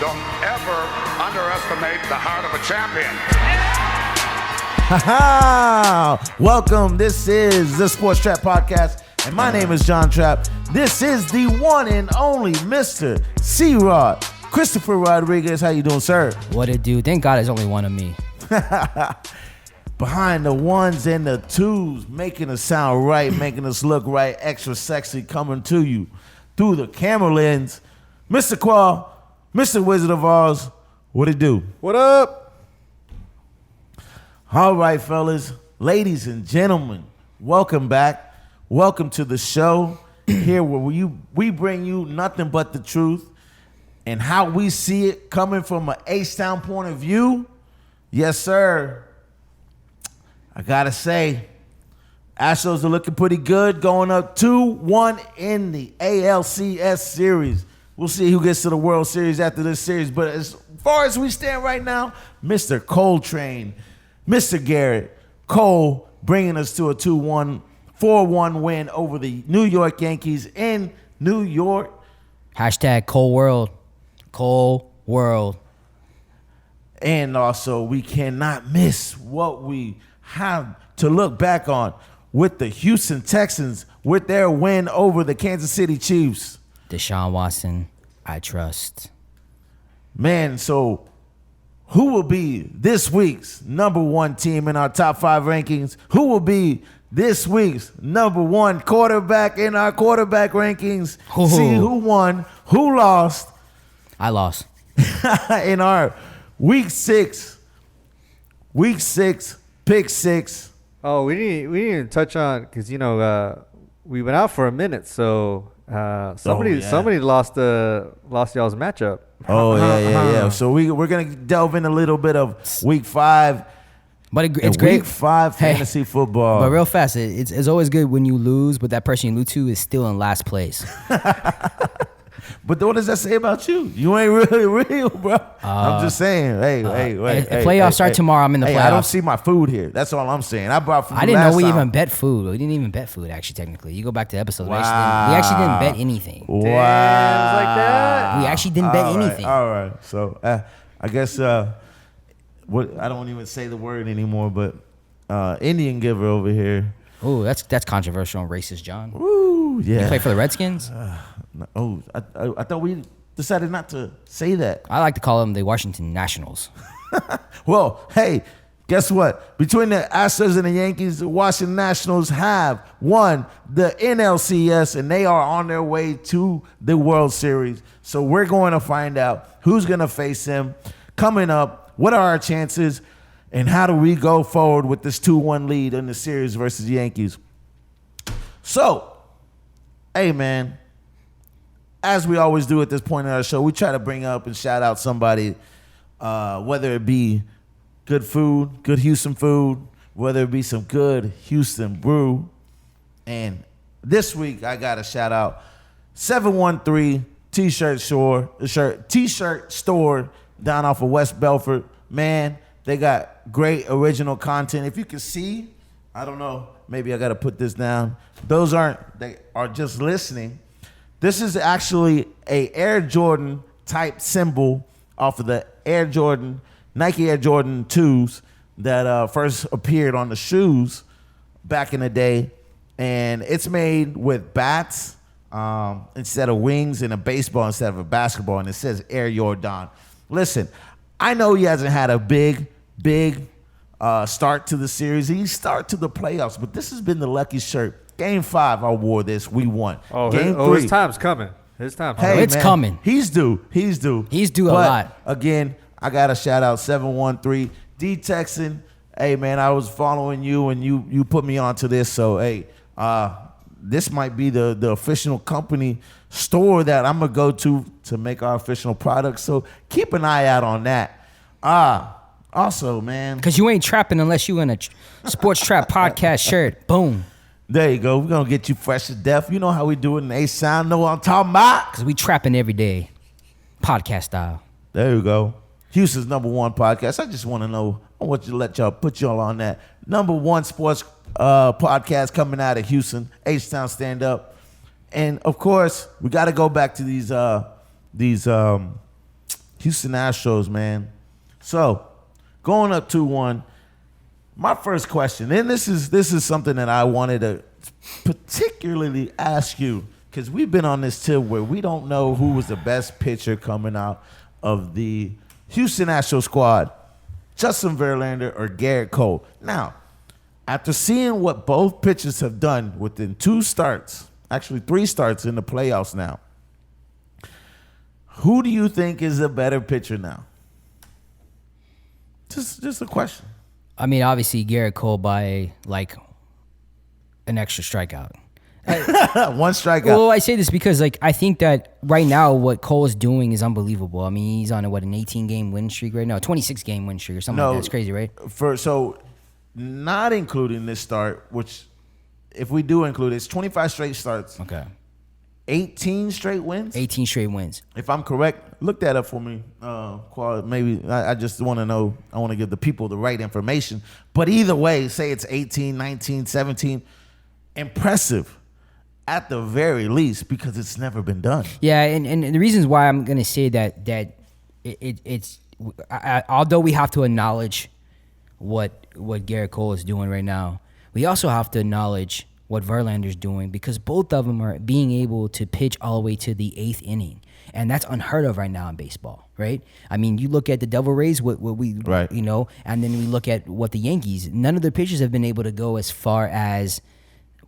Don't ever underestimate the heart of a champion. Welcome. This is the Sports Trapp Podcast, and my name is John Trapp. This is the one and only Mr. C-Rod, Christopher Rodriguez. How you doing, sir? What it do? Thank God there's only one of me. Behind the ones and the twos, making us sound right, making us look right, extra sexy, coming to you through the camera lens, Mr. Khoa, Mr. Wizard of Oz. What it do? What up? All right, fellas, ladies and gentlemen, welcome back. Welcome to the show here where we bring you nothing but the truth and how we see it coming from an H-Town point of view. Yes, sir. I got to say, Astros are looking pretty good, going up 2-1 in the ALCS series. We'll see who gets to the World Series after this series. But as far as we stand right now, Mr. Coltrane, Mr. Gerrit, Cole bringing us to a 4-1 win over the New York Yankees in New York. Hashtag Cole World. Cole World. And also, we cannot miss what we have to look back on with the Houston Texans with their win over the Kansas City Chiefs. Deshaun Watson, I trust. Man, so who will be this week's number one team in our top 5 rankings? Who will be this week's number one quarterback in our quarterback rankings? Ooh. See who won, who lost. I lost. In our week 6, pick 6. Oh, we didn't even touch on because we went out for a minute, so somebody lost y'all's matchup. Oh yeah. So we're gonna delve in a little bit of week 5. But it's great. Week 5 fantasy football. But real fast, it's always good when you lose, but that person you lose to is still in last place. But what does that say about you? You ain't really real, bro. I'm just saying. Hey. Playoffs start tomorrow. I'm in the playoffs. I don't see my food here. That's all I'm saying. I brought food. I didn't know we time. even bet food. We didn't even bet food, actually, technically. You go back to the episode. Wow. We actually didn't bet anything. Wow. Damn, like that. We actually didn't bet anything. All right. So I guess I don't even say the word anymore, but Indian giver over here. Oh, that's controversial and racist, John. Ooh, yeah. You play for the Redskins? I thought we decided not to say that. I like to call them the Washington Nationals. Well, hey, guess what? Between the Astros and the Yankees, the Washington Nationals have won the NLCS, and they are on their way to the World Series. So we're going to find out who's going to face them coming up. What are our chances? And how do we go forward with this 2-1 lead in the series versus the Yankees? So, hey, man, as we always do at this point in our show, we try to bring up and shout out somebody, whether it be good food, good Houston food, whether it be some good Houston brew. And this week, I got to shout out 713 T-shirt store down off of West Belford. Man, they got great original content. If you can see, I don't know, maybe I got to put this down. They are just listening. This is actually a Air Jordan type symbol off of the Nike Air Jordan 2s that first appeared on the shoes back in the day. And it's made with bats instead of wings and a baseball instead of a basketball. And it says Air Jordan. Listen, I know he hasn't had a big start to the series. He start to the playoffs, but this has been the lucky shirt. Game 5, I wore this. We won. Game 3. His time's coming. Hey, it's man, coming. He's due. He's due a lot. Again, I got to shout out 713 D Texan. Hey, man, I was following you, and you put me onto this. So, hey, this might be the official company store that I'm going to go to make our official product. So keep an eye out on that. Also, man. Because you ain't trapping unless you in a Sports Trapp podcast shirt. Boom. There you go. We're going to get you fresh to death. You know how we do it in A-Sound. Know what I'm talking about? Because we trapping every day. Podcast style. There you go. Houston's number one podcast. I just want to know. I want you to put y'all on that. Number one sports podcast coming out of Houston. H-Town Stand Up. And, of course, we got to go back to these Houston Astros, man. So, going up 2-1, my first question, and this is something that I wanted to particularly ask you, because we've been on this tip where we don't know who was the best pitcher coming out of the Houston Astros squad, Justin Verlander or Gerrit Cole. Now, after seeing what both pitchers have done within 2 starts, actually 3 starts in the playoffs now, who do you think is a better pitcher now? Just a question. I mean, obviously Gerrit Cole by like an extra strikeout. 1 strikeout. Well, I say this because like I think that right now what Cole is doing is unbelievable. I mean, he's on an 18-game win streak right now, 26-game win streak or something like that. It's crazy, right? So not including this start, which if we do include it, it's 25 straight starts. Okay. 18 straight wins? 18 straight wins. If I'm correct, look that up for me. Khoa. Maybe I just want to know. I want to give the people the right information. But either way, say it's 18, 19, 17. Impressive at the very least because it's never been done. Yeah, and the reasons why I'm going to say that it's although we have to acknowledge what Gerrit Cole is doing right now, we also have to acknowledge what Verlander's doing because both of them are being able to pitch all the way to the 8th inning. And that's unheard of right now in baseball, right? I mean, you look at the Devil Rays, what we, right. you know, and then we look at what the Yankees, none of the pitchers have been able to go as far as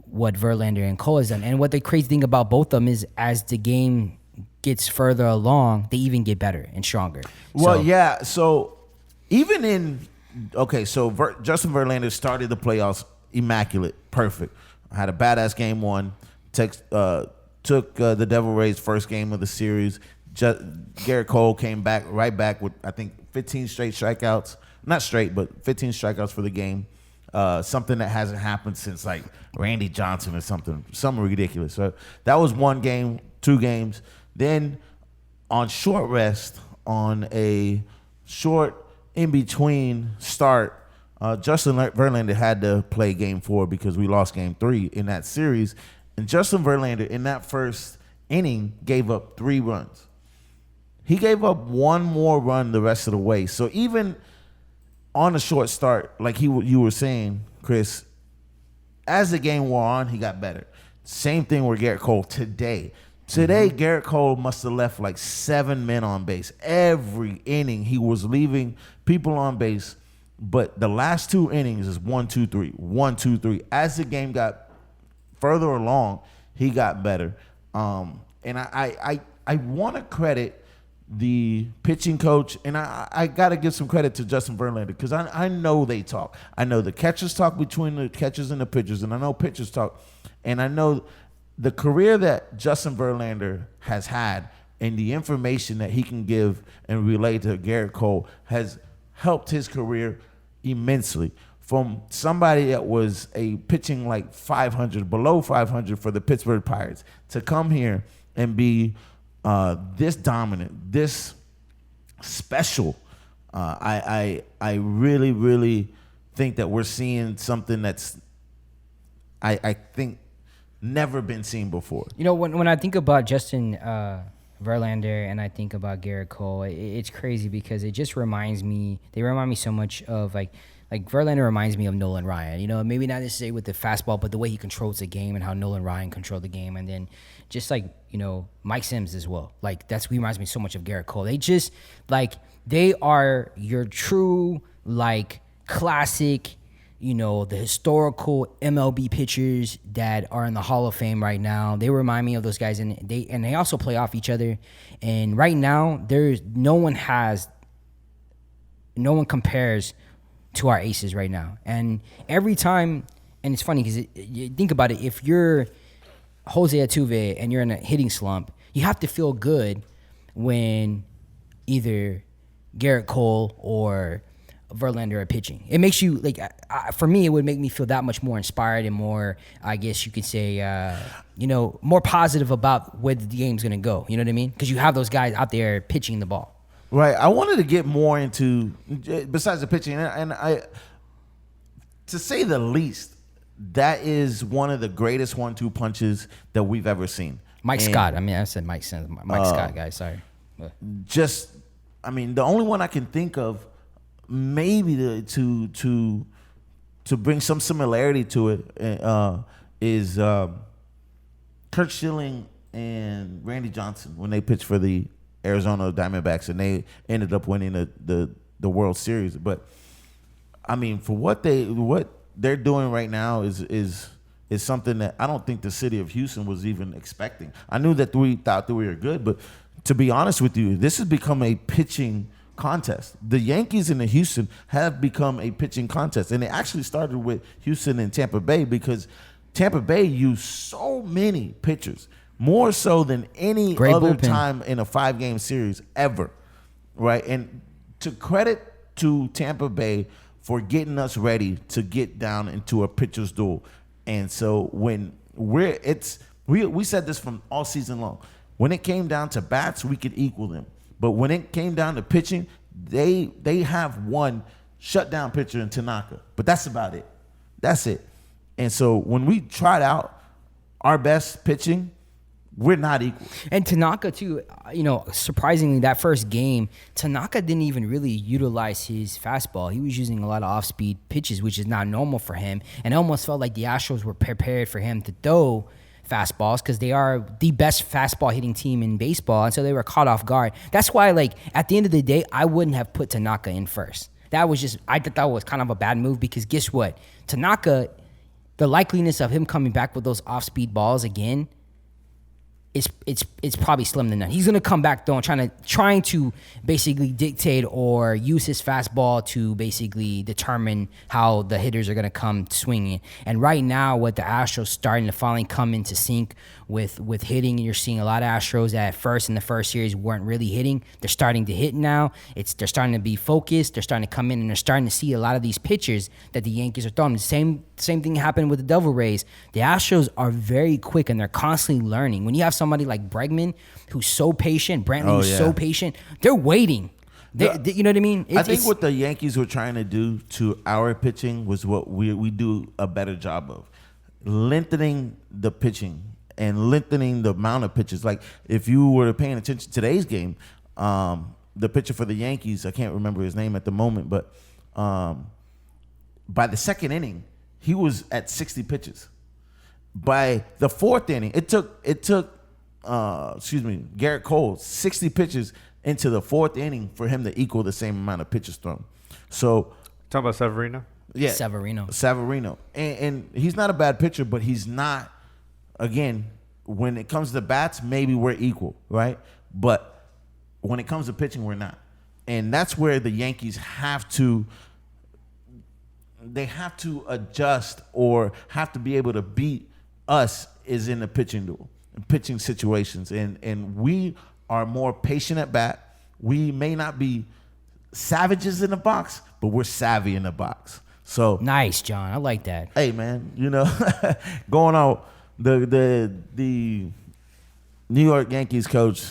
what Verlander and Cole has done. And what the crazy thing about both of them is as the game gets further along, they even get better and stronger. Well, yeah. So even in, Justin Verlander started the playoffs immaculate, perfect. Had a badass game 1. Took the Devil Rays' first game of the series. Gerrit Cole came right back with, I think, 15 straight strikeouts. Not straight, but 15 strikeouts for the game. Something that hasn't happened since, like, Randy Johnson or something ridiculous. So that was 1 game, 2 games. Then on short rest, on a short in-between start, Justin Verlander had to play game 4 because we lost game 3 in that series. And Justin Verlander, in that first inning, gave up 3 runs. He gave up 1 more run the rest of the way. So even on a short start, like you were saying, Chris, as the game wore on, he got better. Same thing with Gerrit Cole today. Today, Gerrit Cole must have left like 7 men on base. Every inning, he was leaving people on base. But the last 2 innings is 1, 2, 3, 1, 2, 3. As the game got further along, he got better. And I want to credit the pitching coach, and I got to give some credit to Justin Verlander because I know they talk. I know the catchers talk between the catchers and the pitchers, and I know pitchers talk. And I know the career that Justin Verlander has had and the information that he can give and relay to Gerrit Cole has helped his career immensely. From somebody that was pitching like 500, below 500 for the Pittsburgh Pirates, to come here and be this dominant, this special. I really, really think that we're seeing something that's, I think, never been seen before. You know, when I think about Justin Verlander and I think about Gerrit Cole, it's crazy because it just reminds me, they remind me so much of like Verlander reminds me of Nolan Ryan. You know, maybe not necessarily with the fastball, but the way he controls the game and how Nolan Ryan controlled the game. And then just like, you know, Mike Sims as well. Like, he reminds me so much of Gerrit Cole. They just, like, they are your true, like, classic, you know, the historical MLB pitchers that are in the Hall of Fame right now. They remind me of those guys, and they also play off each other. And right now, no one compares to our aces right now. And every time, and it's funny because you think about it, if you're Jose Altuve and you're in a hitting slump, you have to feel good when either Gerrit Cole or Verlander are pitching. It makes you, like, for me, it would make me feel that much more inspired and more, I guess you could say, you know, more positive about where the game's going to go. You know what I mean? Because you have those guys out there pitching the ball. Right. I wanted to get more into, besides the pitching, and to say the least, that is one of the greatest 1-2 punches that we've ever seen. Scott. I mean, I said Mike Scott, guys. Sorry. Just I mean, the only one I can think of, maybe to bring some similarity to it, is Kurt Schilling and Randy Johnson when they pitched for the Arizona Diamondbacks, and they ended up winning the World Series. But I mean, for what they're doing right now is something that I don't think the city of Houston was even expecting. I knew that we thought that we were good, but to be honest with you, this has become a pitching contest. The Yankees and the Houston have become a pitching contest, and it actually started with Houston and Tampa Bay because Tampa Bay used so many pitchers, more so than any other time in a 5-game series ever, right? And to credit to Tampa Bay for getting us ready to get down into a pitcher's duel. And so when we said this from all season long, when it came down to bats, we could equal them. But when it came down to pitching, they have one shutdown pitcher in Tanaka. But that's about it. That's it. And so when we tried out our best pitching, we're not equal. And Tanaka, too, surprisingly, that first game, Tanaka didn't even really utilize his fastball. He was using a lot of off-speed pitches, which is not normal for him. And it almost felt like the Astros were prepared for him to throw fastballs because they are the best fastball hitting team in baseball. And so they were caught off guard. That's why, at the end of the day, I wouldn't have put Tanaka in first. I thought that was kind of a bad move because guess what? Tanaka, the likeliness of him coming back with those off-speed balls again, it's probably slim to none. He's gonna come back trying to basically dictate or use his fastball to basically determine how the hitters are gonna come swinging. And right now, with the Astros starting to finally come into sync with hitting, and you're seeing a lot of Astros that at first in the first series weren't really hitting. They're starting to hit now. They're starting to be focused. They're starting to come in, and they're starting to see a lot of these pitchers that the Yankees are throwing. The same thing happened with the Devil Rays. The Astros are very quick, and they're constantly learning. When you have somebody like Bregman, who's so patient, Brantley, who's so patient, they're waiting. You know what I mean? I think what the Yankees were trying to do to our pitching was what we do a better job of, lengthening the pitching and lengthening the amount of pitches. Like if you were paying attention to today's game, the pitcher for the Yankees, I can't remember his name at the moment, but by the second inning, he was at 60 pitches. By the fourth inning, it took Gerrit Cole 60 pitches into the fourth inning for him to equal the same amount of pitches thrown. So talking about Severino? Yeah. Severino. And he's not a bad pitcher, but he's not, again, when it comes to bats, maybe we're equal, right? But when it comes to pitching, we're not. And that's where the Yankees have to adjust or have to be able to beat us is in the pitching duel, pitching situations. And we are more patient at bat. We may not be savages in the box, but we're savvy in the box. So nice, John. I like that. Hey, man, going on the New York Yankees coach,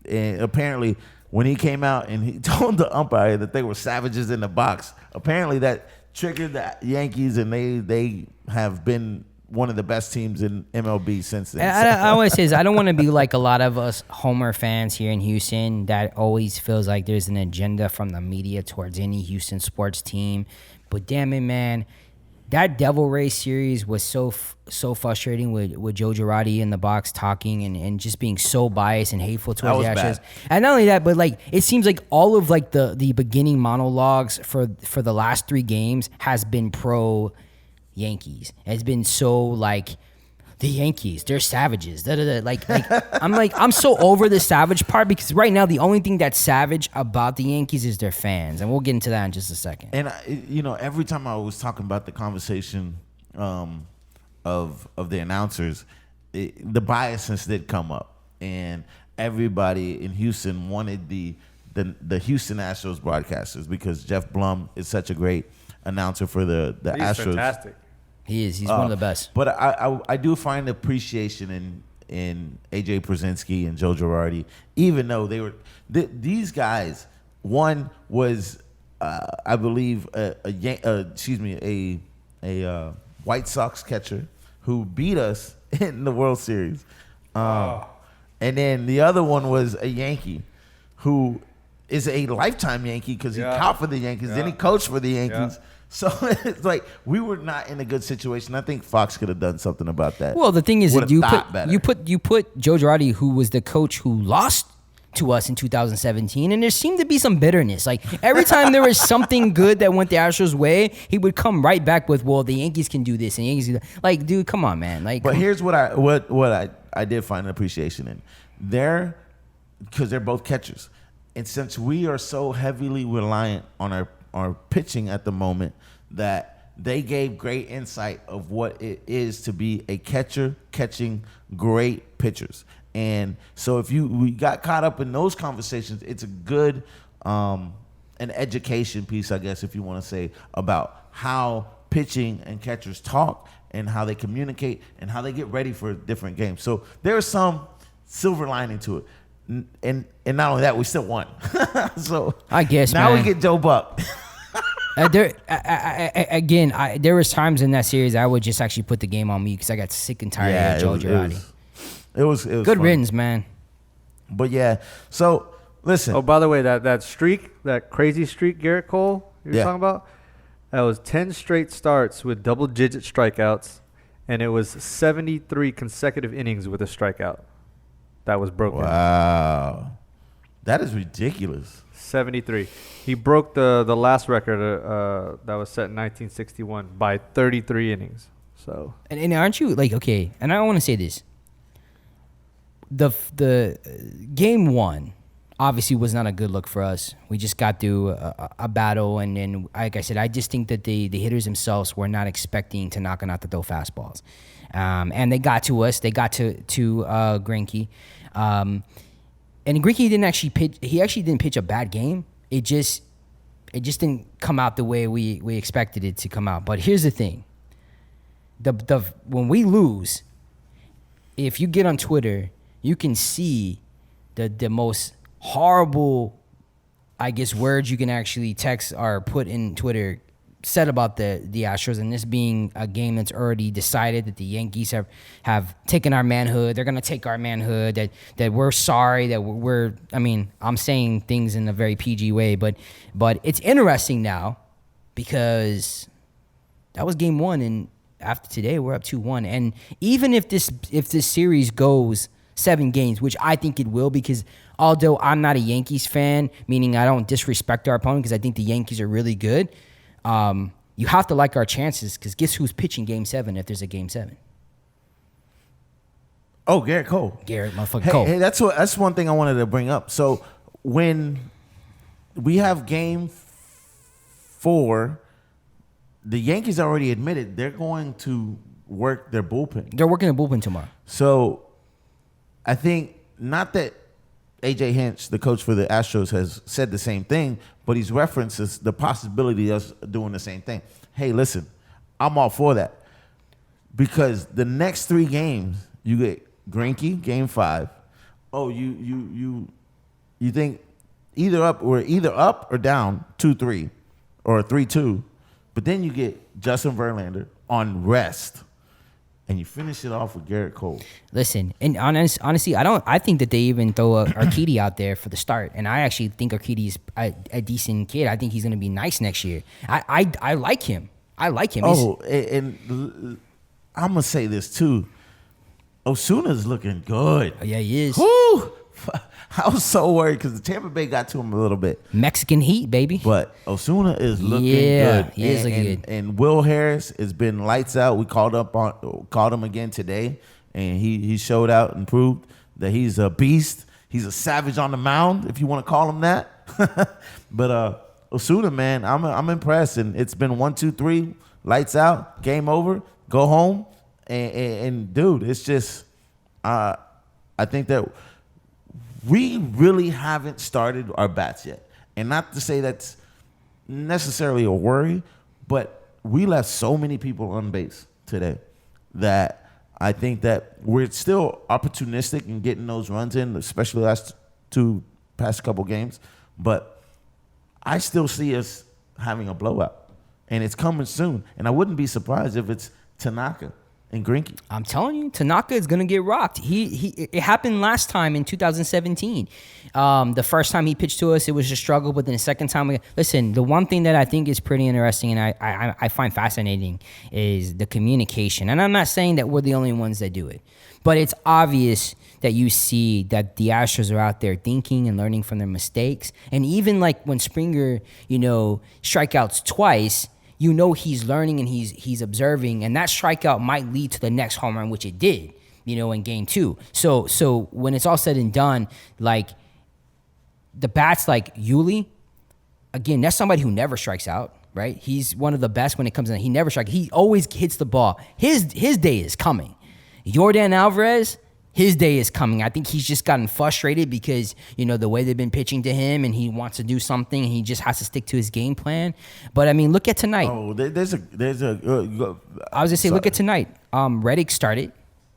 and apparently when he came out and he told the umpire that they were savages in the box, apparently that triggered the Yankees, and they have been one of the best teams in MLB since then. I always say I don't want to be like a lot of us Homer fans here in Houston that always feels like there's an agenda from the media towards any Houston sports team. But damn it, man, that Devil Rays series was so frustrating with Joe Girardi in the box talking and just being so biased and hateful towards the Astros. And not only that, but it seems like all of the beginning monologues for the last 3 games has been pro Yankees. It's been so the Yankees, they're savages. I'm so over the savage part because right now the only thing that's savage about the Yankees is their fans, and we'll get into that in just a second. And every time I was talking about the conversation of the announcers, the biasness did come up, and everybody in Houston wanted the Houston Astros broadcasters because Jeff Blum is such a great announcer for the Astros. He's fantastic. He is. He's one of the best. But I do find appreciation in AJ Przinsky and Joe Girardi, even though they were these guys. One was, I believe, a White Sox catcher who beat us in the World Series, and then the other one was a Yankee who is a lifetime Yankee because he Yeah. caught for the Yankees, then he Yeah. coached for the Yankees. Yeah. So it's like we were not in a good situation. I think Fox could have done something about that. Well, the thing is, Would've that thought better. you put Joe Girardi, who was the coach who lost to us in 2017, and there seemed to be some bitterness. Like every time there was something good that went the Astros' way, he would come right back with, "Well, the Yankees can do this," and Yankees can do that. Like, dude, come on, man. Like, But here's what I did find an appreciation in. Because they're both catchers. And since we are so heavily reliant on our pitching at the moment, that they gave great insight of what it is to be a catcher catching great pitchers. And so we got caught up in those conversations, it's a good an education piece, I guess, if you want to say, about how pitching and catchers talk and how they communicate and how they get ready for different games. So there's some silver lining to it. And not only that, we still won. So I guess, now man. we get Joe Buck. there was times in that series I would just actually put the game on me because I got sick and tired of Joe Girardi. It was Good fun. riddance, man. But yeah, so listen. Oh, by the way, that streak, that crazy streak, Gerrit Cole, you're Yeah. talking about, that was 10 straight starts with double-digit strikeouts, and it was 73 consecutive innings with a strikeout. That was broken. Wow, that is ridiculous. 73. He broke the last record that was set in 1961 by 33 innings. So And aren't you like, okay? And I don't want to say this. The game one obviously was not a good look for us. We just got through a battle, and then, like I said, I just think that the hitters themselves were not expecting to knock out the throw fastballs, and they got to us. They got to Greinke, and Greinke didn't actually pitch. He actually didn't pitch a bad game. It just didn't come out the way we expected it to come out. But here's the thing: when we lose, if you get on Twitter, you can see the most horrible, I guess, words you can actually text or put in Twitter said about the Astros, and this being a game that's already decided, that the Yankees have taken our manhood. They're going to take our manhood, that we're sorry, that we're, I mean, I'm saying things in a very PG way, but it's interesting now because that was game one, and after today, we're up 2-1. And even if this series goes 7 games, which I think it will, because although I'm not a Yankees fan, meaning I don't disrespect our opponent because I think the Yankees are really good, you have to like our chances, because guess who's pitching game 7 if there's a game 7? Oh, Gerrit Cole. Gerrit motherfucking Cole. Hey, that's one thing I wanted to bring up. So when we have game 4, the Yankees already admitted they're going to work their bullpen. They're working the bullpen tomorrow. So I think, not that AJ Hinch, the coach for the Astros, has said the same thing, but he's references the possibility of us doing the same thing. Hey, listen, I'm all for that, because the next 3 games you get Greinke, game 5. Oh, you think either up or down 2-3 or 3-2, but then you get Justin Verlander on rest. And you finish it off with Gerrit Cole. Listen, and honestly, I think that they even throw Urquidy out there for the start, and I actually think Urquidy's a decent kid. I think he's going to be nice next year. I like him. I like him. Oh, and I'm gonna say this too. Osuna's looking good. Oh, yeah, he is. Whew. I was so worried because the Tampa Bay got to him a little bit. Mexican heat, baby. But Osuna is looking Yeah, good. he is looking good. And Will Harris has been lights out. We called him again today, and he showed out and proved that he's a beast. He's a savage on the mound, if you want to call him that. But Osuna, man, I'm impressed. And it's been 1, 2, 3, lights out, game over, go home. And dude, it's just I think that we really haven't started our bats yet. And not to say that's necessarily a worry, but we left so many people on base today that I think that we're still opportunistic in getting those runs in, especially the past couple games. But I still see us having a blowout, and it's coming soon. And I wouldn't be surprised if it's Tanaka in Greinke. I'm telling you, Tanaka is gonna get rocked. It happened last time in 2017. The first time he pitched to us, it was a struggle, but then the second time, listen. The one thing that I think is pretty interesting and I find fascinating is the communication. And I'm not saying that we're the only ones that do it, but it's obvious that you see that the Astros are out there thinking and learning from their mistakes. And even like when Springer, strikeouts twice. He's learning and he's observing, and that strikeout might lead to the next home run, which it did, in game 2. So when it's all said and done, like the bats like Yuli, again, that's somebody who never strikes out, right? He's one of the best when it comes in. He never strikes. He always hits the ball. His day is coming. Yordan Alvarez, his day is coming. I think he's just gotten frustrated because, the way they've been pitching to him and he wants to do something and he just has to stick to his game plan. But, I mean, look at tonight. Oh, there's a. I was going to say, look at tonight. Reddick started.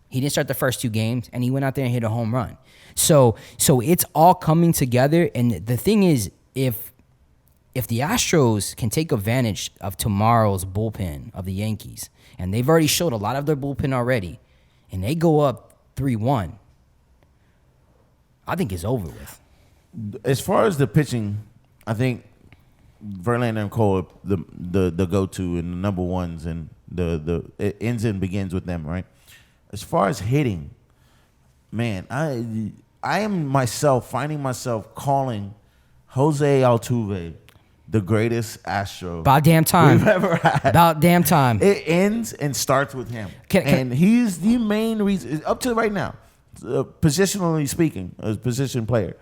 He didn't start the first 2 games, and he went out there and hit a home run. So it's all coming together. And the thing is, if the Astros can take advantage of tomorrow's bullpen of the Yankees, and they've already showed a lot of their bullpen already, and they go up 3-1, I think it's over with. As far as the pitching, I think Verlander and Khoa the go-to and the number ones, and it ends and begins with them, right? As far as hitting, man, I am finding myself calling Jose Altuve the greatest Astro About damn time. we've ever had. About damn time. It ends and starts with him. And he's the main reason, up to right now, positionally speaking, as a position player,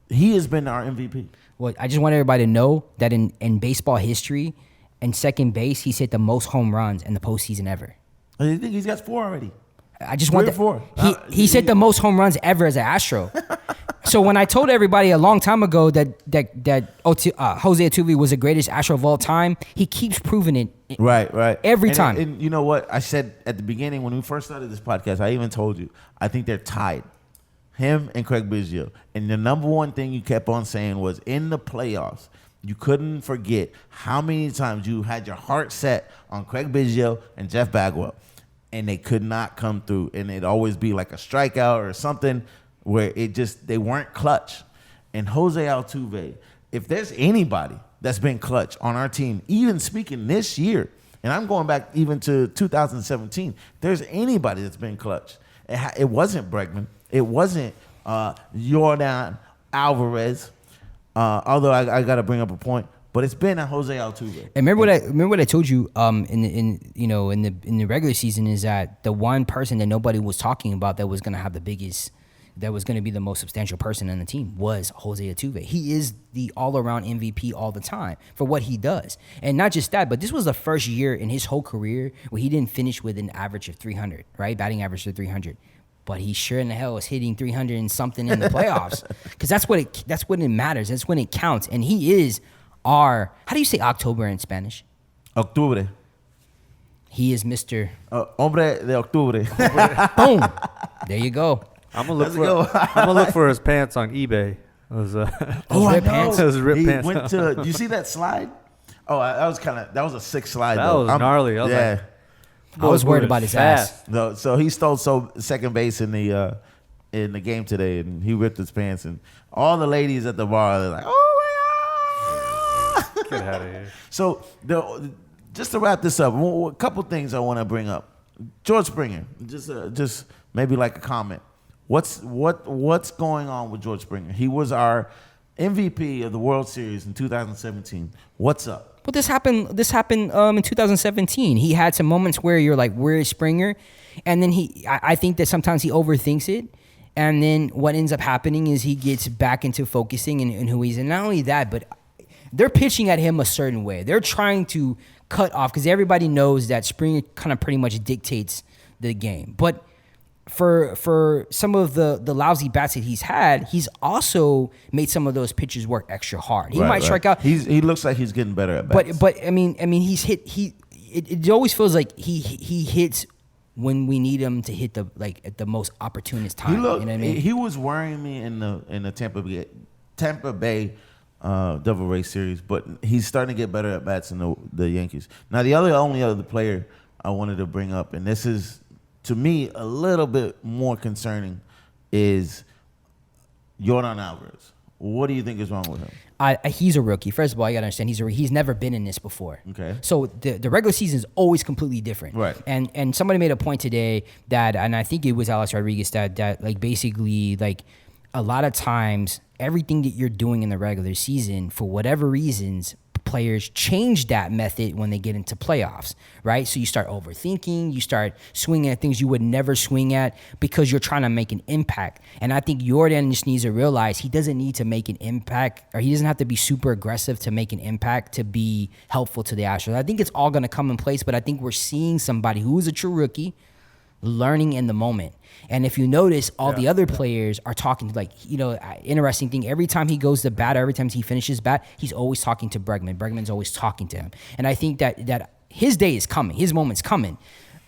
he has been our MVP. Well, I just want everybody to know that in baseball history, in second base, he's hit the most home runs in the postseason ever. I think he's got 4 already. I just 3 want or 4. He's hit the most home runs ever as an Astro. So when I told everybody a long time ago that Jose Altuve was the greatest Astro of all time, he keeps proving it. Right. Every time. And you know what? I said at the beginning when we first started this podcast, I even told you, I think they're tied. Him and Craig Biggio. And the number one thing you kept on saying was in the playoffs, you couldn't forget how many times you had your heart set on Craig Biggio and Jeff Bagwell, and they could not come through. And it'd always be like a strikeout or something where they weren't clutch. And Jose Altuve, if there's anybody that's been clutch on our team, even speaking this year, and I'm going back even to 2017, there's anybody that's been clutch. It wasn't Bregman. It wasn't Yordan Alvarez, although I got to bring up a point. But it's been a Jose Altuve. And remember what I told you in the regular season is that the one person that nobody was talking about that was going to have the biggest, that was going to be the most substantial person on the team was Jose Altuve. He is the all-around MVP all the time for what he does. And not just that, but this was the first year in his whole career where he didn't finish with an average of 300, right? Batting average of 300. But he sure in the hell is hitting 300 and something in the playoffs because that's what it matters. That's when it counts. And he is how do you say October in Spanish? Octubre. He is Mr. Hombre de Octubre. Boom. There you go. I'm gonna look for his pants on eBay. Those ripped pants. Those ripped pants. Do you see that slide? Oh, that was a sick slide. That was gnarly. I was like, I was worried about his ass. No, so he stole second base in the game today, and he ripped his pants, and all the ladies at the bar, they're like, "Oh my god!" Get out of here. So just to wrap this up, a couple things I want to bring up. George Springer, just maybe like a comment. What's going on with George Springer? He was our MVP of the World Series in 2017. What's up? Well, this happened in 2017. He had some moments where you're like, where is Springer? And then I think that sometimes he overthinks it. And then what ends up happening is he gets back into focusing and who he's. And not only that, but they're pitching at him a certain way. They're trying to cut off because everybody knows that Springer kind of pretty much dictates the game. But for some of the lousy bats that he's had, he's also made some of those pitchers work extra hard. He might strike out. He looks like he's getting better at bats. But I mean he's hit. It always feels like he hits when we need him to hit at the most opportunist time. You know what I mean? He was worrying me in the Tampa Bay Devil Rays series, but he's starting to get better at bats in the Yankees. Now the only other player I wanted to bring up, and this is, to me, a little bit more concerning, is Yordan Alvarez. What do you think is wrong with him? He's a rookie. First of all, you got to understand he's never been in this before. Okay. So the regular season is always completely different. Right. And somebody made a point today that, and I think it was Alex Rodriguez, that like basically like a lot of times everything that you're doing in the regular season, for whatever reasons, players change that method when they get into playoffs, right? So you start overthinking, you start swinging at things you would never swing at because you're trying to make an impact. And I think Yordan just needs to realize he doesn't need to make an impact, or he doesn't have to be super aggressive to make an impact to be helpful to the Astros. I think it's all going to come in place, but I think we're seeing somebody who is a true rookie learning in the moment. And if you notice, all the other players are talking, like, interesting thing, every time he goes to bat, or every time he finishes bat, he's always talking to Bregman. Bregman's always talking to him. And I think that his day is coming. His moment's coming.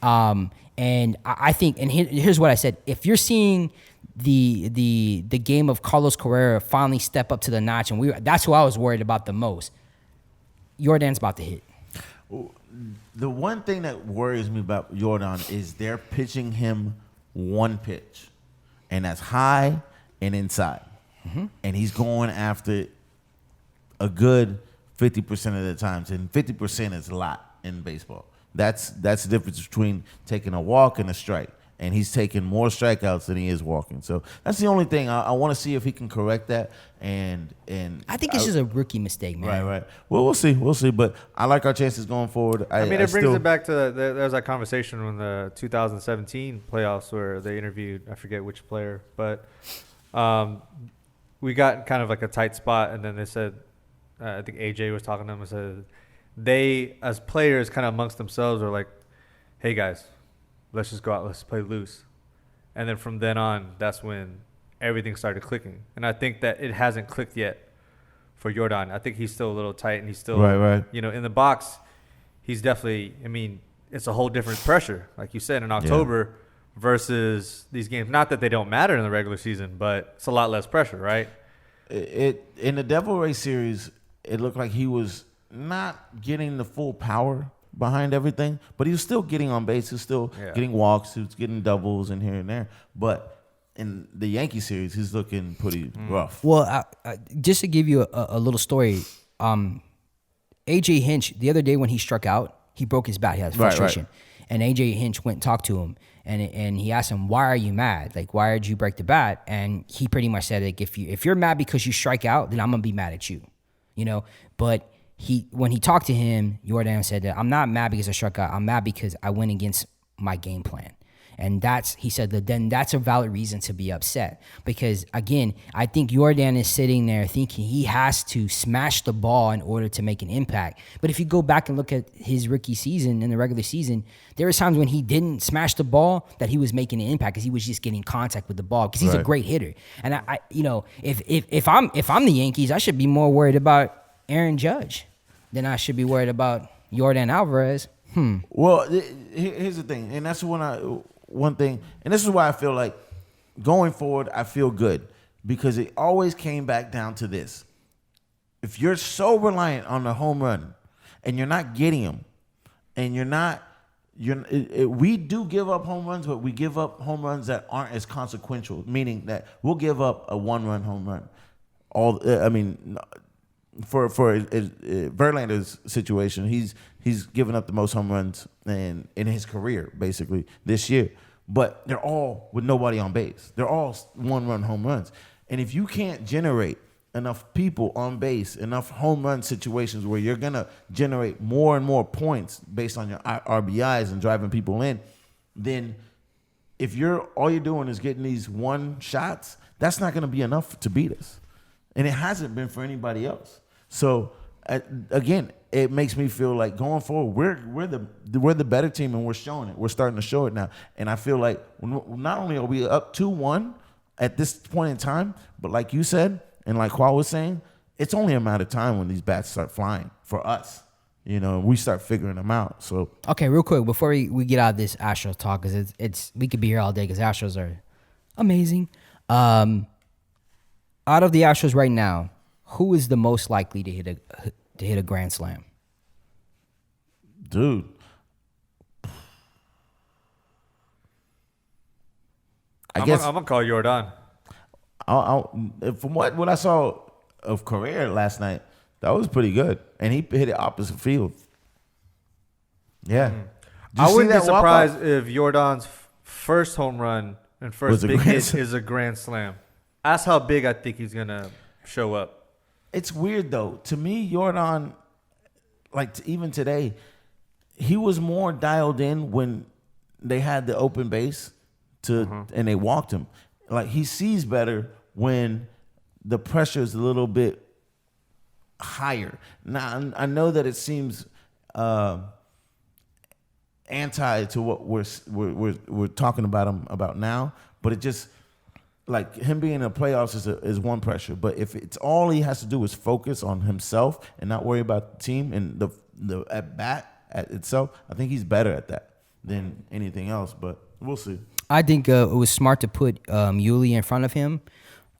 And I think, and here's what I said. If you're seeing the game of Carlos Carrera finally step up to the notch, and that's who I was worried about the most, Yordan's about to hit. The one thing that worries me about Yordan is they're pitching him one pitch, and that's high and inside. Mm-hmm. And he's going after a good 50% of the times, and 50% is a lot in baseball. That's the difference between taking a walk and a strike. And he's taking more strikeouts than he is walking. So that's the only thing. I want to see if he can correct that. And I think it's just a rookie mistake, man. Right. Well, we'll see. But I like our chances going forward. It brings it back to there was that conversation when the 2017 playoffs where they interviewed, I forget which player, but we got kind of like a tight spot. And then they said, I think AJ was talking to them and said, they, as players, kind of amongst themselves, are like, hey, guys, let's just go out. Let's play loose. And then from then on, that's when everything started clicking. And I think that it hasn't clicked yet for Yordan. I think he's still a little tight, and he's still, right. In the box, he's definitely, it's a whole different pressure, like you said, in October versus these games. Not that they don't matter in the regular season, but it's a lot less pressure, right? In the Devil Rays series, it looked like he was not getting the full power behind everything, but he was still getting on base. He was still getting walks. He was getting doubles and here and there. But in the Yankee series, he's looking pretty rough. Well, just to give you a little story, AJ Hinch, the other day when he struck out, he broke his bat. He had frustration. Right. And AJ Hinch went and talked to him, and he asked him, why are you mad? Like, why did you break the bat? And he pretty much said, like, if you're mad because you strike out, then I'm going to be mad at you. But when he talked to him, Yordan said that I'm not mad because I struck out. I'm mad because I went against my game plan. And he said that then that's a valid reason to be upset. Because, again, I think Yordan is sitting there thinking he has to smash the ball in order to make an impact. But if you go back and look at his rookie season, in the regular season, there were times when he didn't smash the ball that he was making an impact because he was just getting contact with the ball because he's a great hitter. And, if I'm the Yankees, I should be more worried about Aaron Judge than I should be worried about Yordan Alvarez. Well, here's the thing, and that's one thing, and this is why I feel like going forward, I feel good because it always came back down to this: if you're so reliant on the home run and you're not getting them, and we do give up home runs, but we give up home runs that aren't as consequential, meaning that we'll give up a one-run home run. For Verlander's situation, he's given up the most home runs in his career, basically, this year. But they're all with nobody on base. They're all one-run home runs. And if you can't generate enough people on base, enough home run situations where you're going to generate more and more points based on your RBIs and driving people in, then if all you're doing is getting these one shots, that's not going to be enough to beat us. And it hasn't been for anybody else. So again, it makes me feel like going forward, we're the better team, and we're showing it. We're starting to show it now, and I feel like not only are we up 2-1 at this point in time, but like you said, and like Khoa was saying, it's only a matter of time when these bats start flying for us. We start figuring them out. So okay, real quick before we get out of this Astros talk, because it's we could be here all day because Astros are amazing. Out of the Astros right now, who is the most likely to hit a grand slam? Dude, I'm gonna call Jordan. From what I saw of Carrera last night, that was pretty good, and he hit it opposite field. Yeah, I wouldn't be surprised if Jordan's first home run and first big hit is a grand slam. That's how big I think he's gonna show up. It's weird though. To me, Jordan, even today, he was more dialed in when they had the open base and they walked him. Like, he sees better when the pressure is a little bit higher. Now, I know that it seems anti to what we're talking about him about now, but it just, like, him being in the playoffs is one pressure. But if it's all he has to do is focus on himself and not worry about the team and the at bat at itself, I think he's better at that than anything else. But we'll see. I think it was smart to put Yuli in front of him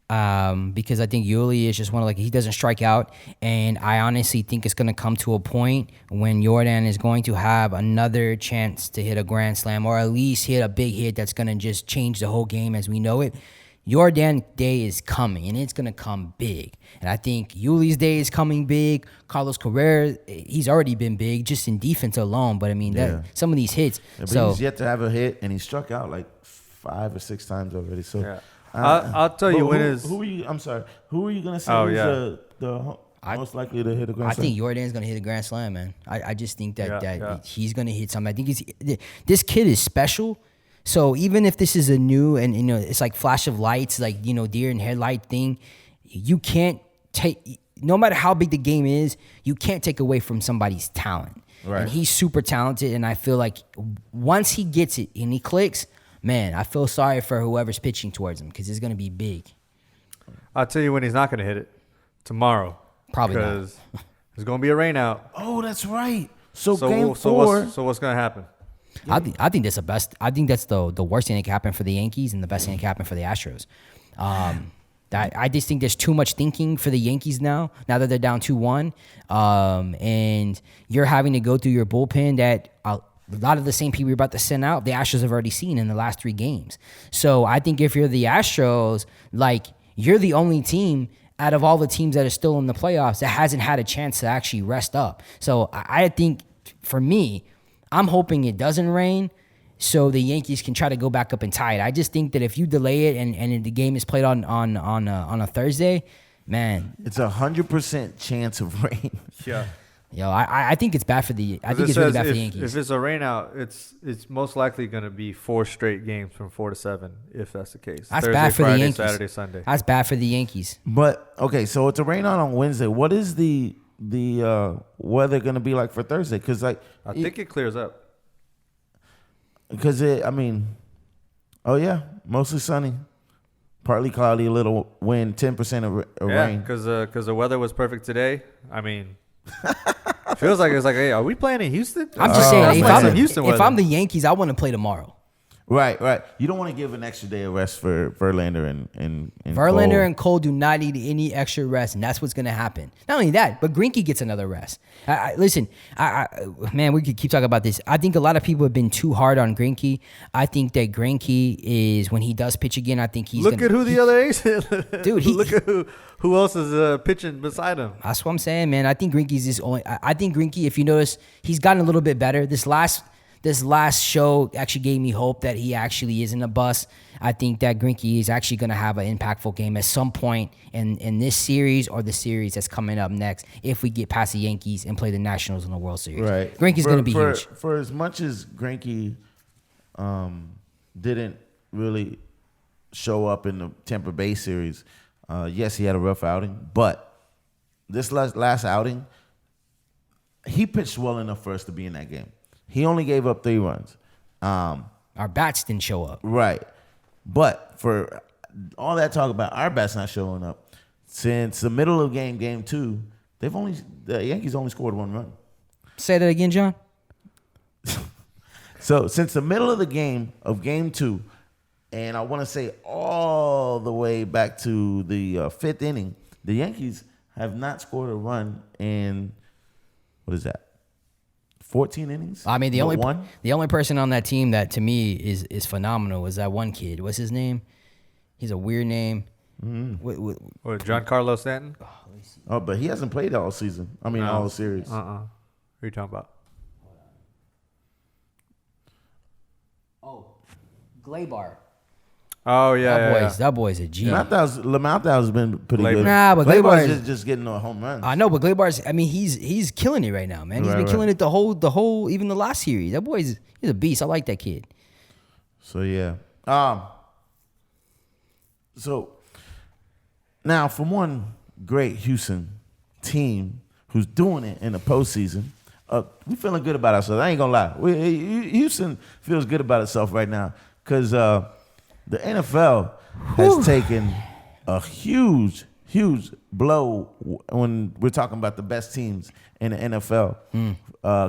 because I think Yuli is just one of, like, he doesn't strike out. And I honestly think it's going to come to a point when Jordan is going to have another chance to hit a grand slam or at least hit a big hit that's going to just change the whole game as we know it. Jordan day is coming, and it's going to come big. And I think Yuli's day is coming big. Carlos Carrera, he's already been big just in defense alone. But, I mean, some of these hits. Yeah, but he's yet to have a hit, and he struck out like 5 or 6 times already. So yeah. I'll tell you when is. Who are you? I'm sorry. Who are you going to say is the most likely to hit a grand slam? I think Jordan's going to hit a grand slam, man. I just think that he's going to hit something. I think this kid is special. So even if this is a new and, you know, it's like flash of lights, like, you know, deer and headlight thing, you can't take, no matter how big the game is, you can't take away from somebody's talent. Right. And he's super talented, and I feel like once he gets it and he clicks, man, I feel sorry for whoever's pitching towards him because it's going to be big. I'll tell you when he's not going to hit it. Tomorrow. Probably not. Because there's going to be a rain out. Oh, that's right. So game 4. So what's going to happen? I think that's the best. I think that's the worst thing that can happen for the Yankees and the best thing that can happen for the Astros. I just think there's too much thinking for the Yankees now that they're down 2-1, and you're having to go through your bullpen that a lot of the same people you're about to send out, the Astros have already seen in the last 3 games. So I think if you're the Astros, like, you're the only team out of all the teams that are still in the playoffs that hasn't had a chance to actually rest up. So I think, for me, I'm hoping it doesn't rain so the Yankees can try to go back up and tie it. I just think that if you delay it and the game is played on a Thursday, man, it's 100% chance of rain. Yeah. Yo, I think it's bad for the. I think it's really bad for the Yankees. If it's a rain out, it's most likely going to be 4 straight games from 4 to 7, if that's the case. That's Thursday, bad for Friday, the Yankees. Saturday, Sunday. That's bad for the Yankees. But okay, so it's a rain out on Wednesday. What is the weather going to be like for Thursday? Because I think it clears up. Because mostly sunny, partly cloudy, a little wind, 10% of rain. Yeah, because the weather was perfect today. I mean, feels like it's like, hey, are we playing in Houston? I'm just saying, if I'm the Yankees, I want to play tomorrow. Right. You don't want to give an extra day of rest for Verlander and Verlander Cole. and Cole do not need any extra rest, and that's what's going to happen. Not only that, but Greinke gets another rest. Listen, man, we could keep talking about this. I think a lot of people have been too hard on Greinke. I think that Greinke is, when he does pitch again, I think he's Look at who the other ace is. Dude, look at who else is pitching beside him. That's what I'm saying, man. I think Greinke's this only. I think Greinke, if you notice, he's gotten a little bit better. This last show actually gave me hope that he actually isn't a bust. I think that Greinke is actually going to have an impactful game at some point in this series or the series that's coming up next if we get past the Yankees and play the Nationals in the World Series. Right. Greinke's going to be huge. For as much as Greinke didn't really show up in the Tampa Bay series, yes, he had a rough outing, but this last outing, he pitched well enough for us to be in that game. He only gave up 3 runs. Our bats didn't show up. Right. But for all that talk about our bats not showing up, since the middle of game 2, the Yankees only scored 1 run. Say that again, John. So since the middle of the game game 2, and I want to say all the way back to the 5th inning, the Yankees have not scored a run in, what is that, 14 innings. I mean, the one. only person on that team that to me is phenomenal was that one kid. What's his name? He's a weird name. Mm-hmm. What, Giancarlo Stanton? Oh, but he hasn't played all season. I mean, all series. What are you talking about? Oh, Gleyber. Oh yeah, That boy's a G. LeMathew's been pretty good. Nah, but Gleyber's just getting a home run. I know, but Gleyber's. I mean, he's killing it right now, man. He's been killing it the whole even the last series. That he's a beast. I like that kid. So yeah. So now from one great Houston team who's doing it in the postseason, we feeling good about ourselves. I ain't gonna lie. Houston feels good about itself right now because the NFL has taken a huge blow when we're talking about the best teams in the NFL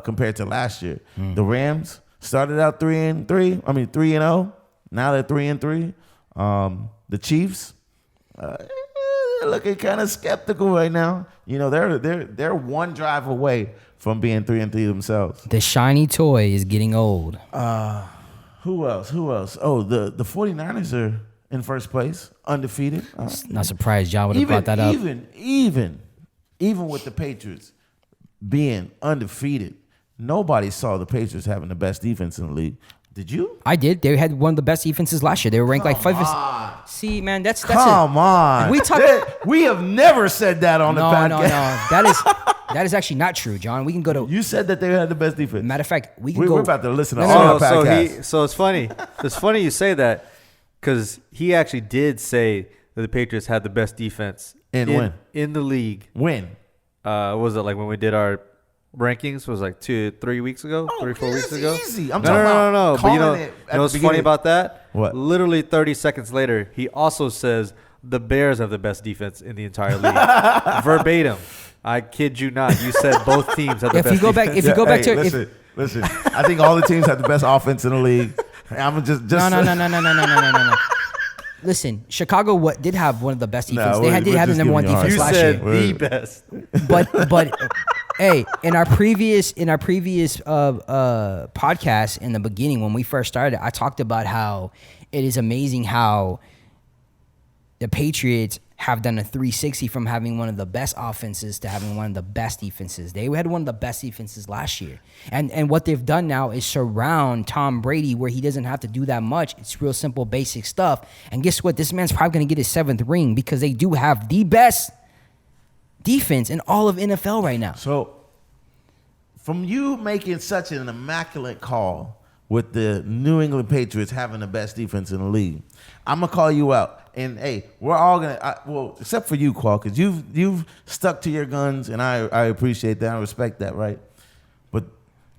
compared to last year. The Rams started out 3-0. Now they're 3-3. The Chiefs, they're looking kind of skeptical right now. You know, they're one drive away from being 3-3 themselves. The shiny toy is getting old. Who else? Oh, the 49ers are in first place, undefeated. Not surprised John would have brought that up. Even with the Patriots being undefeated, nobody saw the Patriots having the best defense in the league. Did you? I did. They had one of the best defenses last year. They were ranked like 5. See, man, that's Come on. We have never said that on the podcast. No. That is actually not true, John. We can go to. You said that they had the best defense. Matter of fact, we can go. We're about to listen to all our podcasts. So it's funny. It's funny you say that because he actually did say that the Patriots had the best defense in the league. When? Was it like when we did our rankings? Was like 2-3 weeks ago? 3-4 weeks ago? Easy. No. But you know what's funny about that? What? Literally 30 seconds later, he also says the Bears have the best defense in the entire league. Verbatim. I kid you not. You said both teams have the best defense. If you go back to listen. I think all the teams have the best offense in the league. I'm just No. Listen, Chicago did have one of the best defense. They did have the number one defense last year. You said the best. But hey, in our previous podcast in the beginning when we first started, I talked about how it is amazing how the Patriots have done a 360 from having one of the best offenses to having one of the best defenses. They had one of the best defenses last year. And what they've done now is surround Tom Brady where he doesn't have to do that much. It's real simple, basic stuff. And guess what? This man's probably going to get his 7th ring because they do have the best defense in all of NFL right now. So from you making such an immaculate call with the New England Patriots having the best defense in the league, I'm going to call you out. And, hey, we're all going to, except for you, Khoa, because you've stuck to your guns, and I appreciate that. I respect that, right? But,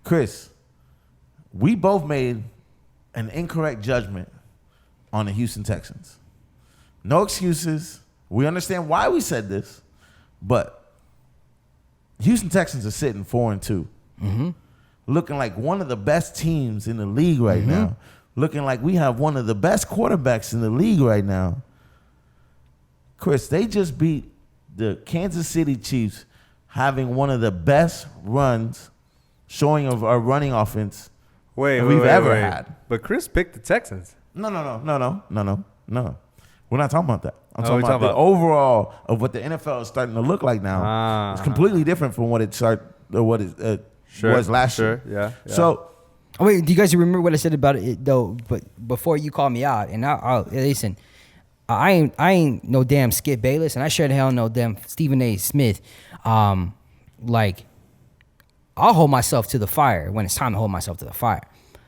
Chris, we both made an incorrect judgment on the Houston Texans. No excuses. We understand why we said this, but Houston Texans are sitting 4-2. Mm-hmm. Looking like one of the best teams in the league right now. Looking like we have one of the best quarterbacks in the league right now. Chris, they just beat the Kansas City Chiefs having one of the best runs showing of our running offense we've ever had. But Chris picked the Texans. No. We're not talking about that. I'm we're talking about talking the about overall of what the NFL is starting to look like now. It's completely different from what it was last year. Yeah. So, wait, do you guys remember what I said about it though? But before you call me out, and I'll listen, I ain't no damn Skip Bayless, and I sure the hell no damn Stephen A. Smith. Like, I'll hold myself to the fire when it's time to hold myself to the fire.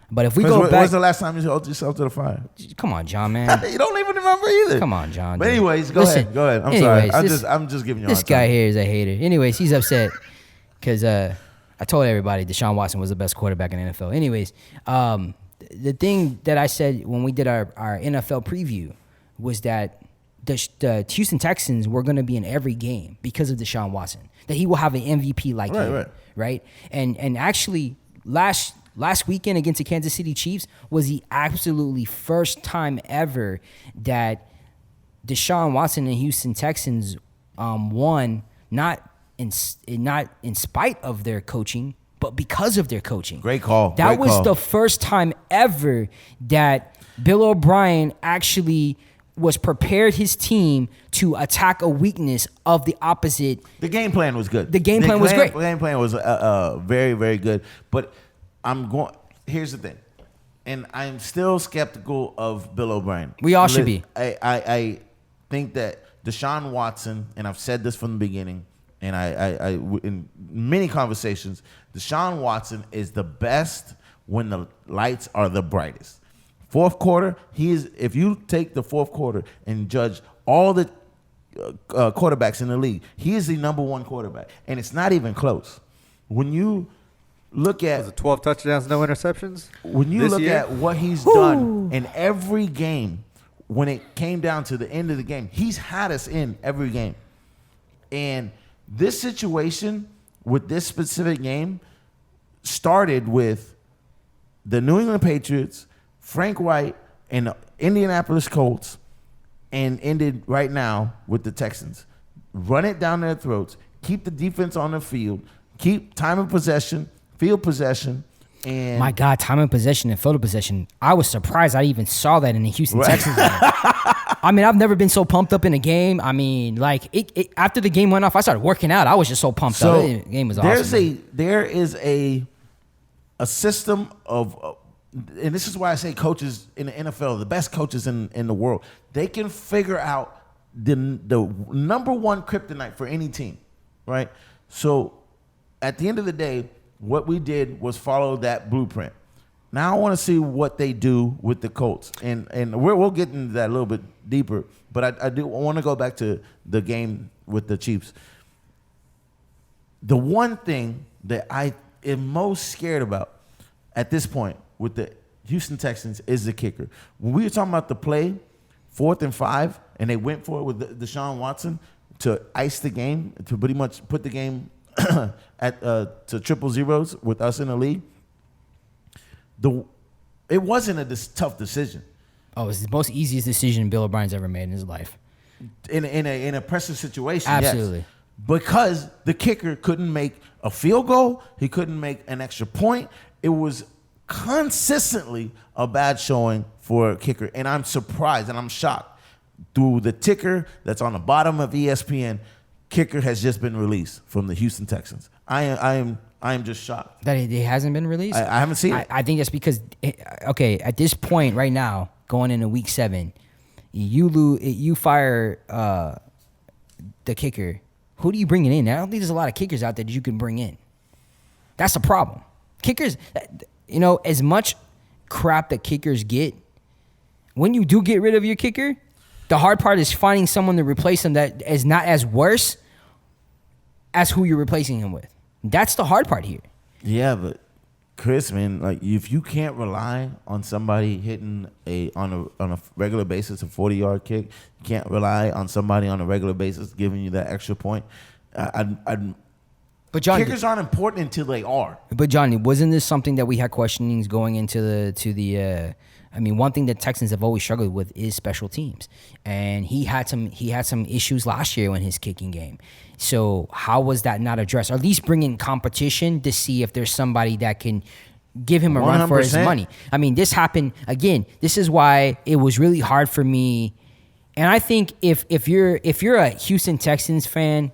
But if we go back, when's the last time you held yourself to the fire? Come on, John, man. You don't even remember either. Come on, John. But anyways, go ahead. I'm sorry. I'm just giving you. This guy here is a hater. Anyways, he's upset because I told everybody Deshaun Watson was the best quarterback in the NFL. Anyways, the thing that I said when we did our NFL preview was that the Houston Texans were going to be in every game because of Deshaun Watson. That he will have an MVP like him, right? And actually, last weekend against the Kansas City Chiefs was the absolutely first time ever that Deshaun Watson and Houston Texans won, not in spite of their coaching, but because of their coaching. Great call. That was the first time ever that Bill O'Brien actually was prepared his team to attack a weakness of the opposite. The game plan was good. The game plan was great. The game plan was very, very good. But here's the thing. And I'm still skeptical of Bill O'Brien. We all should be. I think that Deshaun Watson, and I've said this from the beginning, and I in many conversations, Deshaun Watson is the best when the lights are the brightest. Fourth quarter, if you take the fourth quarter and judge all the quarterbacks in the league, he is the number one quarterback, and it's not even close. When you look at Was it 12 touchdowns, no interceptions? When you look at what he's done in every game, when it came down to the end of the game, he's had us in every game. And this situation with this specific game started with the New England Patriots, Frank White, and the Indianapolis Colts, and ended right now with the Texans. Run it down their throats, keep the defense on the field, keep time of possession, field possession, and my God, time of possession and field possession. I was surprised I even saw that in the Houston Texans game. I mean, I've never been so pumped up in a game. I mean, like after the game went off, I started working out. I was just so pumped up. The game was awesome. There is a system of, and this is why I say coaches in the NFL, the best coaches in the world, they can figure out the number one kryptonite for any team, right? So at the end of the day, what we did was follow that blueprint. Now I want to see what they do with the Colts, and we'll get into that a little bit deeper. But I do want to go back to the game with the Chiefs. The one thing that I am most scared about at this point with the Houston Texans is the kicker. When we were talking about the play, 4th and 5, and they went for it with Deshaun Watson to ice the game, to pretty much put the game at to triple zeros with us in the league. It wasn't a tough decision. Oh, it was the most easiest decision Bill O'Brien's ever made in his life. In a pressure situation, absolutely. Yes. Because the kicker couldn't make a field goal, he couldn't make an extra point. It was consistently a bad showing for a kicker, and I'm surprised and I'm shocked. Through the ticker that's on the bottom of ESPN, kicker has just been released from the Houston Texans. I am just shocked that it hasn't been released. I haven't seen it. I think that's because at this point right now, going into week 7, you fire the kicker. Who do you bring in? I don't think there's a lot of kickers out there that you can bring in. That's the problem. Kickers, as much crap that kickers get, when you do get rid of your kicker, the hard part is finding someone to replace him that is not as worse as who you're replacing him with. That's the hard part here. Yeah, but Chris, man, like if you can't rely on somebody hitting on a regular basis a 40-yard kick, you can't rely on somebody on a regular basis giving you that extra point. But John, kickers aren't important until they are. But Johnny, wasn't this something that we had questionings going into the? I mean, one thing that Texans have always struggled with is special teams, and he had some issues last year in his kicking game. So how was that not addressed? Or at least bring in competition to see if there's somebody that can give him a 100%. Run for his money. I mean, this happened again. This is why it was really hard for me. And I think if you're a Houston Texans fan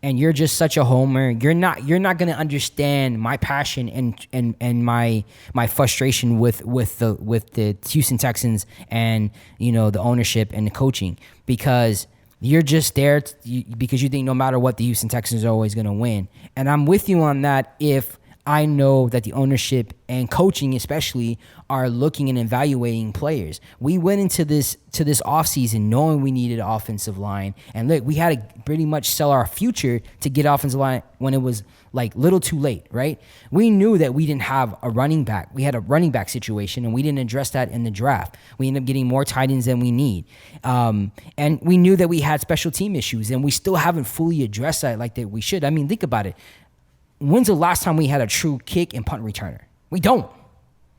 and you're just such a homer, you're not going to understand my passion and my frustration with the Houston Texans and the ownership and the coaching, because you're just there because you think no matter what the Houston Texans are always going to win. And I'm with you on that if I know that the ownership and coaching especially are looking and evaluating players. We went into this offseason knowing we needed an offensive line. And look, we had to pretty much sell our future to get offensive line when it was like little too late, right? We knew that we didn't have a running back. We had a running back situation, and we didn't address that in the draft. We ended up getting more tight ends than we need. And we knew that we had special team issues, and we still haven't fully addressed that like that we should. I mean, think about it. When's the last time we had a true kick and punt returner? We don't.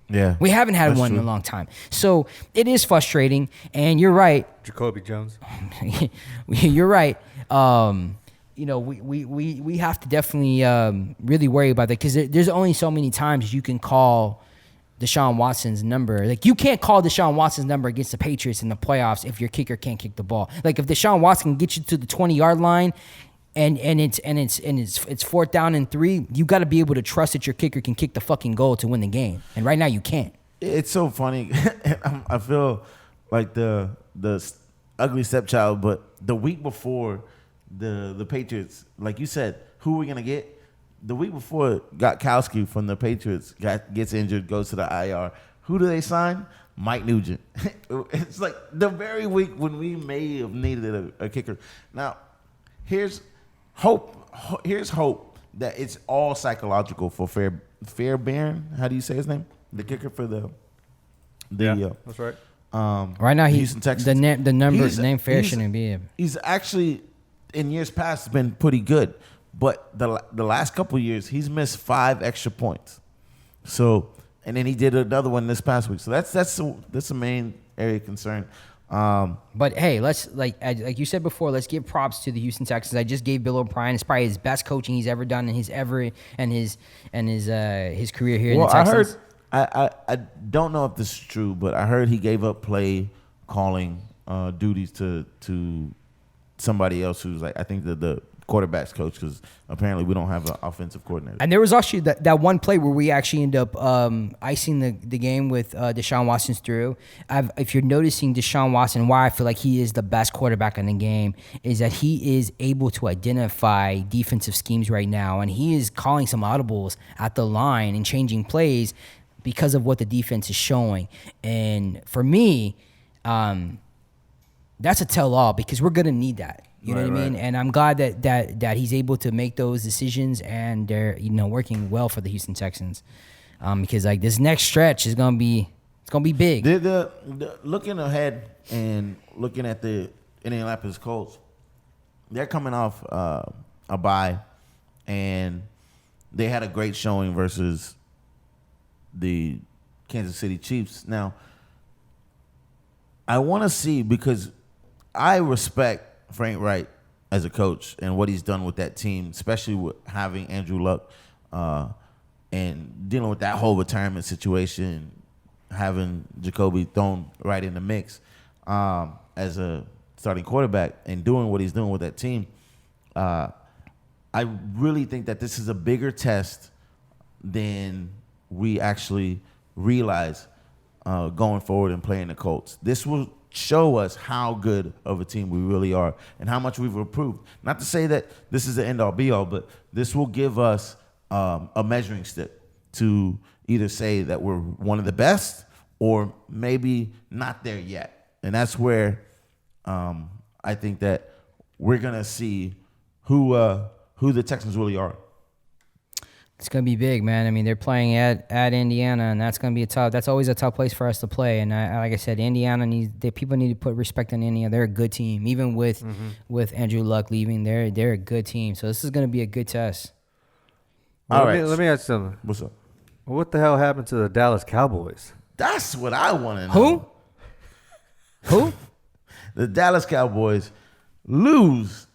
Yeah. We haven't had one in a long time. So it is frustrating, and you're right. Jacoby Jones. You're right. we have to definitely really worry about that because there's only so many times you can call Deshaun Watson's number. Like, you can't call Deshaun Watson's number against the Patriots in the playoffs if your kicker can't kick the ball. Like, if Deshaun Watson can get you to the 20-yard line and it's 4th down and 3, you got to be able to trust that your kicker can kick the fucking goal to win the game. And right now you can't. It's so funny. I feel like the ugly stepchild, but the week before the Patriots, like you said, who are we gonna get? The week before, Gotkowski from the Patriots gets injured, goes to the IR. Who do they sign? Mike Nugent. It's like the very week when we may have needed a kicker. Now, here's hope. Here's hope that it's all psychological for Fairbairn. How do you say his name? The kicker for the that's right. Right now, Houston Texans. The name Fair shouldn't be. He's actually in years past been pretty good, but the last couple of years he's missed 5 extra points. So, and then he did another one this past week. So that's the main area of concern. But hey, let's like you said before, let's give props to the Houston Texans. I just gave Bill O'Brien. It's probably his best coaching he's ever done in his career here in the Texans. I don't know if this is true, but I heard he gave up play calling duties to somebody else who's like, I think the quarterback's coach, because apparently we don't have an offensive coordinator. And there was actually that one play where we actually end up icing the game with Deshaun Watson's through. If you're noticing Deshaun Watson, why I feel like he is the best quarterback in the game is that he is able to identify defensive schemes right now, and he is calling some audibles at the line and changing plays because of what the defense is showing. And for me, that's a tell-all because we're going to need that. You know what I mean? And I'm glad that he's able to make those decisions, and they're working well for the Houston Texans, because like this next stretch is gonna be big. The looking ahead and looking at the Indianapolis Colts, they're coming off a bye, and they had a great showing versus the Kansas City Chiefs. Now, I want to see, because I respect Frank Wright as a coach and what he's done with that team, especially with having Andrew Luck and dealing with that whole retirement situation, having Jacoby thrown right in the mix as a starting quarterback and doing what he's doing with that team. I really think that this is a bigger test than we actually realize going forward and playing the Colts. This will show us how good of a team we really are and how much we've improved. Not to say that this is the end-all, be-all, but this will give us a measuring stick to either say that we're one of the best or maybe not there yet. And that's where I think that we're going to see who the Texans really are. It's gonna be big, man. I mean, they're playing at Indiana, and that's gonna be that's always a tough place for us to play. And like I said, Indiana people need to put respect on Indiana. They're a good team, even with Andrew Luck leaving. They're a good team. So this is gonna be a good test. All right, let me ask you something. What's up? What the hell happened to the Dallas Cowboys? That's what I want to know. Who? The Dallas Cowboys lose.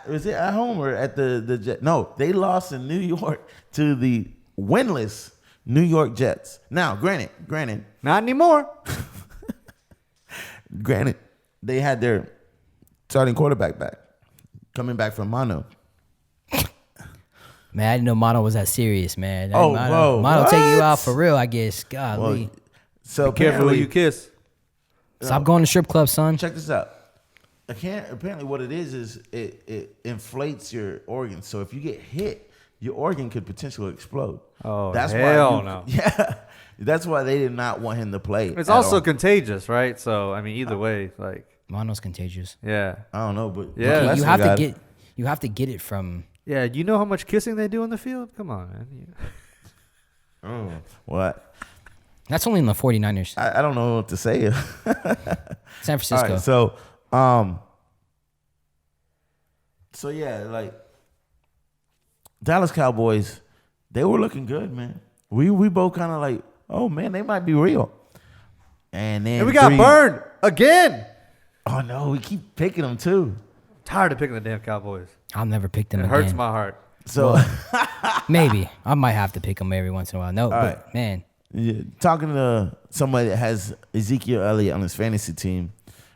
Is it at home or at the Jets? No, they lost in New York to the winless New York Jets. Now, granted. Not anymore. Granted, they had their starting quarterback back, coming back from mono. Man, I didn't know mono was that serious, man. Mono take you out for real, I guess. Golly. Well, so be careful who you kiss. Stop going to strip club, son. Check this out. Apparently what it is it inflates your organs. So if you get hit, your organ could potentially explode. Oh, that's hell no. Yeah. That's why they did not want him to play. It's also contagious, right? So, I mean, either way, like. Mono's contagious. Yeah. I don't know, but yeah, you have to get it from. Yeah, you know how much kissing they do in the field? Come on, man. Oh, what? That's only in the 49ers. I don't know what to say. San Francisco. All right, so yeah, like Dallas Cowboys, they were looking good, man. We both kind of like, oh man, they might be real. And then we got burned again. Oh no, we keep picking them too. Tired of picking the damn Cowboys. I'll never pick them It again. hurts my heart. So, Maybe. I might have to pick them every once in a while. No, but right. man. yeah, talking to somebody that has Ezekiel Elliott on his fantasy team,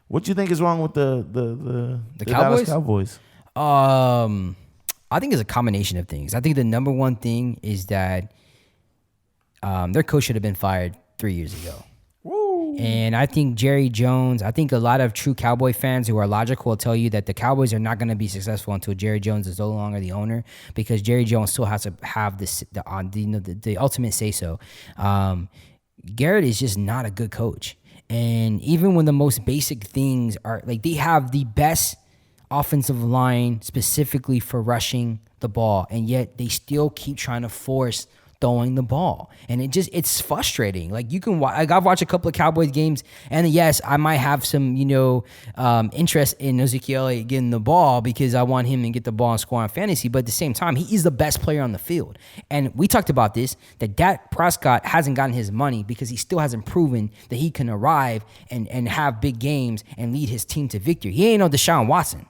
what do you think is wrong with the Dallas Cowboys? I think it's a combination of things. I think the number one thing is that their coach should have been fired 3 years ago. Woo. And I think Jerry Jones, I think a lot of true Cowboy fans who are logical will tell you that the Cowboys are not going to be successful until Jerry Jones is no longer the owner, because Jerry Jones still has to have the ultimate say-so. Gerrit is just not a good coach. And even when the most basic things are, like, they have the best offensive line specifically for rushing the ball, and yet they still keep trying to force throwing the ball, and it's frustrating. Like, you can watch, like, I've watched a couple of Cowboys games, and yes, I might have some interest in Ezekiel getting the ball because I want him to get the ball and score on fantasy, but at the same time, he is the best player on the field. And we talked about this, that Dak Prescott hasn't gotten his money because he still hasn't proven that he can arrive and have big games and lead his team to victory. He ain't no Deshaun Watson.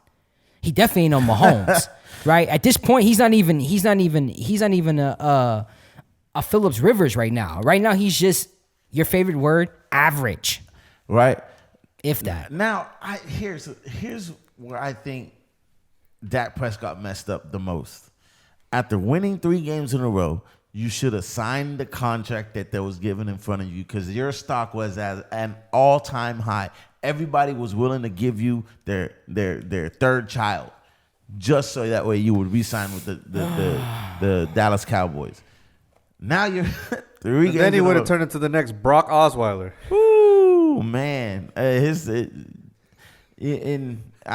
He definitely ain't no Mahomes, right? At this point, he's not even a Phillips Rivers right now. Right now, he's just, your favorite word, average. Right. If that. Now, here's where I think Dak Prescott messed up the most. After winning 3 games in a row, you should have signed the contract that was given in front of you, because your stock was at an all-time high. Everybody was willing to give you their third child, just so that way you would re-sign with the Dallas Cowboys. Now you're 3 games. Then he would have turned into the next Brock Osweiler. Ooh, man. I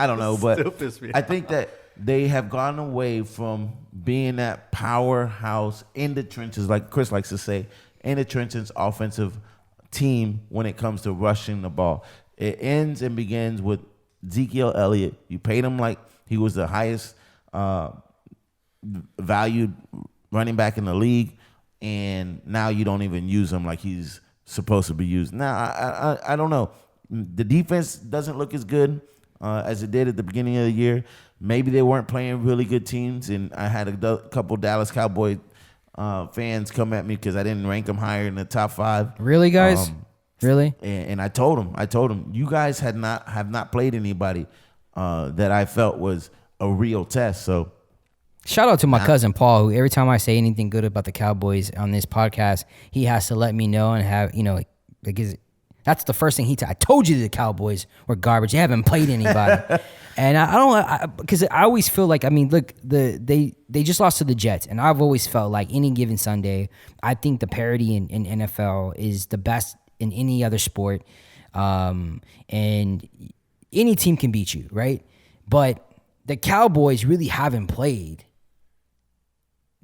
don't know, but I think that they have gone away from being that powerhouse in the trenches, like Chris likes to say, in the trenches offensive team when it comes to rushing the ball. It ends and begins with Ezekiel Elliott. You paid him like he was the highest valued running back in the league, and now you don't even use him like he's supposed to be used. Now, I don't know. The defense doesn't look as good as it did at the beginning of the year. Maybe they weren't playing really good teams, and I had a couple Dallas Cowboy fans come at me because I didn't rank them higher in the top 5. Really, guys? Really? And I told them, you guys have not played anybody that I felt was a real test. So shout out to my cousin Paul, who every time I say anything good about the Cowboys on this podcast, he has to let me know and have, that's the first thing I told you the Cowboys were garbage. They haven't played anybody. And because I always feel like, look, they just lost to the Jets, and I've always felt like any given Sunday, I think the parity in NFL is the best in any other sport, and any team can beat you, right? But the Cowboys really haven't played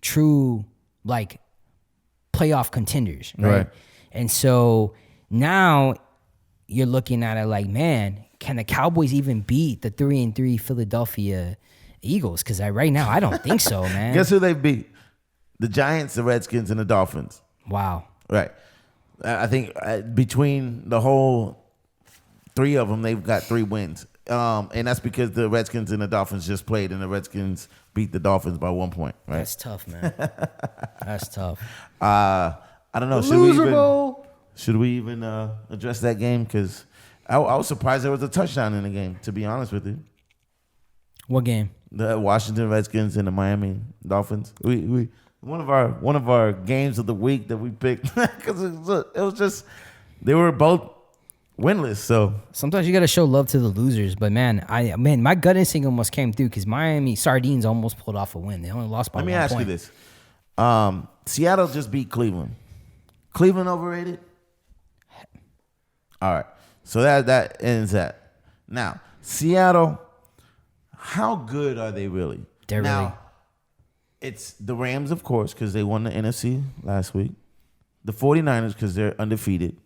true, like, playoff contenders, right? And so now you're looking at it like, man, can the Cowboys even beat the 3-3 Philadelphia Eagles? Because right now, I don't think so, man. Guess who they beat? The Giants, the Redskins, and the Dolphins. Wow. Right. I think between the whole 3 of them, they've got 3 wins. And that's because the Redskins and the Dolphins just played, and the Redskins beat the Dolphins by 1 point. Right? That's tough, man. That's tough. I don't know. Should we even address that game? Because I was surprised there was a touchdown in the game, to be honest with you. What game? The Washington Redskins and the Miami Dolphins. We one of our games of the week that we picked, because it was just, they were both winless. So sometimes you got to show love to the losers. But man, my gut instinct almost came through, because Miami Sardines almost pulled off a win. They only lost by 1 point. Let me ask you this: Seattle just beat Cleveland. Cleveland overrated? All right. So that ends that. Now, Seattle, how good are they really? They're really. It's the Rams, of course, because they won the NFC last week. The 49ers, because they're undefeated.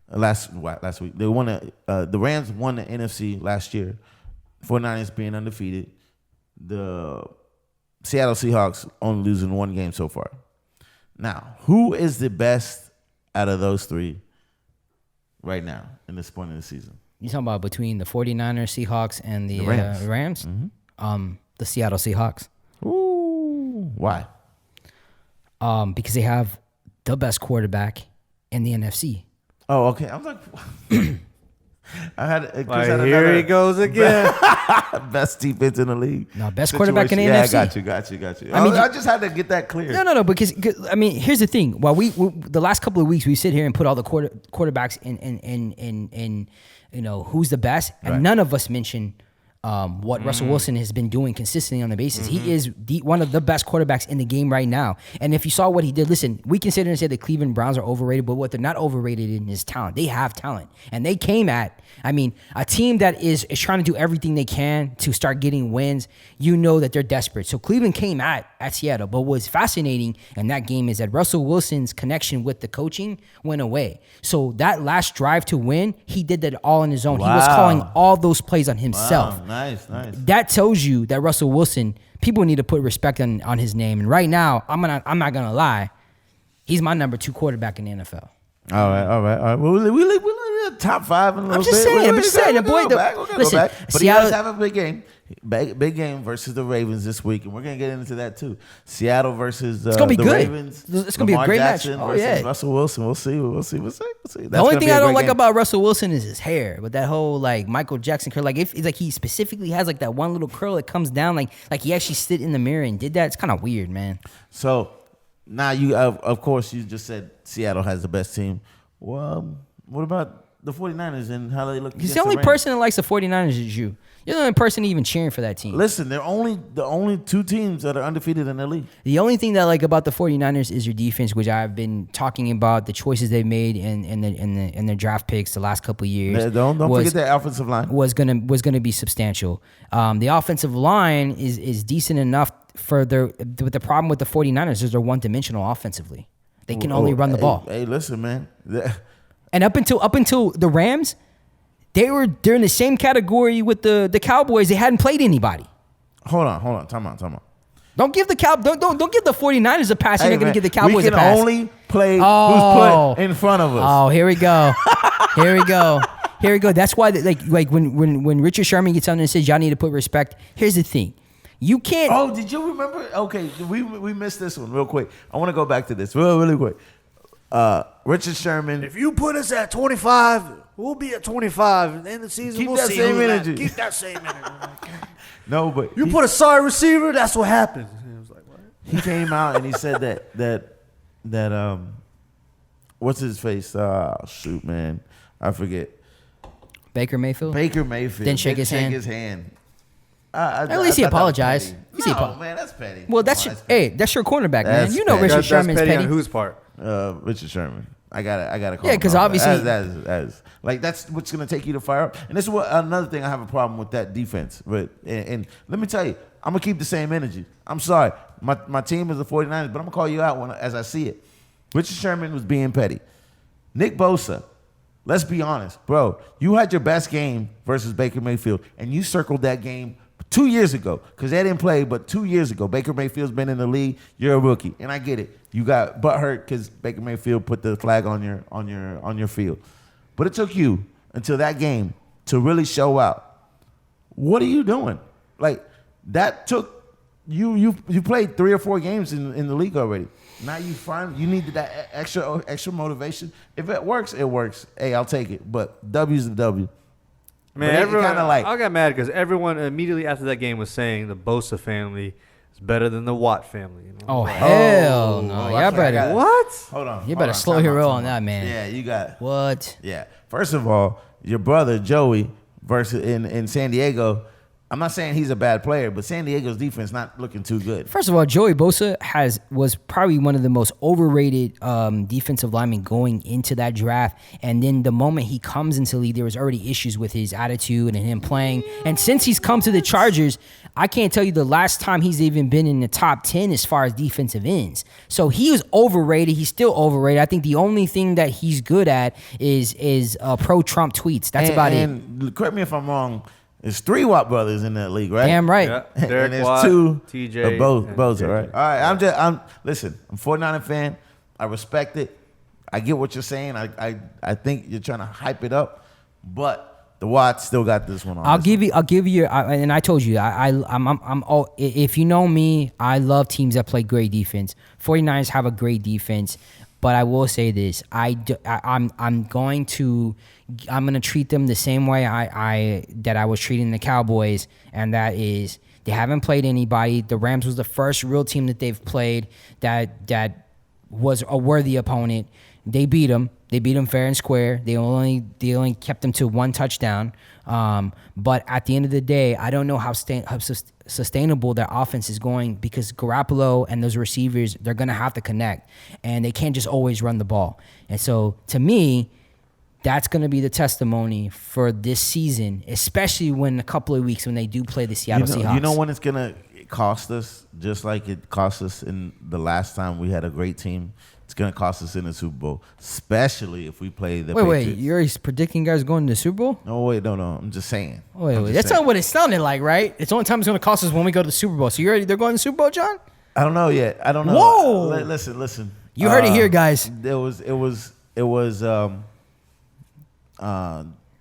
Last week. They won the Rams won the NFC last year. 49ers being undefeated. The Seattle Seahawks only losing 1 game so far. Now, who is the best out of those 3 right now in this point of the season? You talking about between the 49ers, Seahawks, and the Rams? The Seattle Seahawks. Ooh, why? Because they have the best quarterback in the NFC. Oh, okay. I was like, I had. Here he goes again. Best defense in the league. No, best quarterback in the NFC. Got you. I just had to get that clear. No. Because I mean, here's the thing. While we the last couple of weeks we sit here and put all the quarterbacks in who's the best, and none of us mention what Russell Wilson has been doing consistently on the basis. He is one of the best quarterbacks in the game right now. And if you saw what he did, listen, we can sit here and say the Cleveland Browns are overrated, but what they're not overrated in is talent. They have talent. And they came at, a team that is trying to do everything they can to start getting wins. You know that they're desperate. So Cleveland came at Seattle. But what's fascinating in that game is that Russell Wilson's connection with the coaching went away. So that last drive to win, he did that all on his own. Wow. He was calling all those plays on himself. Wow. Nice. That tells you that Russell Wilson, people need to put respect on his name. And right now, I'm not gonna lie, he's my number 2 quarterback in the NFL. All right. Well, we top 5 in a little bit. I'm just saying. The boy, listen, go back. But he does have a big game. Big game versus the Ravens this week, and we're gonna get into that too. Seattle versus it's gonna be the good. Ravens. It's gonna be a great Jackson match. Versus Russell Wilson. We'll see. The only thing I don't like about Russell Wilson is his hair, with that whole like Michael Jackson curl. Like if it's like he specifically has like that one little curl that comes down, like he actually stood in the mirror and did that. It's kind of weird, man. So now you, of course, you just said Seattle has the best team. Well, what about the 49ers and how they look? He's the only person that likes the 49ers is you. You're the only person even cheering for that team. Listen, they're the only 2 teams that are undefeated in the league. The only thing that I like about the 49ers is your defense, which I've been talking about, the choices they've made in their draft picks the last couple of years. Don't forget that offensive line. Was gonna be substantial. The offensive line is decent enough but the problem with the 49ers is they're one-dimensional offensively. They can only run the ball. Hey, listen, man. And up until the Rams, they're in the same category with the Cowboys. They hadn't played anybody. Hold on. Time out. Don't give the 49ers a pass. You're not gonna give the Cowboys a pass. We can only play who's put in front of us. Oh, here we go. Here we go. That's why like when Richard Sherman gets on there and says y'all need to put respect. Here's the thing. You can't. Oh, did you remember? Okay, we missed this one real quick. I want to go back to this really quick. Richard Sherman. If you put us at 25, we'll be at 25. At the end of the season, we'll see same energy. Keep that same energy. No, but you put a sorry receiver, that's what happens. And it was like, what? He came out and he said that what's his face? Oh, shoot, man, I forget. Baker Mayfield didn't shake his hand. At least he apologized. Man, that's petty. Well, that's your cornerback, man. You know Richard Sherman's petty. On whose part? Richard Sherman. I gotta call. Yeah, because obviously that's what's gonna take you to fire up. And this is another thing I have a problem with that defense. But and let me tell you, I'm gonna keep the same energy. I'm sorry, my team is the 49ers, but I'm gonna call you out as I see it. Richard Sherman was being petty. Nick Bosa. Let's be honest, bro. You had your best game versus Baker Mayfield, and you circled that game 2 years ago, because they didn't play, but 2 years ago. Baker Mayfield's been in the league. You're a rookie, and I get it. You got butthurt because Baker Mayfield put the flag on your field. But it took you until that game to really show out. What are you doing? Like, that took you played 3 or 4 games in the league already. Now you need that extra motivation. If it works, it works. Hey, I'll take it. But W's a W. Man, everyone, I got mad because everyone immediately after that game was saying the Bosa family is better than the Watt family. You know? Oh, hell no. Y'all better. What? Hold on. You better slow your roll on that, man. Yeah, you got. What? Yeah. First of all, your brother Joey versus in San Diego. I'm not saying he's a bad player, but San Diego's defense not looking too good. First of all, Joey Bosa was probably one of the most overrated defensive linemen going into that draft. And then the moment he comes into the league, there was already issues with his attitude and him playing. And since he's come to the Chargers, I can't tell you the last time he's even been in the top 10 as far as defensive ends. So he was overrated. He's still overrated. I think the only thing that he's good at is pro-Trump tweets. That's about it. And correct me if I'm wrong. There's 3 Watt brothers in that league, right? Damn right. Yeah. And there's Watt, 2 TJ, Bosa, right? All right, listen, I'm a 49er fan. I respect it. I get what you're saying. I think you're trying to hype it up. But The Watts still got this one on. I'll give you. And I told you, I'm all. If you know me, I love teams that play great defense. 49ers have a great defense, but I will say this: I'm going to treat them the same way I was treating the Cowboys, and that is they haven't played anybody. The Rams was the first real team that they've played that was a worthy opponent. They beat them. They beat them fair and square. They only kept them to one touchdown. But at the end of the day, I don't know how sustainable their offense is going because Garoppolo and those receivers, they're going to have to connect. And they can't just always run the ball. And so, to me, that's going to be the testimony for this season, especially when a couple of weeks when they do play the Seattle Seahawks. You know when it's going to cost us, just like it cost us in the last time we had a great team? It's going to cost us in the Super Bowl, especially if we play the Patriots. Wait, you're predicting guys going to the Super Bowl? No, I'm just saying. Wait. That's not what it sounded like, right? It's the only time it's going to cost us when we go to the Super Bowl. So they're going to the Super Bowl, John? I don't know yet. I don't know. Whoa! Listen. You heard it here, guys. It was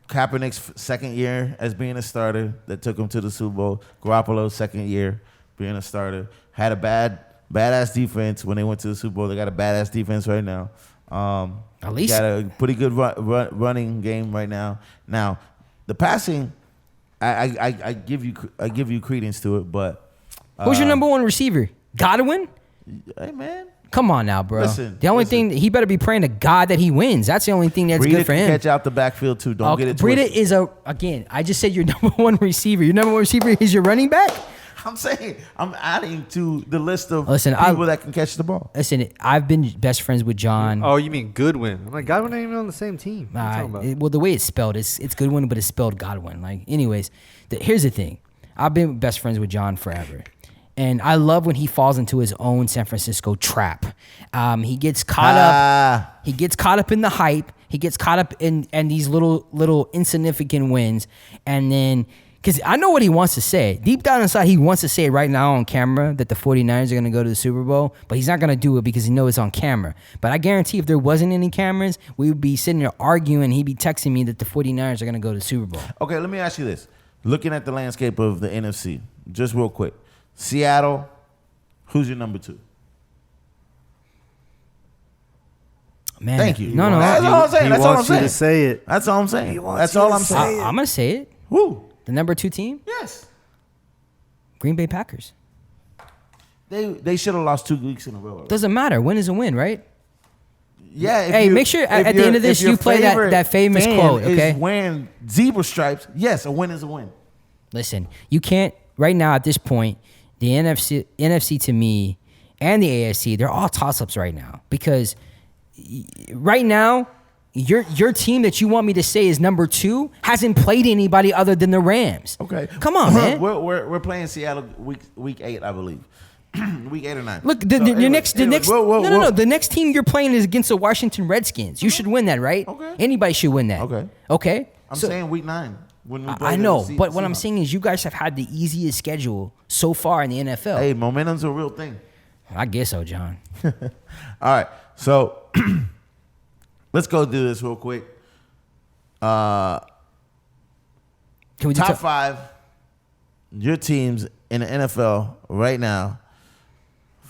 Kaepernick's second year as being a starter that took him to the Super Bowl. Garoppolo's second year being a starter. Had a badass defense when they went to the Super Bowl. They got a badass defense right now. At least got a pretty good running game right now. Now, the passing, I give you credence to it, but who's your number one receiver? Godwin? Hey man, come on now, bro. Listen, the only thing he better be praying to God that he wins. That's the only thing that's Breida good for him. Catch out the backfield too. Don't get it Breida twisted. is again. I just said your number one receiver. Your number one receiver is your running back. I'm saying I'm adding to the list of Listen, people that can catch the ball. Listen, I've been best friends with John. Oh, you mean Goodwin? I'm like, Godwin ain't even on the same team. What are you talking about? Well, the way it's spelled, it's Goodwin, but it's spelled Godwin. Like, anyways, here's the thing. I've been best friends with John forever. And I love when he falls into his own San Francisco trap. He gets caught up. He gets caught up in the hype. He gets caught up in these little insignificant wins. And then, because I know what he wants to say. Deep down inside, he wants to say it right now on camera that the 49ers are going to go to the Super Bowl. But he's not going to do it because he knows it's on camera. But I guarantee if there wasn't any cameras, we would be sitting there arguing. He'd be texting me that the 49ers are going to go to the Super Bowl. Okay, let me ask you this. Looking at the landscape of the NFC, just real quick. Seattle, who's your number two? Man, Thank you. No. That's all I'm saying. That's all I'm saying. To say it. That's all I'm saying. That's all I'm saying. I'm going to say it. Who? The number two team? Yes. Green Bay Packers. They should have lost 2 weeks in a row. Doesn't matter. Win is a win, right? Yeah. Hey, make sure at the end of this you play that famous quote, okay? Is wearing zebra stripes. Yes, a win is a win. Listen, you can't right now at this point. The NFC to me and the AFC, they're all toss-ups right now because right now your team that you want me to say is number two hasn't played anybody other than the Rams. Okay, come on, man. We're playing Seattle week 8, I believe. Week 8 or 9. Look, the next team you're playing is against the Washington Redskins. You should win that, right? Okay. Anybody should win that. Okay. I'm saying week 9. When we I know, but what I'm saying is you guys have had the easiest schedule so far in the NFL. Hey, momentum's a real thing. I guess so, John. All right, so let's go do this real quick. Can we do top 5 your teams in the NFL right now?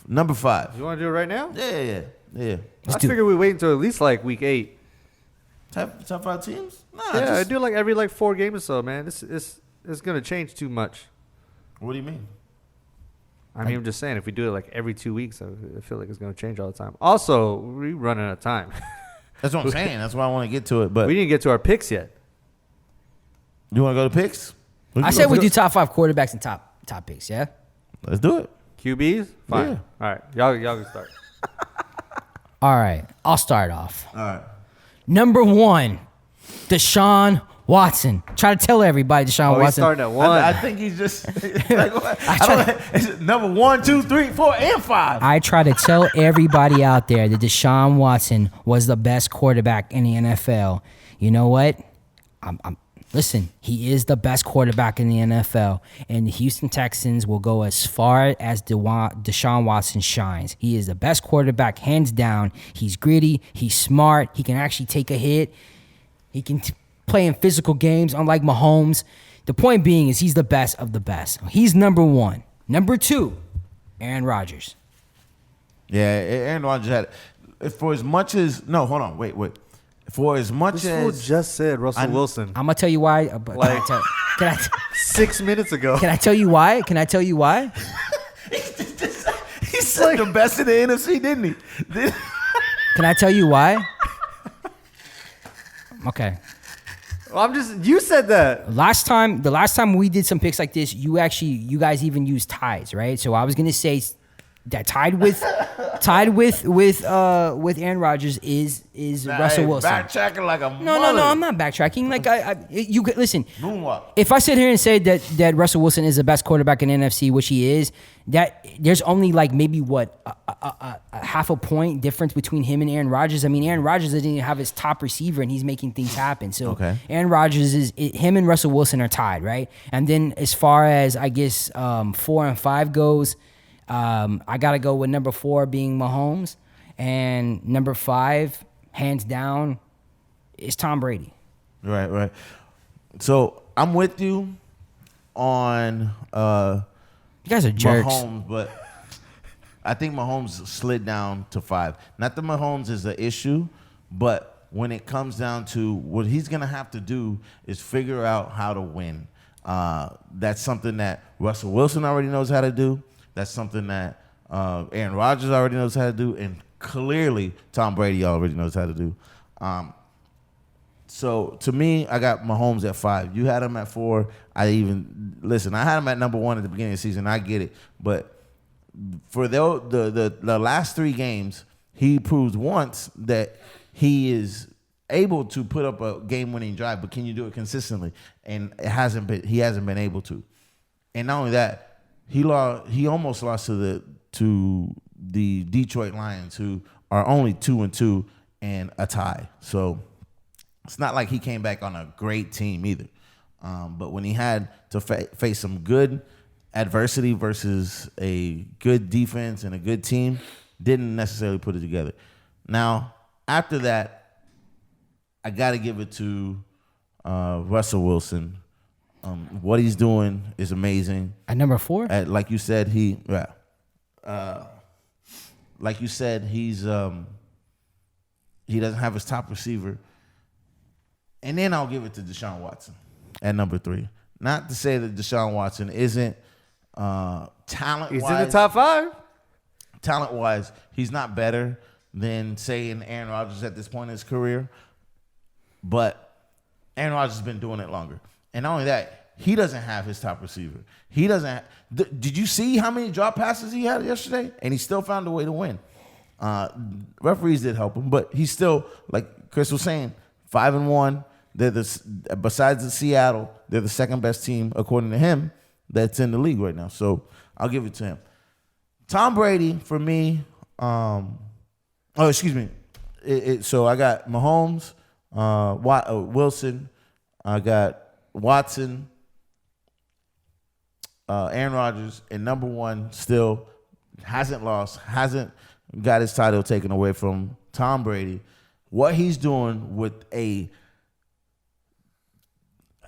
Number 5. You want to do it right now? Yeah. I figure we wait until at least like week 8. Top 5 teams? Nah, Yeah, I do like every 4 games or so, man. It's gonna change too much. What do you mean? I mean, I'm just saying, if we do it every 2 weeks, I feel like it's gonna change all the time. Also, we running out of time. That's what I'm saying. That's why I want to get to it. But we didn't get to our picks yet. You want to go to picks? I said we do top 5 quarterbacks and top picks. Yeah. Let's do it. QBs, fine. Yeah. All right, y'all can start. All right, I'll start off. All right. Number 1, Deshaun Watson. Try to tell everybody Deshaun Watson. He's starting at 1. I think he's just it's number 1, 2, 3, 4, and 5. I try to tell everybody out there that Deshaun Watson was the best quarterback in the NFL. You know what? Listen, he is the best quarterback in the NFL, and the Houston Texans will go as far as Deshaun Watson shines. He is the best quarterback, hands down. He's gritty. He's smart. He can actually take a hit. He can playing physical games, unlike Mahomes. The point being is he's the best of the best. He's number one. Number two, Aaron Rodgers. Yeah, Aaron Rodgers had for as much as no, hold on, wait. For as much This fool as just said Russell Wilson I'm gonna tell you why. Like- Can I 6 minutes ago. can I tell you why? Can I tell you why? he said the best in the NFC, didn't he? Can I tell you why? Okay. You said that. The last time we did some picks like this, you guys even used ties, right? So I was gonna say that tied with Aaron Rodgers is Russell Wilson. Backtracking like a No, I'm not backtracking. Like you could listen. Moonwalk. If I sit here and say that Russell Wilson is the best quarterback in NFC, which he is, that there's only like maybe a half a point difference between him and Aaron Rodgers. I mean, Aaron Rodgers doesn't even have his top receiver, and he's making things happen. So Okay. Aaron Rodgers him and Russell Wilson are tied, right? And then as far as I guess 4 and 5 goes. I got to go with number 4 being Mahomes. And number 5, hands down, is Tom Brady. Right. So I'm with you on You guys are jerks. Mahomes, but I think Mahomes slid down to 5. Not that Mahomes is the issue, but when it comes down to what he's going to have to do is figure out how to win. That's something that Russell Wilson already knows how to do. That's something that Aaron Rodgers already knows how to do, and clearly Tom Brady already knows how to do. So to me, I got Mahomes at 5. You had him at 4. I had him at number 1 at the beginning of the season. I get it, but for the last 3 games, he proved once that he is able to put up a game-winning drive, but can you do it consistently? And he hasn't been able to. And not only that. He almost lost to the Detroit Lions, who are only 2-2 and a tie. So it's not like he came back on a great team either. But when he had to face some good adversity versus a good defense and a good team, didn't necessarily put it together. Now after that, I got to give it to Russell Wilson. What he's doing is amazing. At number 4? Like you said, he's he doesn't have his top receiver. And then I'll give it to Deshaun Watson at number 3. Not to say that Deshaun Watson isn't talent-wise. He's in the top 5. Talent-wise, he's not better than, say, an Aaron Rodgers at this point in his career. But Aaron Rodgers has been doing it longer. And not only that, he doesn't have his top receiver. He doesn't. Did you see how many drop passes he had yesterday? And he still found a way to win. Referees did help him, but he's still, like Chris was saying, 5-1. They're besides the Seattle, they're the second best team according to him that's in the league right now. So I'll give it to him. Tom Brady for me. Excuse me. So I got Mahomes, Wilson. I got Watson, Aaron Rodgers, and number 1 still hasn't lost, hasn't got his title taken away from Tom Brady. What he's doing with a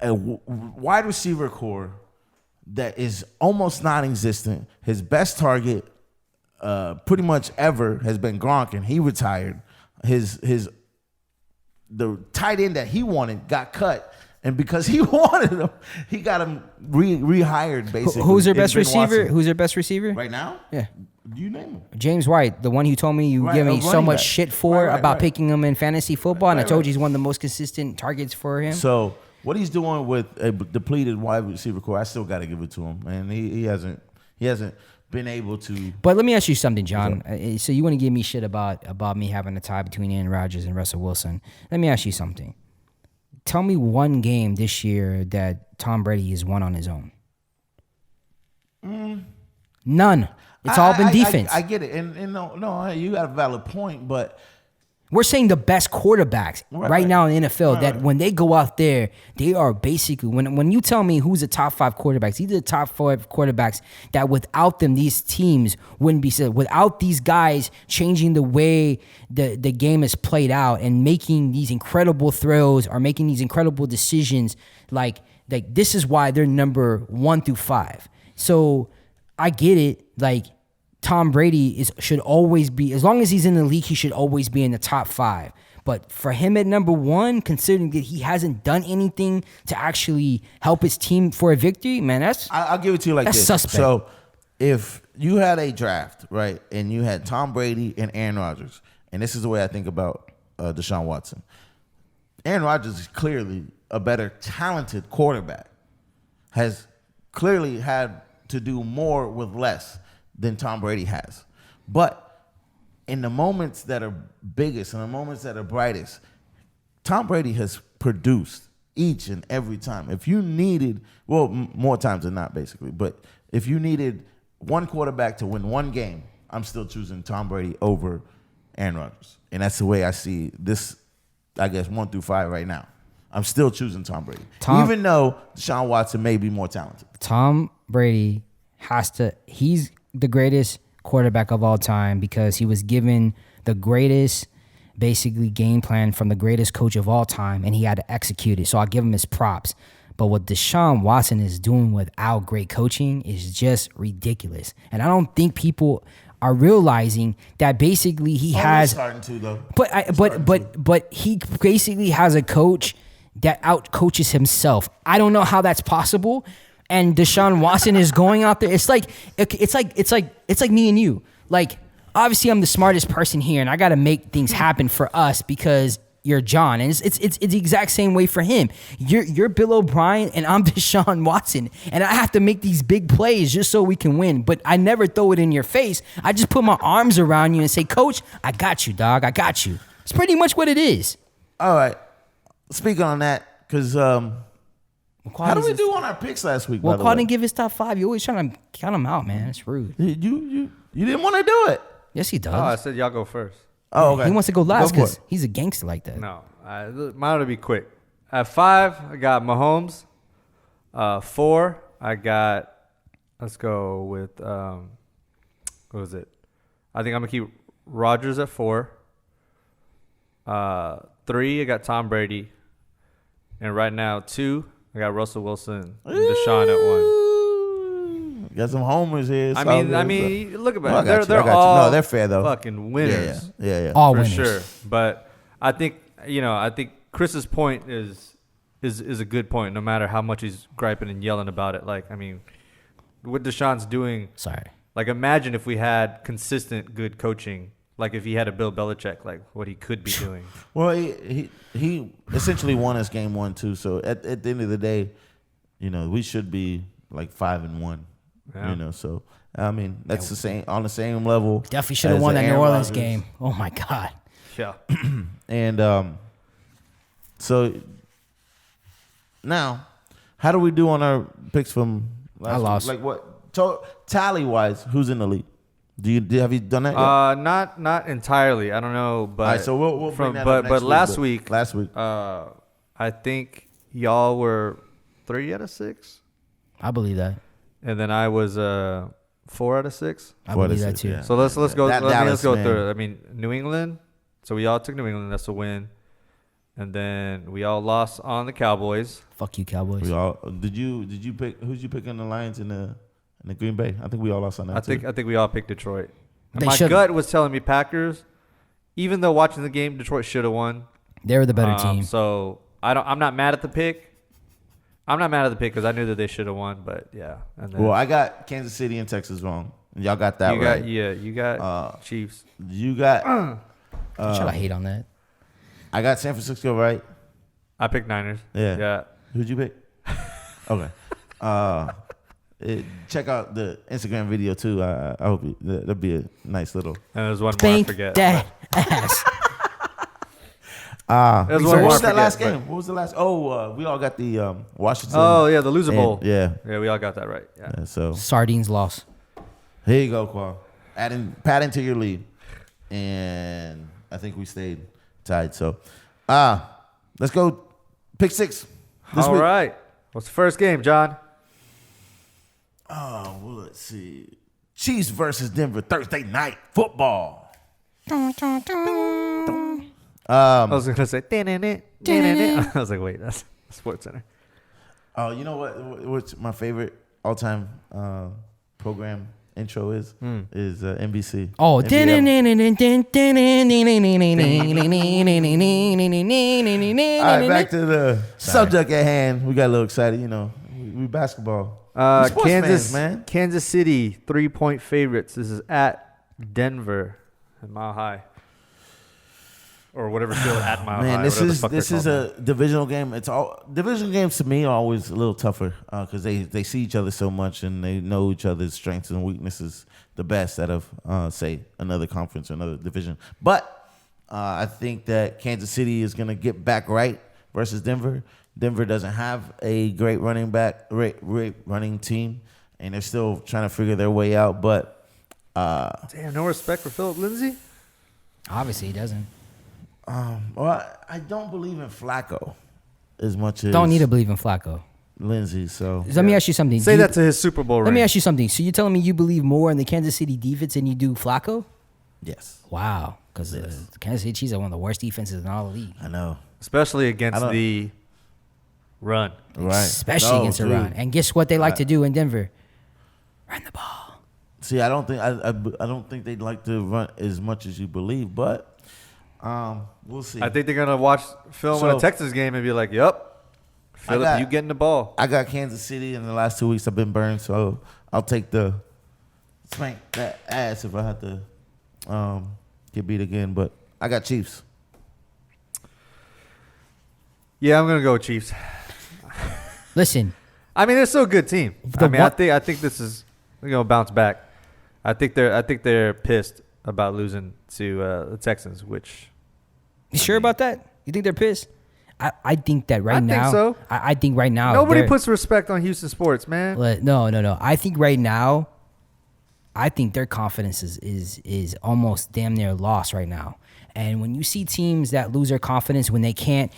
wide receiver core that is almost non-existent. His best target pretty much ever has been Gronk, and he retired. The tight end that he wanted got cut. And because he wanted him, he got him rehired, basically. Who's their best receiver? Watson. Who's their best receiver? Right now? Yeah. You name him. James White, the one you told me you give me so much shit for about picking him in fantasy football, and I told you he's one of the most consistent targets for him. So what he's doing with a depleted wide receiver core, I still got to give it to him. And he hasn't been able to. But let me ask you something, John. So you want to give me shit about me having a tie between Aaron Rodgers and Russell Wilson. Let me ask you something. Tell me one game this year that Tom Brady has won on his own. None. It's all been defense. I get it, and no, you got a valid point, but We're saying the best quarterbacks right now in the NFL that when they go out there, they are basically, when you tell me who's the top 5 quarterbacks, these are the top 5 quarterbacks that without them, these teams wouldn't be said. Without these guys changing the way the game is played out and making these incredible throws or making these incredible decisions, like this is why they're number 1 through 5. So I get it. Like, Tom Brady should always be, as long as he's in the league, he should always be in the top 5. But for him at number 1, considering that he hasn't done anything to actually help his team for a victory, man, I'll give it to you like this. Suspect. So if you had a draft, right, and you had Tom Brady and Aaron Rodgers, and this is the way I think about Deshaun Watson. Aaron Rodgers is clearly a better talented quarterback, has clearly had to do more with less than Tom Brady has. But in the moments that are biggest and the moments that are brightest, Tom Brady has produced each and every time. If you needed, well, more times than not, basically, but if you needed one quarterback to win one game, I'm still choosing Tom Brady over Aaron Rodgers. And that's the way I see this, I guess, 1 through 5 right now. I'm still choosing Tom Brady. Even though Deshaun Watson may be more talented. Tom Brady he's the greatest quarterback of all time because he was given the greatest, basically, game plan from the greatest coach of all time, and he had to execute it. So I'll give him his props. But what Deshaun Watson is doing without great coaching is just ridiculous. And I don't think people are realizing that basically he has starting to, though. But he basically has a coach that outcoaches himself. I don't know how that's possible. And Deshaun Watson is going out there. It's like me and you. Like, obviously, I'm the smartest person here, and I got to make things happen for us because you're John, and it's the exact same way for him. You're Bill O'Brien, and I'm Deshaun Watson, and I have to make these big plays just so we can win. But I never throw it in your face. I just put my arms around you and say, "Coach, I got you, dog. I got you." It's pretty much what it is. All right. Speaking on that, because how did we do on our picks last week? Well, Claude didn't give his top 5. You always trying to count him out, man. It's rude. You didn't want to do it. Yes, he does. Oh, I said y'all go first. Oh, okay. He wants to go last because he's a gangster like that. No, mine will be quick. At 5, I got Mahomes. 4, I got. Let's go with what was it? I think I'm gonna keep Rodgers at 4. 3, I got Tom Brady, and right now 2, I got Russell Wilson and Deshaun at 1. Got some homers here. I mean, look at it. They're all no, they're fair though. Fucking winners. Yeah. All for winners. sure. But I think Chris's point is a good point. No matter how much he's griping and yelling about it, like, I mean, what Deshaun's doing. Sorry. Like, imagine if we had consistent good coaching. Like, if he had a Bill Belichick, like what he could be doing. Well, he essentially won us game 1 too. So at the end of the day, we should be like 5-1. Yeah. So I mean that's the same on the same level. Definitely should have won that New Orleans game. Oh my God. Yeah. And so now, how do we do on our picks from last I lost. week? Like what tally wise? Who's in the lead? Have you done that yet? Not entirely. I don't know, but all right, so we'll bring that up next but week, last week, I think y'all were 3 out of 6, I believe that. and then I was 4 out of 6. I believe that too. Yeah. So let's go. Let's go man. through it. I mean, New England. So we all took New England. That's a win. And then we all lost on the Cowboys. Fuck you, Cowboys. Did you pick? Who'd you pick in the Lions in the Green Bay? I think we all lost on that. I think we all picked Detroit. They My should've. gut was telling me Packers. Even though watching the game, Detroit should have won. They were the better team. So I'm not mad at the pick. I'm not mad at the pick because I knew that they should have won. But yeah. And then Well, I got Kansas City and Texas wrong. Y'all got that right. You got Chiefs. You got. Should I hate on that? I got San Francisco right. I picked Niners. Yeah. Who'd you pick? Okay. Check out the Instagram video too. I hope that'll be a nice little. And there's one more I Spank forget. that ass. There's So one what more was I that last forget, game? What was the last? Oh, we all got the Washington. Oh yeah, the loser and- bowl. Yeah. Yeah, we all got that right. Yeah. So Sardines loss. here you go, Khoa. Padding to your lead, and I think we stayed tied. So, let's go pick 6 this All week. right. What's the first game, John? Oh, well, let's see. Chiefs versus Denver Thursday night football. I was going to say, I was like, wait, that's Sports Center. Oh, you know what's my favorite all-time program intro is? Is NBC. Oh, NBL. All right, back to the subject at hand. We got a little excited, we basketball. We sports fans, man. Kansas City 3-point favorites. This is at Denver at Mile High. Or whatever field at Mile High. Man, this is a divisional game. Division games to me are always a little tougher because they see each other so much and they know each other's strengths and weaknesses the best out of say another conference or another division. But I think that Kansas City is going to get back right versus Denver. Denver doesn't have a great running team, and they're still trying to figure their way out. But damn, no respect for Philip Lindsay. Obviously, he doesn't. Well, I don't believe in Flacco as much as Don't need to believe in Flacco. Lindsay. So Let me ask you something. Say that to his Super Bowl ring. Let me ask you something. So you're telling me you believe more in the Kansas City defense than you do Flacco? yes, Wow. Because the Kansas City Chiefs are one of the worst defenses in all the league. I know. Especially against the run. Right, Especially against the run. And guess what they like to do in Denver? Run the ball. See, I don't think they'd like to run as much as you believe, but we'll see. I think they're gonna watch film on a Texas game and be like, "Yep, Philip, you getting the ball." I got Kansas City in the last 2 weeks. I've been burned, so I'll take the spank that ass if I have to get beat again. But I got Chiefs. Yeah, I'm gonna go with Chiefs. Listen. I mean, they're still a good team. I think this is gonna bounce back. I think they're pissed about losing to the Texans, which. You sure about that? You think they're pissed? I think that right now. I think so. I think right now. Nobody puts respect on Houston sports, man. No. I think right now, I think their confidence is almost damn near lost right now. And when you see teams that lose their confidence when they can't.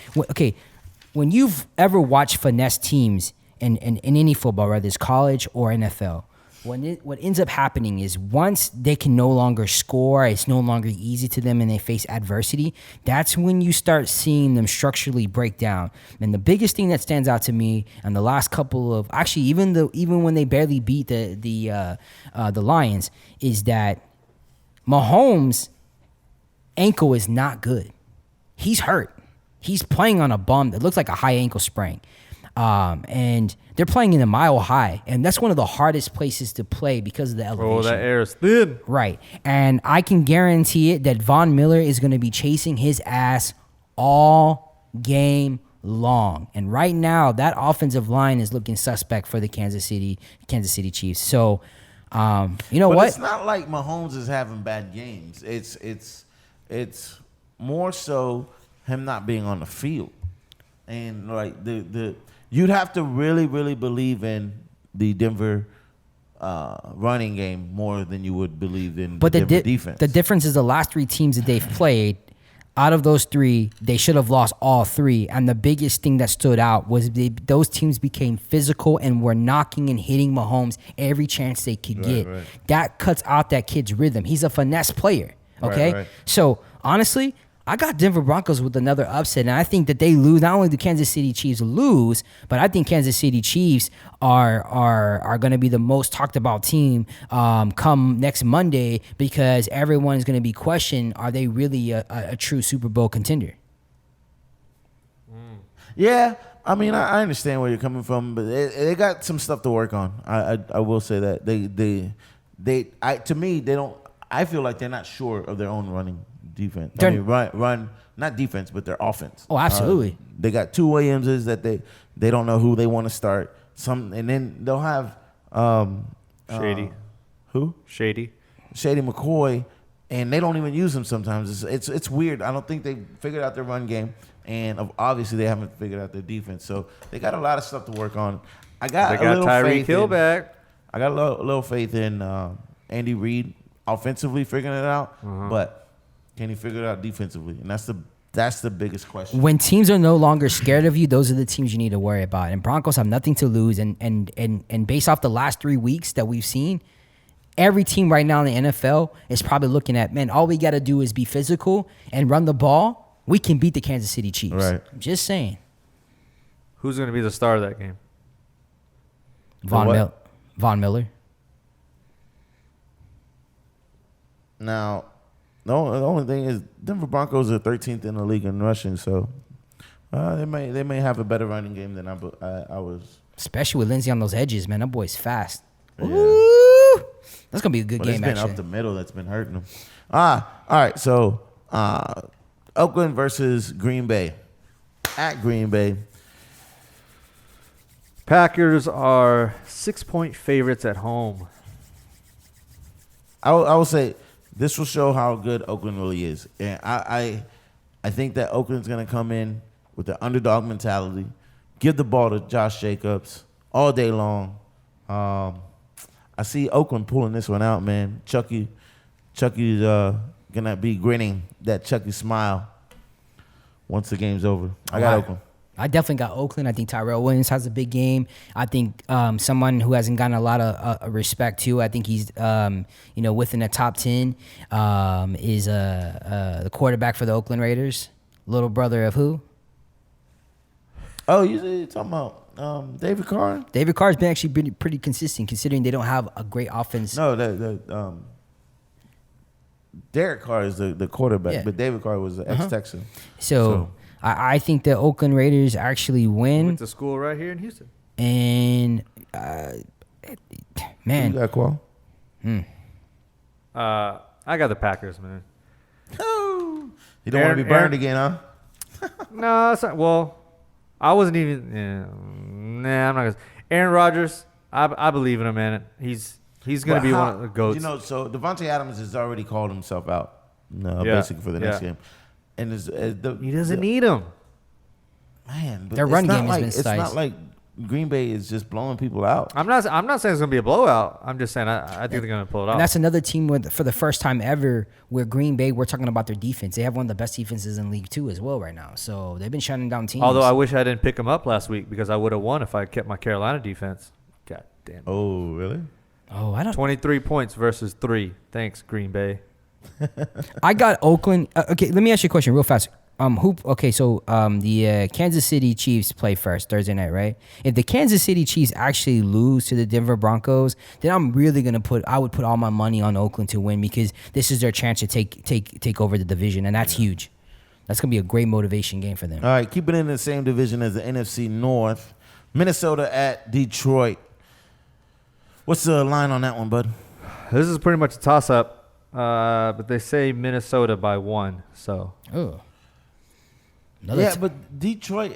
When you've ever watched finesse teams in any football, whether it's college or NFL, what ends up happening is once they can no longer score, it's no longer easy to them and they face adversity, that's when you start seeing them structurally break down. And the biggest thing that stands out to me and the last couple of actually even when they barely beat the Lions is that Mahomes' ankle is not good. He's hurt. He's playing on a bum that looks like a high ankle sprain. And they're playing in a Mile High, and that's one of the hardest places to play because of the elevation. Oh, that air is thin. Right. And I can guarantee it that Von Miller is going to be chasing his ass all game long. And right now, that offensive line is looking suspect for the Kansas City Chiefs. So, you know what? It's not like Mahomes is having bad games. It's more so him not being on the field. And like you'd have to really, really believe in the Denver running game more than you would believe in the Denver defense. The difference is the last 3 teams that they've played, out of those 3, they should have lost all 3. And the biggest thing that stood out was those teams became physical and were knocking and hitting Mahomes every chance they could get. Right. That cuts out that kid's rhythm. He's a finesse player, okay? Right. So, honestly, I got Denver Broncos with another upset, and I think that they lose. Not only do Kansas City Chiefs lose, but I think Kansas City Chiefs are going to be the most talked about team come next Monday because everyone is going to be questioning: are they really a true Super Bowl contender? Yeah, I mean I understand where you're coming from, but they got some stuff to work on. I will say that to me they don't. I feel like they're not sure of their own running defense. I mean, run, not defense, but their offense. Oh, absolutely. They got 2 Williamses that they don't know who they want to start. And then they'll have Shady. Who? Shady McCoy, and they don't even use him sometimes. It's weird. I don't think they figured out their run game, and obviously they haven't figured out their defense. So they got a lot of stuff to work on. They got Tyreek Hill back. I got a little faith in Andy Reid offensively figuring it out, but can he figure it out defensively? And that's the That's the biggest question. When teams are no longer scared of you, those are the teams you need to worry about. And Broncos have nothing to lose. And based off the last 3 weeks that we've seen, every team right now in the NFL is probably looking at, man, all we got to do is be physical and run the ball. We can beat the Kansas City Chiefs. Right. I'm just saying. Who's going to be the star of that game? Von Miller. Now, the only thing is Denver Broncos are 13th in the league in rushing, so they may have a better running game than I was. Especially with Lindsey on those edges, man. That boy's fast. Yeah. Ooh. That's going to be a good But game, it's been actually. up the middle that's been hurting them. All right, so Oakland versus Green Bay. At Green Bay. Packers are 6-point favorites at home. I will say this will show how good Oakland really is. And I think that Oakland's going to come in with the underdog mentality, give the ball to Josh Jacobs all day long. I see Oakland pulling this one out, man. Chucky's going to be grinning that Chucky smile once the game's over. I got Oakland. I definitely got Oakland. I think Tyrell Williams has a big game. I think someone who hasn't gotten a lot of respect too. I think he's within the top 10 is the quarterback for the Oakland Raiders. Little brother of who? Oh, you're talking about David Carr? David Carr's been actually pretty consistent considering they don't have a great offense. No, Derek Carr is the quarterback, Yeah. but David Carr was the ex-Texan. So I think the Oakland Raiders actually win. Went to school right here in Houston. And man, You got Khoa? I got the Packers, man. You don't want to be burned again, huh? No, it's not, well, I wasn't even. Nah, I'm not gonna. Aaron Rodgers, I believe in him, man. He's gonna be one of the goats. So Devontae Adams has already called himself out, basically for the next game, and He doesn't need him. Man, but Their it's run not game has like, been It's sized. not like Green Bay is just blowing people out. I'm not saying it's gonna be a blowout. I'm just saying I think they're gonna pull it off. and that's another team for the first time ever where Green Bay, we're talking about their defense. They have one of the best defenses in League 2 as well right now. So they've been shutting down teams. Although I wish I didn't pick them up last week because I would have won if I kept my Carolina defense. God damn. Oh, really? I don't. 23 points versus 3. Thanks, Green Bay. I got Oakland. Okay, let me ask you a question real fast. The Kansas City Chiefs play first Thursday night, right? If the Kansas City Chiefs actually lose to the Denver Broncos, then I'm really gonna I would put all my money on Oakland to win because this is their chance to take over the division, and that's huge. That's gonna be a great motivation game for them. All right, keep it in the same division as the NFC North. Minnesota at Detroit. What's the line on that one, bud? This is pretty much a toss-up, but they say Minnesota by 1. So Oh. But Detroit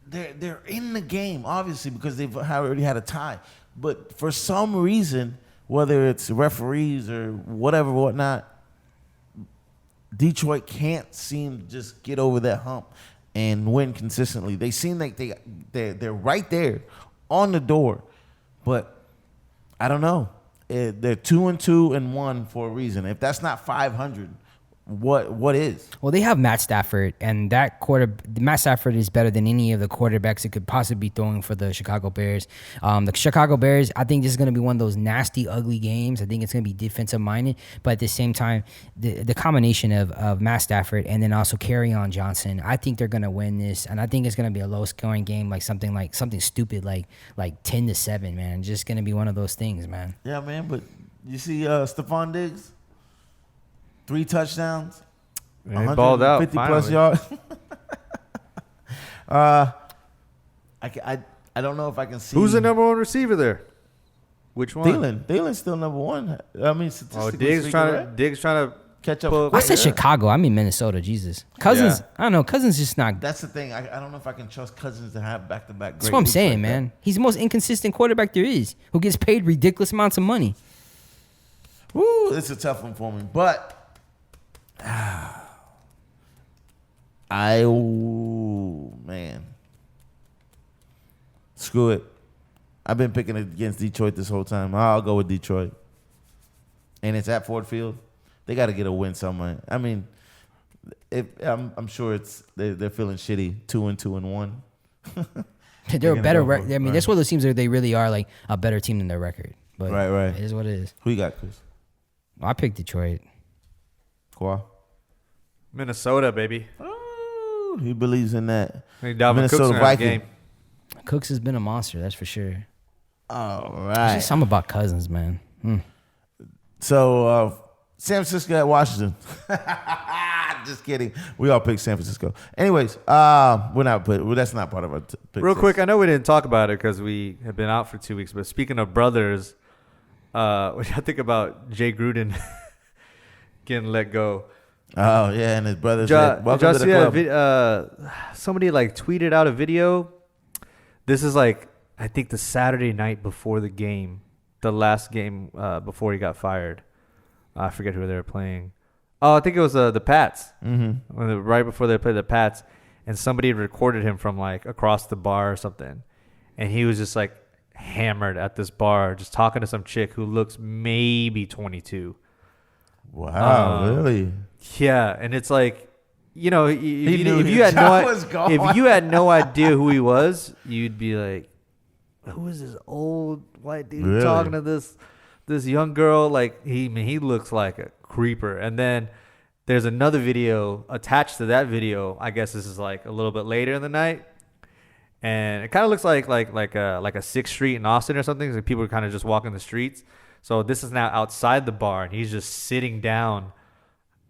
they're in the game, obviously, because they've already had a tie. But for some reason, whether it's referees or whatnot, Detroit can't seem to just get over that hump and win consistently. They seem like they're right there on the door, but I don't know. They're 2-2-1 for a reason. If that's not 500, what is? Well, they have Matt Stafford, and Matt Stafford is better than any of the quarterbacks that could possibly be throwing for the Chicago Bears. The Chicago Bears, I think this is going to be one of those nasty, ugly games. I think it's going to be defensive minded, but at the same time, the combination of Matt Stafford and then also Kerryon Johnson, I think they're going to win this, and I think it's going to be a low scoring game, like something stupid, like 10-7, man. Just going to be one of those things, man. Yeah, man. But you see, Stephon Diggs. 3 touchdowns, he balled out 50 plus yards. I don't know if I can see who's the number 1 receiver there? Which one? Thielen's still number 1. I mean, statistically Diggs trying to catch up. I said Chicago. I mean Minnesota. Jesus, Cousins. I don't know. Cousins just not. That's the thing. I don't know if I can trust Cousins to have back-to-back. That's what I'm saying, man. He's the most inconsistent quarterback there is, who gets paid ridiculous amounts of money. Woo, it's a tough one for me, but. Man. Screw it. I've been picking against Detroit this whole time. I'll go with Detroit. And it's at Ford Field. They got to get a win somewhere. I mean, I'm sure they're feeling shitty 2-2-1. They're a better. I mean, that's one of those teams that they really are like a better team than their record. But right. It is what it is. Who you got, Chris? I picked Detroit. Khoa? Minnesota, baby. Oh, he believes in that. I think Dalvin Cook's Minnesota gonna have a Viking. game. Cooks has been a monster, that's for sure. All There's right. just something about Cousins, man. So, San Francisco at Washington. Just kidding. We all picked San Francisco. Anyways, that's not part of our pick. Real six. quick, I know we didn't talk about it because we have been out for 2 weeks. But speaking of brothers, what do you think about Jay Gruden getting let go? Oh yeah, and his brother said, "Welcome to the club." Somebody like tweeted out a video. This is like I think the Saturday night before the game, the last game before he got fired. I forget who they were playing. Oh, I think it was the Pats. Mm-hmm. Right before they played the Pats, and somebody recorded him from like across the bar or something, and he was just like hammered at this bar, just talking to some chick who looks maybe 22. Wow, really? Yeah, and it's like, you know, if knew you his had job was gone. if you had no idea who he was, you'd be like, who is this old white dude Really? talking to this young girl? Like he looks like a creeper. And then there's another video attached to that video. I guess this is like a little bit later in the night, and it kind of looks like a 6th Street in Austin or something. So people are kind of just walking the streets. So this is now outside the bar, and he's just sitting down,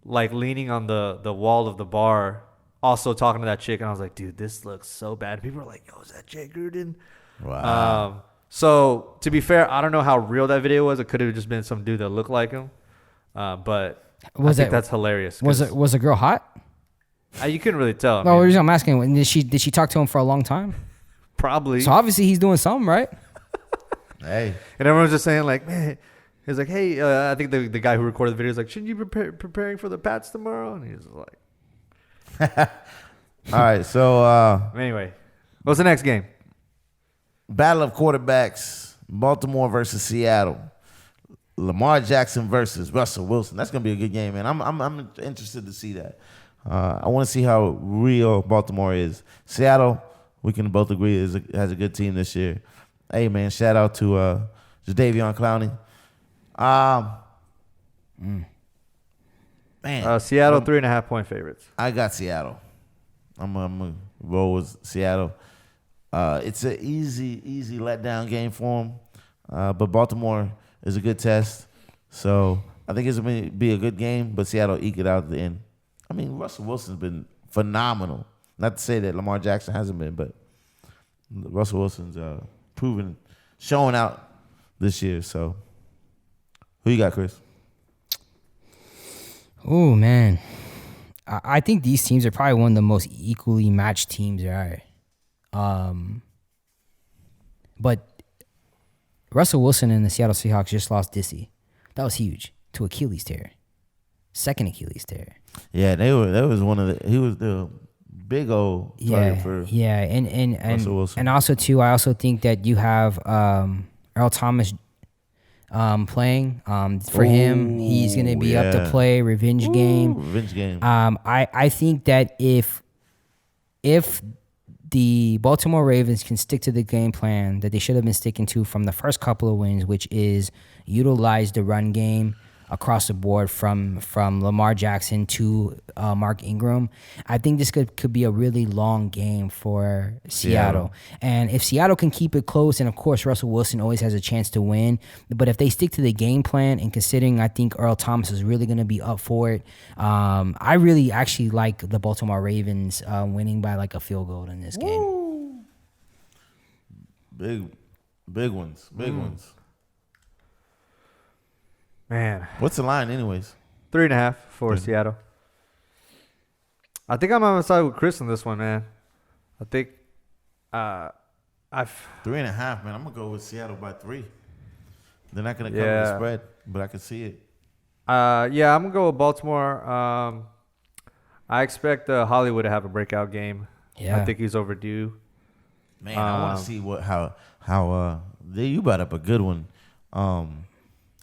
like leaning on the wall of the bar, also talking to that chick. And I was like, dude, this looks so bad. People are like, yo, is that Jay Gruden? Wow. So to be fair, I don't know how real that video was. It could have just been some dude that looked like him. But I think that's hilarious. Was the girl hot? You couldn't really tell. No, I'm asking. Did she talk to him for a long time? Probably. So obviously he's doing something, right? Hey. And everyone's just saying like, man, he's like, hey, I think the guy who recorded the video is like, shouldn't you be preparing for the Pats tomorrow? And he's like, All right, so anyway, what's the next game? battle of quarterbacks: Baltimore versus Seattle. Lamar Jackson versus Russell Wilson. That's gonna be a good game, man. I'm interested to see that. I want to see how real Baltimore is. Seattle, we can both agree, has a good team this year. Hey, man, shout out to Jadeveon Clowney. Man, Seattle 3.5-point favorites. I got Seattle. I'm gonna roll with Seattle. It's an easy letdown game for them, but Baltimore is a good test. So I think it's going to be a good game, but Seattle eke it out at the end. I mean, Russell Wilson's been phenomenal. Not to say that Lamar Jackson hasn't been, but Russell Wilson's showing out this year. So who you got, Chris? Oh, man. I think these teams are probably one of the most equally matched teams there are. But Russell Wilson and the Seattle Seahawks just lost Dissy. That was huge to Achilles tear. Second Achilles tear. Yeah, he was the big old target for Russell Wilson. And also too, I also think that you have Earl Thomas playing. For him, he's gonna be up to play revenge game. Revenge game. I think that if the Baltimore Ravens can stick to the game plan that they should have been sticking to from the first couple of wins, which is utilize the run game across the board from Lamar Jackson to Mark Ingram, I think this could be a really long game for Seattle. And if Seattle can keep it close, and of course Russell Wilson always has a chance to win, but if they stick to the game plan, and considering I think Earl Thomas is really going to be up for it, I really actually like the Baltimore Ravens winning by like a field goal in this game. Big ones. Man, What's the line, anyways? 3.5 for Seattle. I think I'm on the side with Chris on this one, man. I think I've 3.5, man. I'm gonna go with Seattle by 3. They're not gonna cover the spread, but I can see it. I'm gonna go with Baltimore. I expect Hollywood to have a breakout game. Yeah. I think he's overdue. Man, I want to see how you brought up a good one.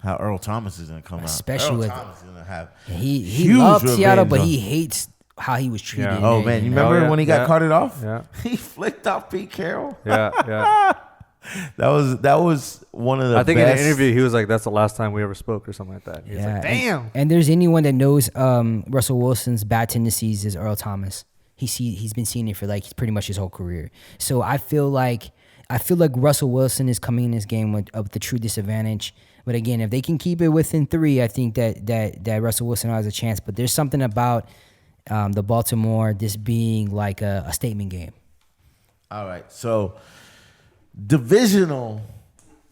How Earl Thomas is gonna come Especially out. with Earl Thomas is gonna have he huge loves Seattle, revenge but on- he hates how he was treated. Yeah. and Oh man, you everything. remember when he got carted off? Yeah. He flicked off Pete Carroll. Yeah. That was one of the I think best. in an interview he was like, "That's the last time we ever spoke," or something like that. He was like, and- "Damn." And there's anyone that knows Russell Wilson's bad tendencies is Earl Thomas. He's been seeing it for like pretty much his whole career. So I feel like Russell Wilson is coming in this game with the true disadvantage. But again, if they can keep it within 3, I think that Russell Wilson has a chance. But there's something about the Baltimore this being like a statement game. All right, so divisional.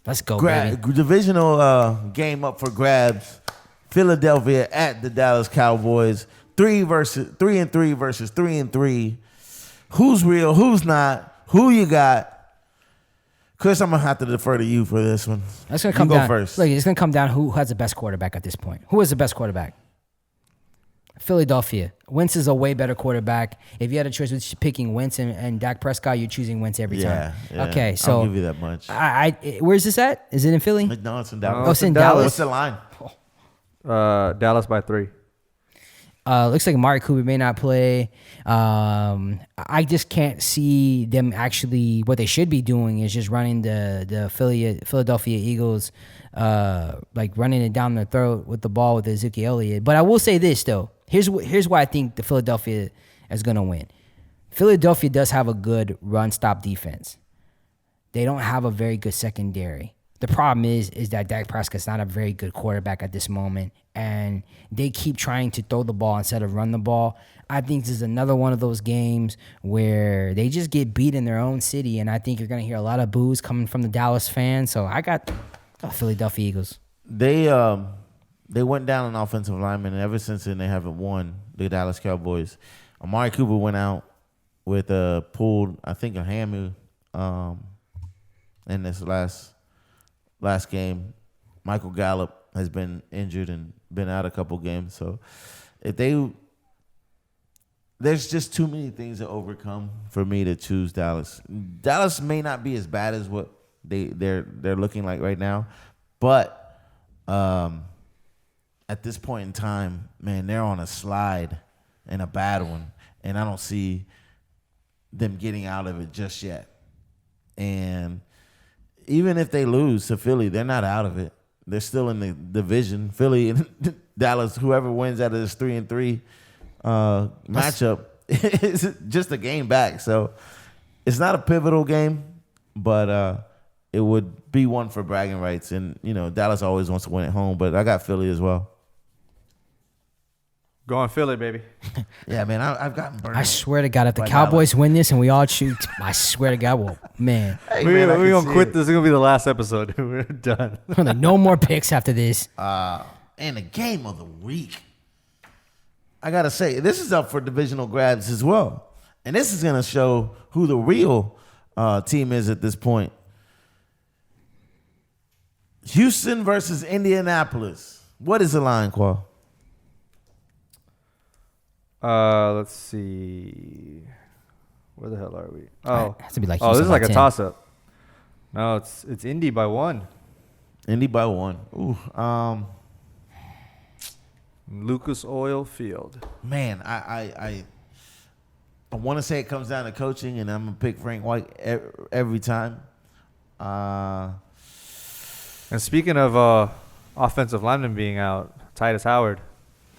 Let's go, baby. Divisional game up for grabs. Philadelphia at the Dallas Cowboys. 3 and 3 versus 3 and 3. Who's real? Who's not? Who you got? Chris, I'm gonna have to defer to you for this one. That's gonna come you go down. first. Look, it's gonna come down who has the best quarterback at this point. Who is the best quarterback? Philadelphia. Wentz is a way better quarterback. If you had a choice between picking Wentz and Dak Prescott, you're choosing Wentz every time. Yeah. Okay, so I'll give you that much. Where's this at? Is it in Philly? No, it's in Dallas. Oh, it's in Dallas. What's the line? Dallas by 3. Looks like Amari Cooper may not play. I just can't see them actually. What they should be doing is just running the Philadelphia Eagles, like running it down their throat with the ball with Ezekiel Elliott. But I will say this though. Here's why I think the Philadelphia is gonna win. Philadelphia does have a good run stop defense. They don't have a very good secondary. The problem is that Dak Prescott's not a very good quarterback at this moment, and they keep trying to throw the ball instead of run the ball. I think this is another one of those games where they just get beat in their own city, and I think you're going to hear a lot of boos coming from the Dallas fans. So I got Philadelphia Eagles. They went down an offensive lineman, and ever since then they haven't won. The Dallas Cowboys. Amari Cooper went out with a pulled, I think, a hammy in this last game. Michael Gallup has been injured and been out a couple games. So there's just too many things to overcome for me to choose Dallas. Dallas may not be as bad as what they're looking like right now, but at this point in time, man, they're on a slide and a bad one, and I don't see them getting out of it just yet. And even if they lose to Philly, they're not out of it. They're still in the division. Philly and Dallas, whoever wins out of this 3 and 3 matchup is just a game back. So it's not a pivotal game, but it would be one for bragging rights. And, Dallas always wants to win at home, but I got Philly as well. Go on Philly, baby. Yeah, man, I've gotten burned. I swear to God, if the By Cowboys win this and we all shoot, I swear to God, well, man, Hey, We're man, I can going see to quit. it. This is going to be the last episode. We're done. like, no more picks after this. And the game of the week. I got to say, this is up for divisional grabs as well. And this is going to show who the real team is at this point. Houston versus Indianapolis. What is the line, Khoa? Let's see. Where the hell are we? Oh, It has to be like this Houston is like by a 10. toss-up. No, it's Indy by 1. Indy by 1. Ooh, Lucas Oil Field. man, I want to say it comes down to coaching, and I'm gonna pick Frank White every time. And speaking of offensive linemen being out, Titus Howard.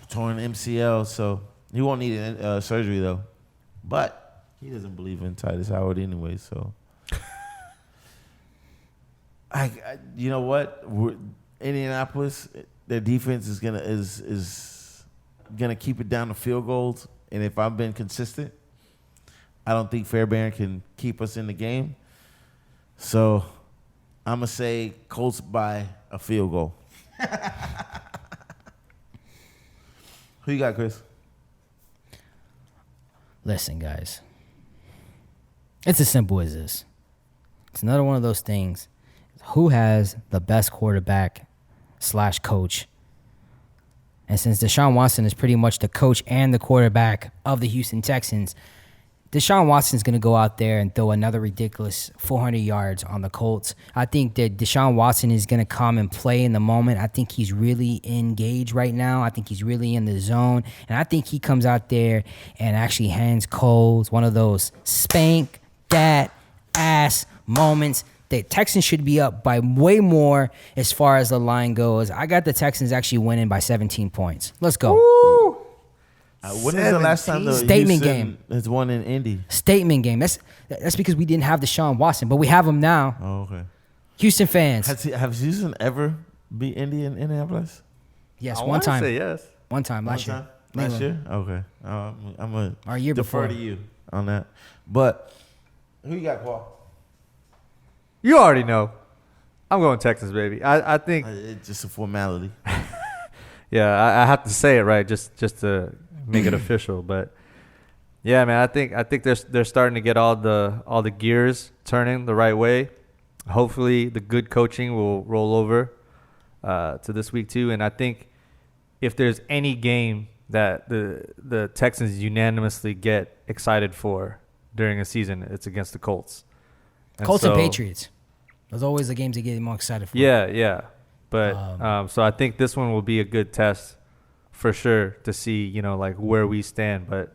Torn MCL, so he won't need surgery though. But he doesn't believe in Titus Howard anyway, so. You know what? Indianapolis, their defense is gonna keep it down to field goals, and if I've been consistent, I don't think Fairbairn can keep us in the game. So I'm gonna say Colts by a field goal. Who you got, Chris? Listen, guys. It's as simple as this. It's another one of those things. Who has the best quarterback / coach? And since Deshaun Watson is pretty much the coach and the quarterback of the Houston Texans, Deshaun Watson's going to go out there and throw another ridiculous 400 yards on the Colts. I think that Deshaun Watson is going to come and play in the moment. I think he's really engaged right now. I think he's really in the zone. And I think he comes out there and actually hands Coles one of those spank that ass moments. The Texans should be up by way more as far as the line goes. I got the Texans actually winning by 17 points. Let's go. Woo! When is the last time the Statement Houston game has won in Indy? Statement game. That's because we didn't have Deshaun Watson, but we have him now. Oh, okay. Houston fans. Have Houston ever beat Indy in Indianapolis? Yes, I one wanna time. say yes. One time last year. Last year? Okay. I'm going Our year to defer before. to you on that. But who you got, Paul? You already know. I'm going Texans, baby. I think. It's just a formality. Yeah, I have to say it right just to make it official. But yeah, man, I think they're starting to get all the gears turning the right way. Hopefully, the good coaching will roll over to this week too. And I think if there's any game that the Texans unanimously get excited for during a season, it's against the Colts. Colts and Patriots. Those are always the games that get more excited for. Yeah. But so I think this one will be a good test for sure to see, like where we stand. But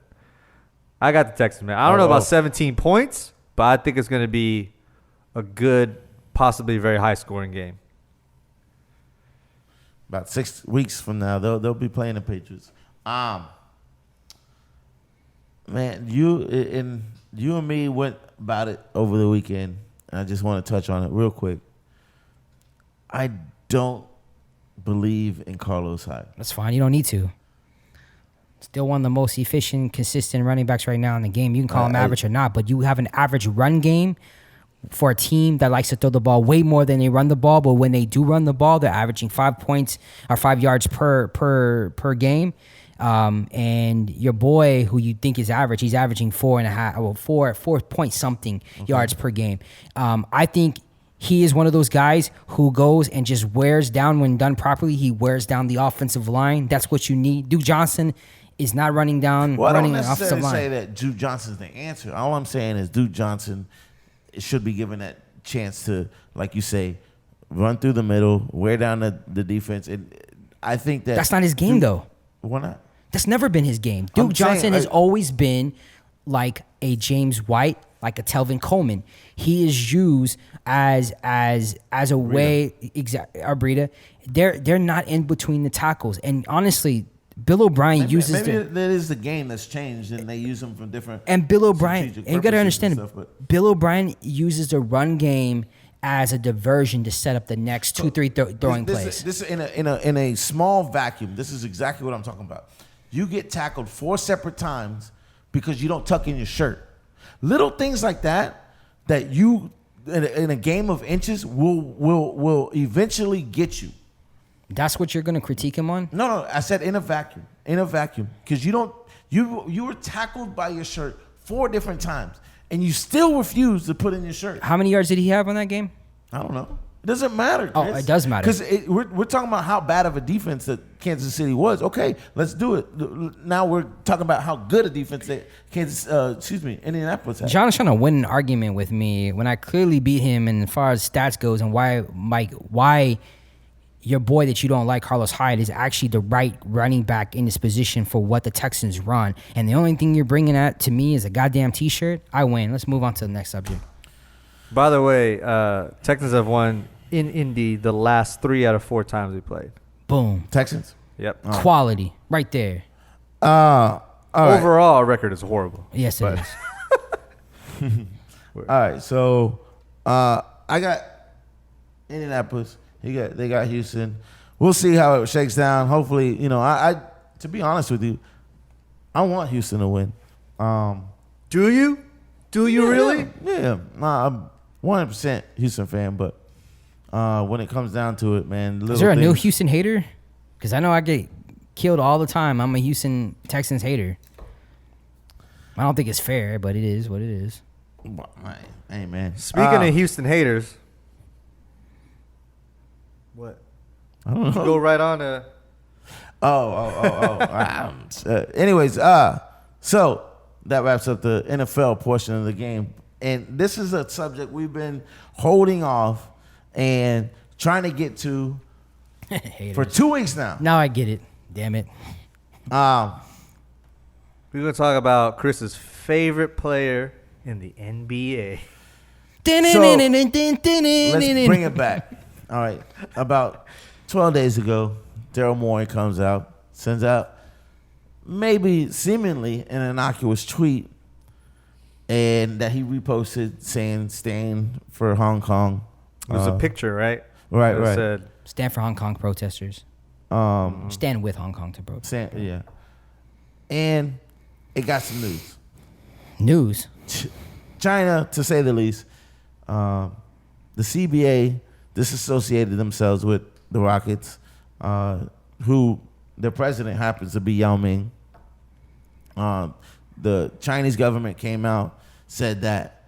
I got the Texans, man. I don't know about 17 points, but I think it's going to be a good, possibly very high scoring game. About 6 weeks from now, they'll be playing the Patriots. Man, you and me went about it over the weekend. I just want to touch on it real quick. I don't believe in Carlos Hyde. That's fine. You don't need to. Still one of the most efficient, consistent running backs right now in the game. You can call him average or not, but you have an average run game for a team that likes to throw the ball way more than they run the ball. But when they do run the ball, they're averaging 5 points or 5 yards per game. And your boy, who you think is average, he's averaging 4 point something yards per game. I think he is one of those guys who goes and just wears down when done properly. He wears down the offensive line. That's what you need. Duke Johnson is not running down, running an offensive line. I don't necessarily say that Duke Johnson's the answer. All I'm saying is Duke Johnson should be given that chance to, like you say, run through the middle, wear down the defense. And I think that's not his game, though. Why not? That's never been his game. Duke Johnson has always been like a James White, like a Telvin Coleman. He is used as a way. Breida. They're not in between the tackles. And honestly, Bill O'Brien uses maybe that is the game that's changed, and they use them from different. And Bill O'Brien, and you got to understand, stuff, Bill O'Brien uses the run game as a diversion to set up the next 2-3 throwing plays. This in a small vacuum. This is exactly what I'm talking about. You get tackled 4 separate times because you don't tuck in your shirt. Little things like that you in a game of inches will eventually get you. That's what you're going to critique him on? No. I said in a vacuum, because you were tackled by your shirt 4 different times, and you still refuse to put in your shirt. How many yards did he have on that game? I don't know. It doesn't matter, Chris. Oh, it does matter. Because we're talking about how bad of a defense that Kansas City was. Okay, let's do it. Now we're talking about how good a defense that Indianapolis had. John is trying to win an argument with me when I clearly beat him and as far as stats goes, and why your boy that you don't like, Carlos Hyde, is actually the right running back in this position for what the Texans run. And the only thing you're bringing at to me is a goddamn T-shirt. I win. Let's move on to the next subject. By the way, Texans have won in Indy the last 3 out of 4 times we played. Boom. Texans? Yep. Quality. Right there. All Overall, our record is horrible. Yes, it is. All right, so I got Indianapolis. They got Houston. We'll see how it shakes down. Hopefully, I to be honest with you, I want Houston to win. Do you? Do you really? Yeah. I'm 100% Houston fan, but when it comes down to it, man. Is there a new Houston hater? Because I know I get killed all the time. I'm a Houston Texans hater. I don't think it's fair, but it is what it is. Hey, man. Speaking of Houston haters, what? I don't know. Go right on to. Anyways, so that wraps up the NFL portion of the game. And this is a subject we've been holding off and trying to get to for 2 weeks now. Now I get it. Damn it. We're going to talk about Chris's favorite player in the NBA. Let's bring it back. All right. About 12 days ago, Daryl Morey comes out, sends out maybe seemingly an innocuous tweet, and that he reposted saying "Stand for Hong Kong." It was a picture, right? Right, It right. said, Stand for Hong Kong protesters. Stand with Hong Kong to protest. Yeah. And it got some news. News. China, to say the least, the CBA disassociated themselves with the Rockets, who their president happens to be Yao Ming. The Chinese government came out, said that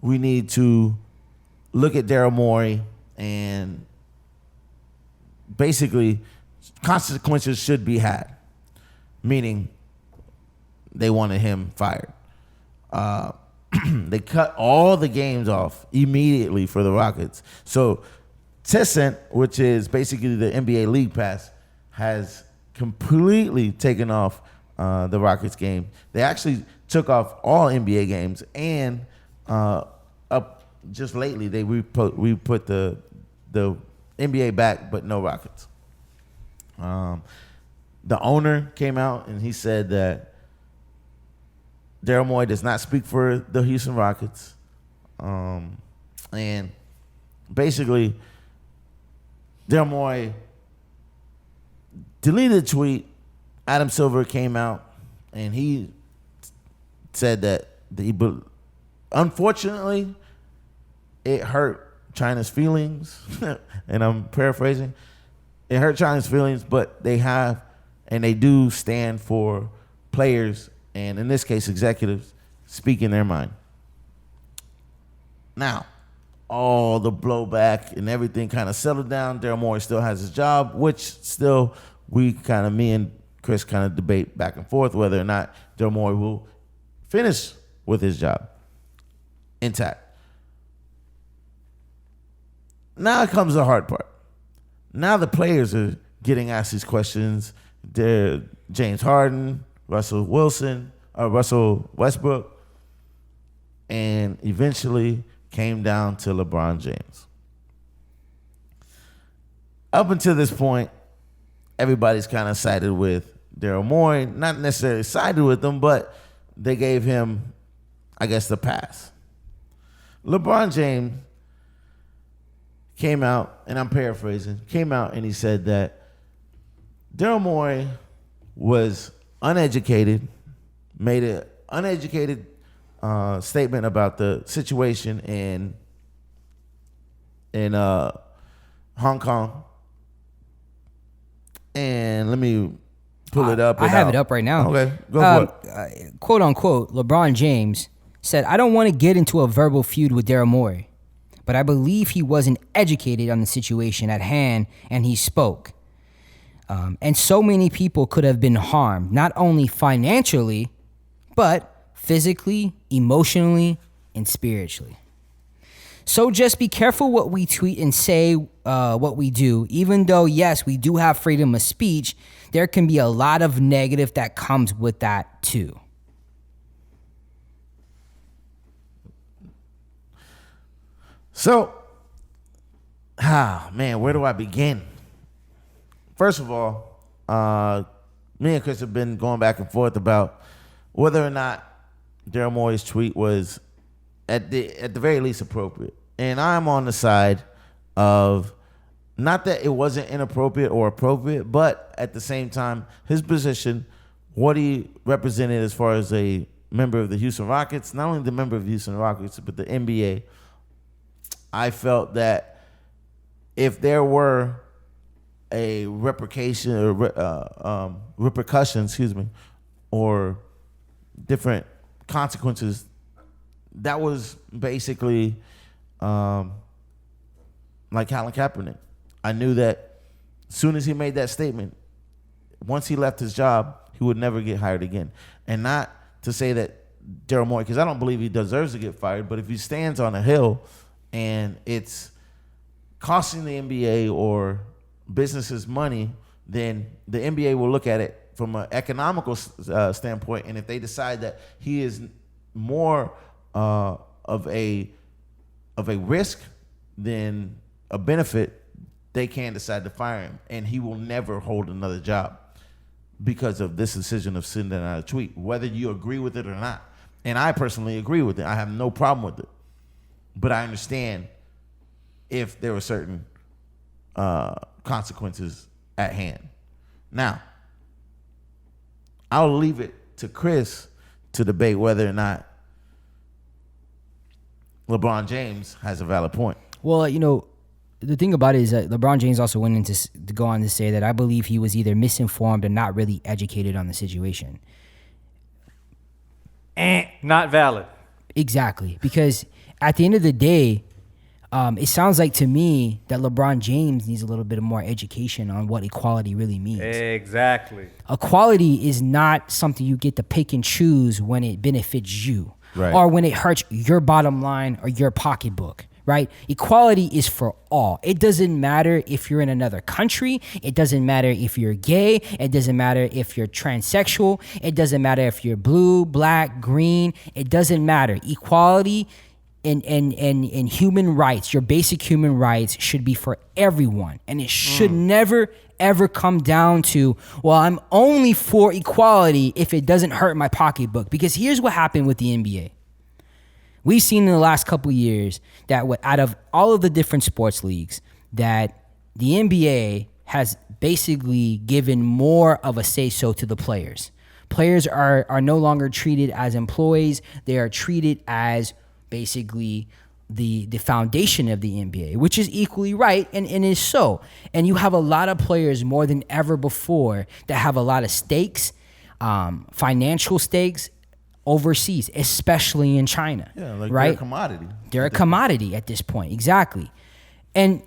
we need to look at Daryl Morey and basically consequences should be had, meaning they wanted him fired. They cut all the games off immediately for the Rockets. So Tencent, which is basically the NBA League Pass, has completely taken off the Rockets game. They actually took off all NBA games, and up just lately they put the NBA back, but no Rockets. The owner came out and he said that Daryl Morey does not speak for the Houston Rockets. And basically, Daryl Morey deleted the tweet. Adam Silver came out and he said that unfortunately, it hurt China's feelings. And I'm paraphrasing. It hurt China's feelings, but they do stand for players, and in this case, executives, speaking their mind. Now, all the blowback and everything kind of settled down. Daryl Morey still has his job, which still me and Chris kind of debate back and forth whether or not Daryl Morey will finish with his job intact. Now comes the hard part. Now the players are getting asked these questions. They're James Harden, Russell Westbrook, and eventually came down to LeBron James. Up until this point, everybody's kind of sided with Daryl Morey. Not necessarily sided with him, but they gave him, I guess, the pass. LeBron James came out, and I'm paraphrasing, and he said that Daryl Morey was uneducated, made an uneducated statement about the situation in Hong Kong. And let me pull it up. I have it up right now. Okay, go for it. Quote unquote, LeBron James said, "I don't want to get into a verbal feud with Daryl Morey, but I believe he wasn't educated on the situation at hand, and he spoke. And so many people could have been harmed, not only financially, but physically, emotionally, and spiritually. So just be careful what we tweet and say what we do. Even though, yes, we do have freedom of speech, there can be a lot of negative that comes with that too." So, man, where do I begin? First of all, me and Chris have been going back and forth about whether or not Daryl Morey's tweet was at the very least appropriate. And I'm on the side of not that it wasn't inappropriate or appropriate, but at the same time, his position, what he represented as far as a member of the Houston Rockets, not only the member of the Houston Rockets, but the NBA, I felt that if there were a repercussion, or different consequences, that was basically like Colin Kaepernick. I knew that as soon as he made that statement, once he left his job, he would never get hired again. And not to say that Daryl Morey, because I don't believe he deserves to get fired, but if he stands on a hill and it's costing the NBA or businesses money, then the NBA will look at it from an economical standpoint, and if they decide that he is more of a risk than a benefit, they can decide to fire him, and he will never hold another job because of this decision of sending out a tweet, whether you agree with it or not. And I personally agree with it. I have no problem with it. But I understand if there were certain consequences at hand. Now, I'll leave it to Chris to debate whether or not LeBron James has a valid point. Well, the thing about it is that LeBron James also went into to go on to say that I believe he was either misinformed or not really educated on the situation. Not valid. Exactly. Because at the end of the day, it sounds like to me that LeBron James needs a little bit more education on what equality really means. Exactly. Equality is not something you get to pick and choose when it benefits you, right, or when it hurts your bottom line or your pocketbook. Right? Equality is for all. It doesn't matter if you're in another country. It doesn't matter if you're gay. It doesn't matter if you're transsexual. It doesn't matter if you're blue, black, green. It doesn't matter. Equality and human rights, your basic human rights, should be for everyone. And it should never, ever come down to, well, I'm only for equality if it doesn't hurt my pocketbook. Because here's what happened with the NBA. We've seen in the last couple of years that out of all of the different sports leagues, that the NBA has basically given more of a say-so to the players. Players are no longer treated as employees. They are treated as basically the foundation of the NBA, which is equally right and is so. And you have a lot of players more than ever before that have a lot of stakes, financial stakes, overseas, especially in China. Yeah, like right? They're a commodity. They're a commodity at this point, exactly. And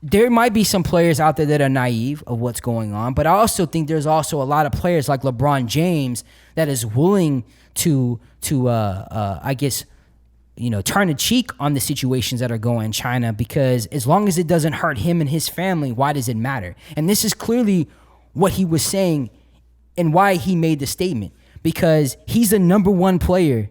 there might be some players out there that are naive of what's going on, but I also think there's also a lot of players like LeBron James that is willing to I guess, turn a cheek on the situations that are going in China, because as long as it doesn't hurt him and his family, why does it matter? And this is clearly what he was saying and why he made the statement, because he's the number one player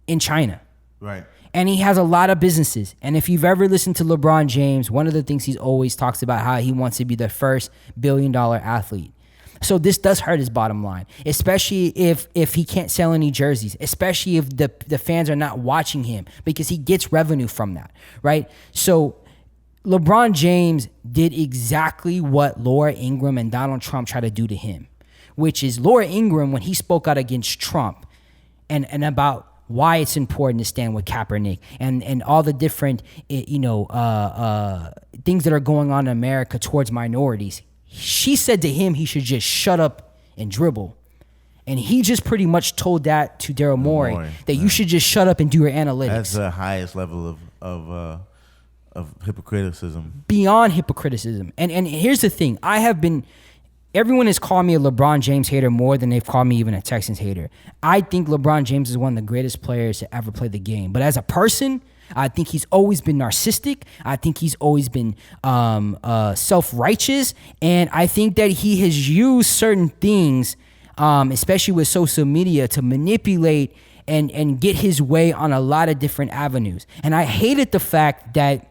in China. Right. And he has a lot of businesses. And if you've ever listened to LeBron James, one of the things he always talks about how he wants to be the first billion-dollar athlete. So this does hurt his bottom line, especially if he can't sell any jerseys, especially if the fans are not watching him, because he gets revenue from that, right? So LeBron James did exactly what Laura Ingraham and Donald Trump tried to do to him, which is Laura Ingraham, when he spoke out against Trump and about why it's important to stand with Kaepernick and all the different, things that are going on in America towards minorities. She said to him he should just shut up and dribble. And he just pretty much told that to Daryl Morey, that you should just shut up and do your analytics. That's the highest level of hypocriticism. Beyond hypocriticism. And here's the thing. Everyone has called me a LeBron James hater more than they've called me even a Texans hater. I think LeBron James is one of the greatest players to ever play the game. But as a person, I think he's always been narcissistic. I think he's always been self-righteous. And I think that he has used certain things, especially with social media, to manipulate and get his way on a lot of different avenues. And I hated the fact that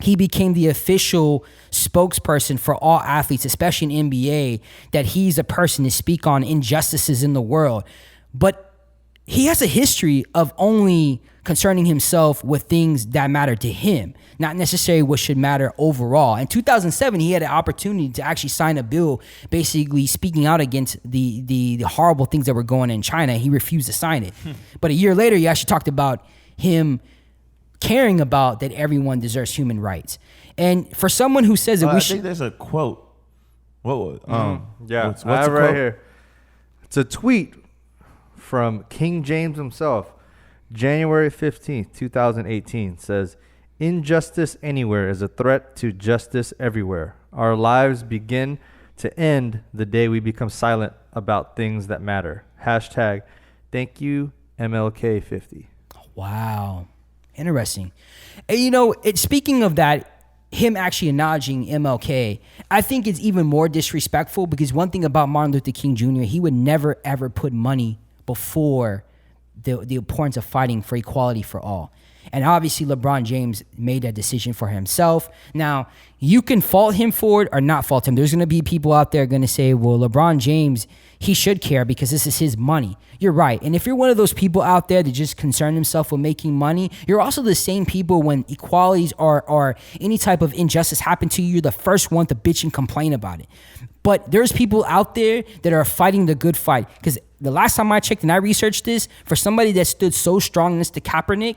he became the official spokesperson for all athletes, especially in NBA, that he's a person to speak on injustices in the world. But he has a history of only concerning himself with things that matter to him, not necessarily what should matter overall. In 2007, he had an opportunity to actually sign a bill basically speaking out against the horrible things that were going on in China. He refused to sign it. But a year later, he actually talked about him caring about that everyone deserves human rights. And for someone who says that I think there's a quote. What? What's the right quote? here. It's a tweet from King James himself. January 15th, 2018 says, "Injustice anywhere is a threat to justice everywhere. Our lives begin to end the day we become silent about things that matter. Hashtag thank you MLK50. Wow. Interesting. And, you know, speaking of that, him actually acknowledging MLK, I think it's even more disrespectful because one thing about Martin Luther King Jr., he would never, ever put money before the importance of fighting for equality for all. And obviously, LeBron James made that decision for himself. Now, you can fault him for it or not fault him. There's going to be people out there going to say, well, LeBron James, he should care because this is his money. You're right. And if you're one of those people out there that just concern himself with making money, you're also the same people when equalities or any type of injustice happen to you, you're the first one to bitch and complain about it. But there's people out there that are fighting the good fight. Because the last time I checked and I researched this, for somebody that stood so strong next to Kaepernick,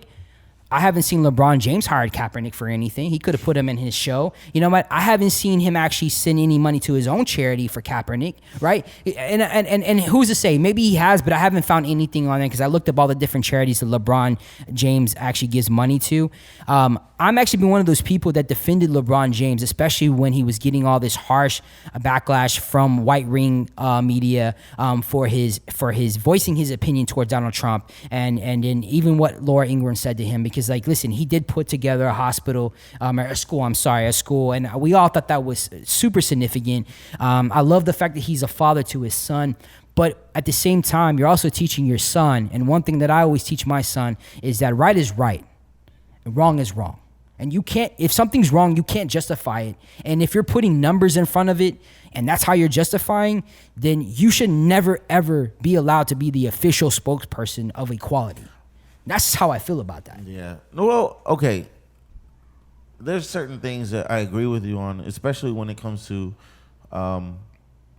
I haven't seen LeBron James hired Kaepernick for anything. He could have put him in his show. You know what? I haven't seen him actually send any money to his own charity for Kaepernick, right? And who's to say? Maybe he has, but I haven't found anything on it because I looked up all the different charities that LeBron James actually gives money to. I'm actually been one of those people that defended LeBron James, especially when he was getting all this harsh backlash from white ring media for his voicing his opinion toward Donald Trump, and then even what Laura Ingraham said to him. Because, like, listen, he did put together a school, and we all thought that was super significant. I love the fact that he's a father to his son. But at the same time, you're also teaching your son. And one thing that I always teach my son is that right is right and wrong is wrong. And you can't, if something's wrong, you can't justify it. And if you're putting numbers in front of it and that's how you're justifying, then you should never, ever be allowed to be the official spokesperson of equality. That's how I feel about that. Yeah. Well, okay. There's certain things that I agree with you on, especially when it comes to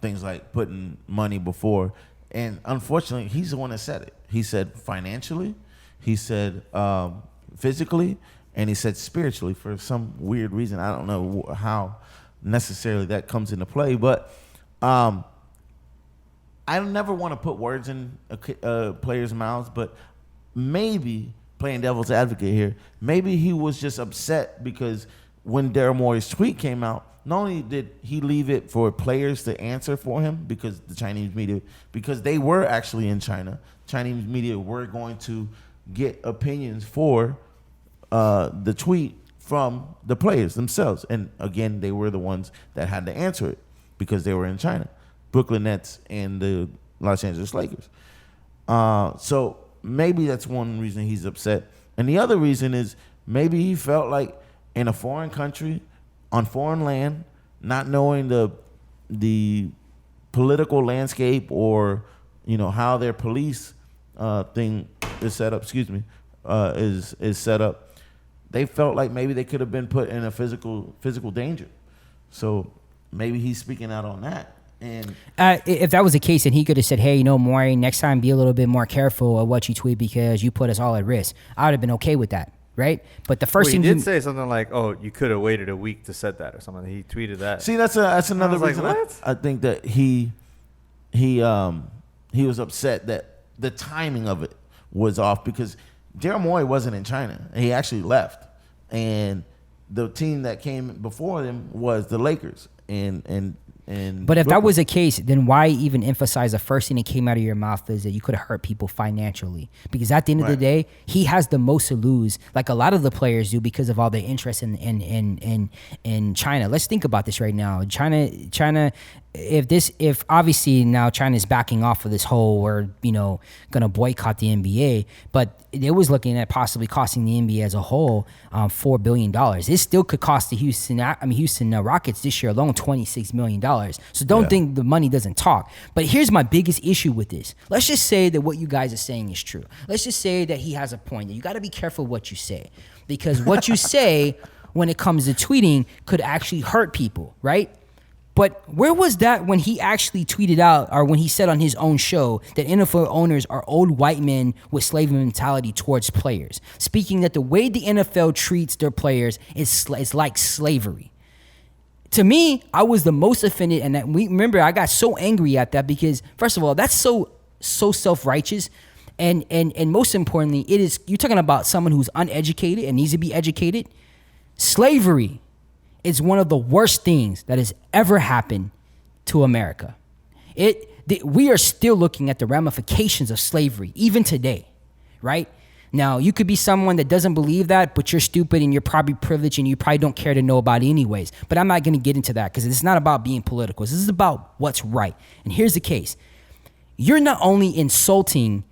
things like putting money before. And unfortunately, he's the one that said it. He said financially, he said physically, and he said spiritually for some weird reason. I don't know how necessarily that comes into play, but I never want to put words in players' mouths, but maybe, playing devil's advocate here, maybe he was just upset because when Daryl Morey's tweet came out, not only did he leave it for players to answer for him because the Chinese media, because they were actually in China, Chinese media were going to get opinions for the tweet from the players themselves. And again, they were the ones that had to answer it because they were in China, Brooklyn Nets and the Los Angeles Lakers. So maybe that's one reason he's upset. And the other reason is maybe he felt like in a foreign country, on foreign land, not knowing the political landscape or, you know, how their police thing is set up, is set up, they felt like maybe they could have been put in a physical danger. So maybe he's speaking out on that. And if that was the case, then he could have said, hey, you know, Maury, next time be a little bit more careful of what you tweet because you put us all at risk. I would have been okay with that, right? But the first thing he did say something like, oh, you could have waited a week to set that or something. He tweeted that. See, that's another reason. Like, what? I think that he was upset that the timing of it was off because Daryl Morey wasn't in China. He actually left. And the team that came before them was the Lakers. But if that was the case, then why even emphasize the first thing that came out of your mouth is that you could have hurt people financially? Because at the end of the day, he has the most to lose, like a lot of the players do, because of all the interest in China. Let's think about this right now. China. If obviously now China's backing off of this whole, we're, you know, going to boycott the NBA, but it was looking at possibly costing the NBA as a whole $4 billion. It still could cost the Houston Rockets this year alone $26 million. So don't think the money doesn't talk. But here's my biggest issue with this. Let's just say that what you guys are saying is true. Let's just say that he has a point. That you got to be careful what you say, because what you say when it comes to tweeting could actually hurt people, right? But where was that when he actually tweeted out, or when he said on his own show, that NFL owners are old white men with slave mentality towards players, speaking that the way the NFL treats their players is like slavery? To me, I was the most offended, and remember, I got so angry at that because, first of all, that's so self-righteous, and most importantly, you're talking about someone who's uneducated and needs to be educated. Slavery is one of the worst things that has ever happened to America. We are still looking at the ramifications of slavery, even today, right? Now, you could be someone that doesn't believe that, but you're stupid and you're probably privileged and you probably don't care to know about it anyways. But I'm not going to get into that because it's not about being political. This is about what's right. And here's the case. You're not only insulting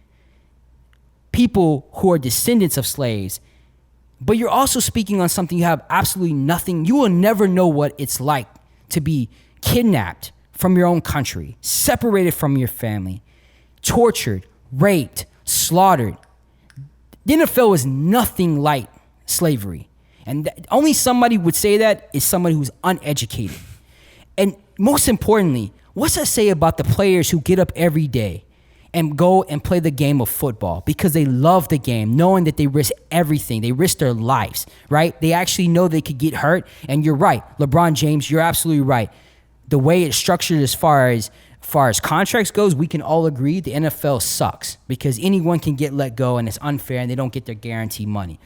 people who are descendants of slaves, but you're also speaking on something you have absolutely nothing. You will never know what it's like to be kidnapped from your own country, separated from your family, tortured, raped, slaughtered. The NFL is nothing like slavery. And only somebody would say that is somebody who's uneducated. And most importantly, what's that say about the players who get up every day and go and play the game of football because they love the game, knowing that they risk everything. They risk their lives, right? They actually know they could get hurt. And you're right. LeBron James, you're absolutely right. The way it's structured as far as contracts goes, we can all agree the NFL sucks because anyone can get let go and it's unfair and they don't get their guaranteed money.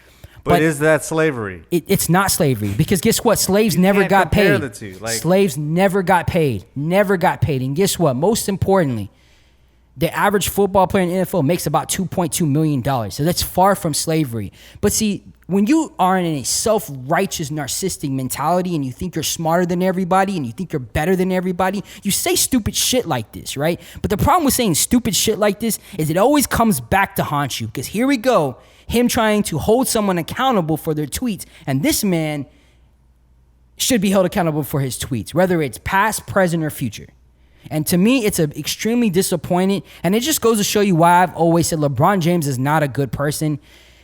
But is that slavery? It's not slavery because guess what? Slaves never got paid. The two. Slaves never got paid. Never got paid. And guess what? Most importantly, the average football player in the NFL makes about $2.2 million. So that's far from slavery. But see, when you are in a self-righteous, narcissistic mentality and you think you're smarter than everybody and you think you're better than everybody, you say stupid shit like this, right? But the problem with saying stupid shit like this is it always comes back to haunt you because here we go, him trying to hold someone accountable for their tweets. And this man should be held accountable for his tweets, whether it's past, present, or future. And to me, it's extremely disappointing. And it just goes to show you why I've always said LeBron James is not a good person.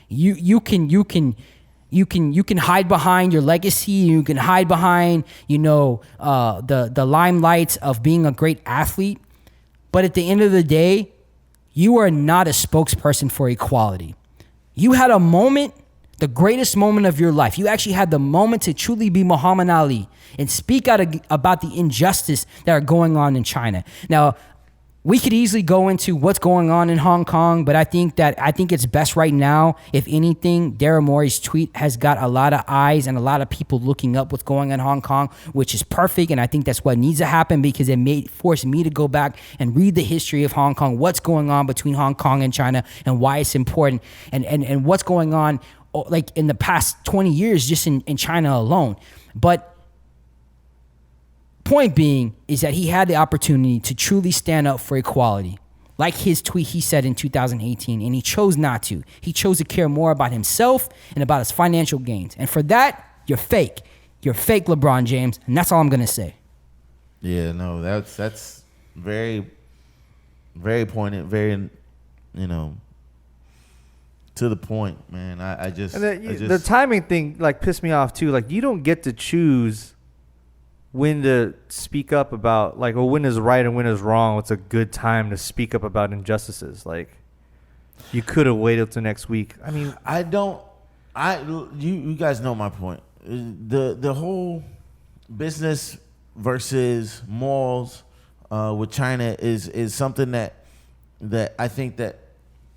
You can hide behind your legacy. You can hide behind, the limelight of being a great athlete. But at the end of the day, you are not a spokesperson for equality. You had a moment, the greatest moment of your life. You actually had the moment to truly be Muhammad Ali and speak out about the injustice that are going on in China. Now, we could easily go into what's going on in Hong Kong, but I think it's best right now, if anything, Daryl Morey's tweet has got a lot of eyes and a lot of people looking up what's going on in Hong Kong, which is perfect, and I think that's what needs to happen because it may force me to go back and read the history of Hong Kong, what's going on between Hong Kong and China, and why it's important, and what's going on like in the past 20 years just in China alone. But point being is that he had the opportunity to truly stand up for equality. Like his tweet he said in 2018, and he chose not to. He chose to care more about himself and about his financial gains. And for that, you're fake. You're fake, LeBron James, and that's all I'm going to say. Yeah, no, that's very, very poignant, very, to the point, man. I just the timing thing pissed me off too. Like, you don't get to choose when to speak up about or when is right and when is wrong. What's a good time to speak up about injustices? Like, you could have waited till next week. I mean, you guys know my point. The whole business versus morals with China is something that I think that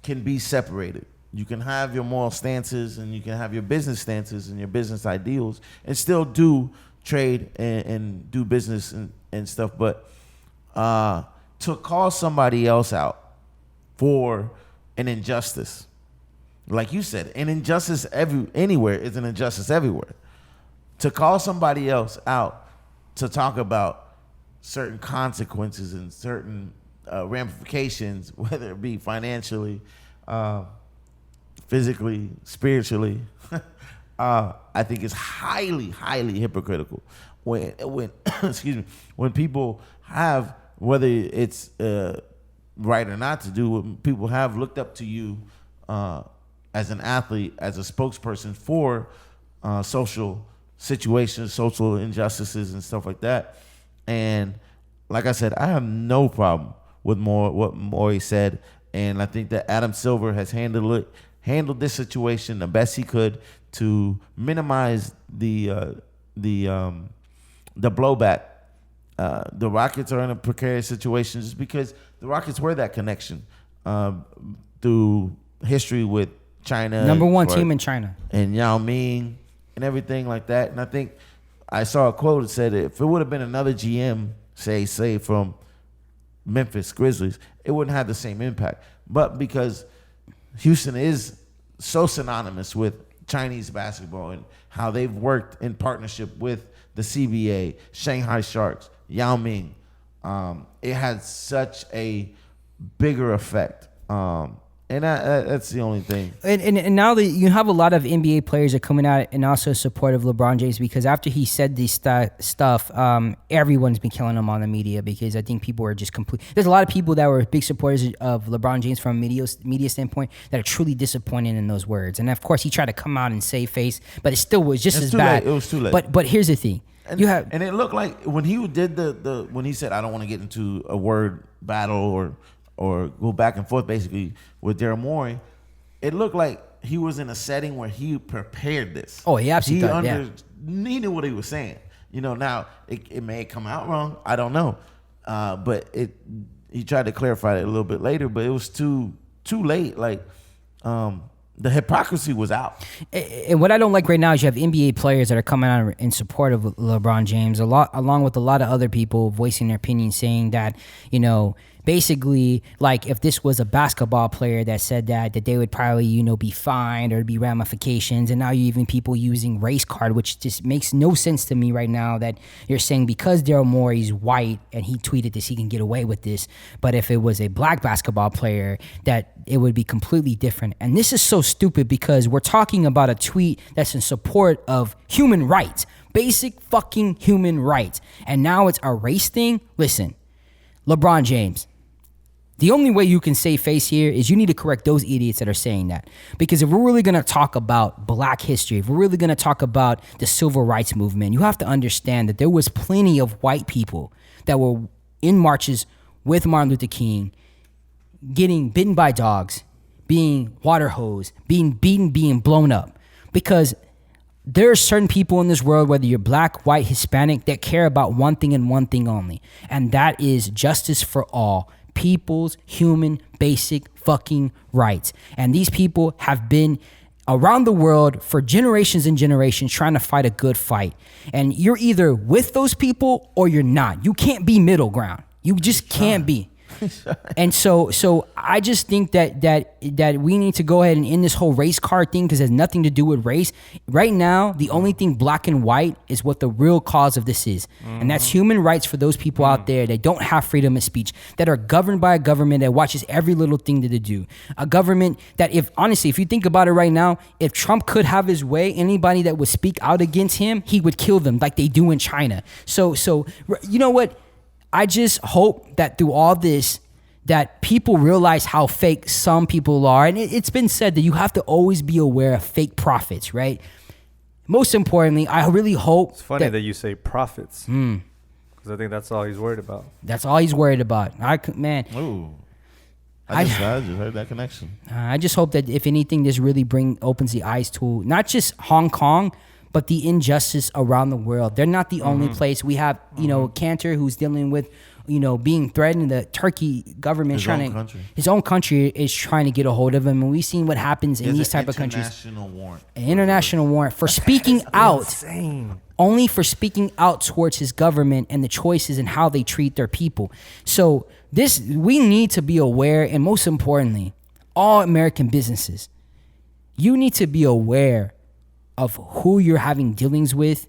can be separated. You can have your moral stances and you can have your business stances and your business ideals and still do trade and do business and stuff. But to call somebody else out for an injustice, like you said, an injustice anywhere is an injustice everywhere. To call somebody else out to talk about certain consequences and certain ramifications, whether it be financially, physically, spiritually, I think it's highly, highly hypocritical. When excuse me, when people have, whether it's right or not to do, when people have looked up to you as an athlete, as a spokesperson for social situations, social injustices, and stuff like that. And like I said, I have no problem with what Morey said, and I think that Adam Silver has handled this situation the best he could to minimize the blowback. The Rockets are in a precarious situation just because the Rockets were that connection through history with China. Number one team in China. And Yao Ming and everything like that. And I think I saw a quote that said if it would have been another GM say from Memphis Grizzlies, it wouldn't have the same impact. But because Houston is so synonymous with Chinese basketball and how they've worked in partnership with the CBA, Shanghai Sharks, Yao Ming, it had such a bigger effect. And that's the only thing. And now that you have a lot of NBA players are coming out and also support of LeBron James, because after he said this stuff, everyone's been killing him on the media, because I think people are just complete. There's a lot of people that were big supporters of LeBron James from a media standpoint that are truly disappointed in those words. And of course, he tried to come out and save face, but it still was just as bad. It was too late. But here's the thing. And, and it looked like when he did when he said, I don't want to get into a word battle or go back and forth basically with Daryl Morey, it looked like he was in a setting where he prepared this. Oh, he absolutely he knew what he was saying. Now it may come out wrong. I don't know. But he tried to clarify it a little bit later, but it was too late. Like, the hypocrisy was out. And what I don't like right now is you have NBA players that are coming out in support of LeBron James, along with a lot of other people voicing their opinion, saying that, basically, like, if this was a basketball player that said that they would probably, be fined or be ramifications. And now you even people using race card, which just makes no sense to me right now, that you're saying because Daryl Morey's white and he tweeted this, he can get away with this. But if it was a black basketball player, that it would be completely different. And this is so stupid because we're talking about a tweet that's in support of human rights, basic fucking human rights. And now it's a race thing. Listen, LeBron James, the only way you can save face here is you need to correct those idiots that are saying that. Because if we're really going to talk about black history, if we're really going to talk about the civil rights movement, you have to understand that there was plenty of white people that were in marches with Martin Luther King, getting bitten by dogs, being water hosed, being beaten, being blown up. Because there are certain people in this world, whether you're black, white, Hispanic, that care about one thing and one thing only. And that is justice for all. People's human basic fucking rights. And these people have been around the world for generations and generations trying to fight a good fight. And you're either with those people or you're not. You can't be middle ground. You just can't be. And so I just think that we need to go ahead and end this whole race card thing, because it has nothing to do with race. Right now, the only thing black and white is what the real cause of this is. And that's human rights for those people out there that don't have freedom of speech, that are governed by a government that watches every little thing that they do. A government that, if you think about it right now, if Trump could have his way, anybody that would speak out against him, he would kill them like they do in China. So you know what? I just hope that through all this, that people realize how fake some people are. And it's been said that you have to always be aware of fake prophets, right? Most importantly, I really hope... It's funny that you say prophets. Because I think that's all he's worried about. That's all he's worried about. Ooh. I just heard that connection. I just hope that, if anything, this really opens the eyes to not just Hong Kong, but the injustice around the world. They're not the only place. We have, Cantor, who's dealing with, being threatened. The Turkey government his own country is trying to get a hold of him. And we've seen what happens in these type of countries. An international warrant for speaking out. Insane. Only for speaking out towards his government and the choices and how they treat their people. So we need to be aware, and most importantly, all American businesses, you need to be aware of who you're having dealings with,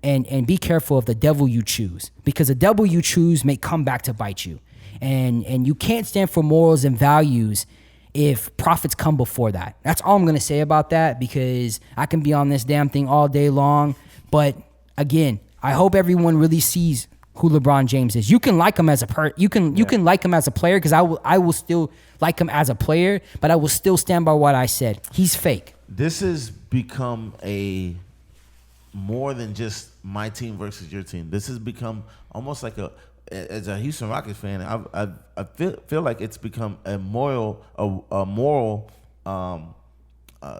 and be careful of the devil you choose, because the devil you choose may come back to bite you. And you can't stand for morals and values if profits come before that. That's all I'm going to say about that, because I can be on this damn thing all day long. But again, I hope everyone really sees who LeBron James is. You can like him as a you can like him as a player, because I will still like him as a player, but I will still stand by what I said. He's fake. This has become a more than just my team versus your team. This has become almost like as a Houston Rockets fan, I feel like it's become a moral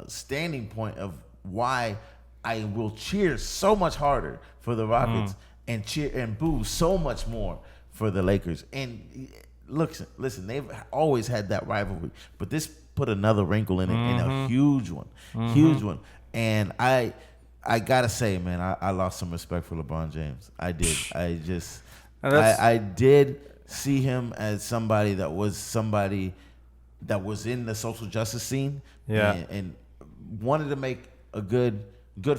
standing point of why I will cheer so much harder for the Rockets and cheer and boo so much more for the Lakers. And listen, they've always had that rivalry, but this put another wrinkle in it, and a huge one. And I gotta say, man, I lost some respect for LeBron James. I did. I did see him as somebody that was in the social justice scene, and wanted to make a good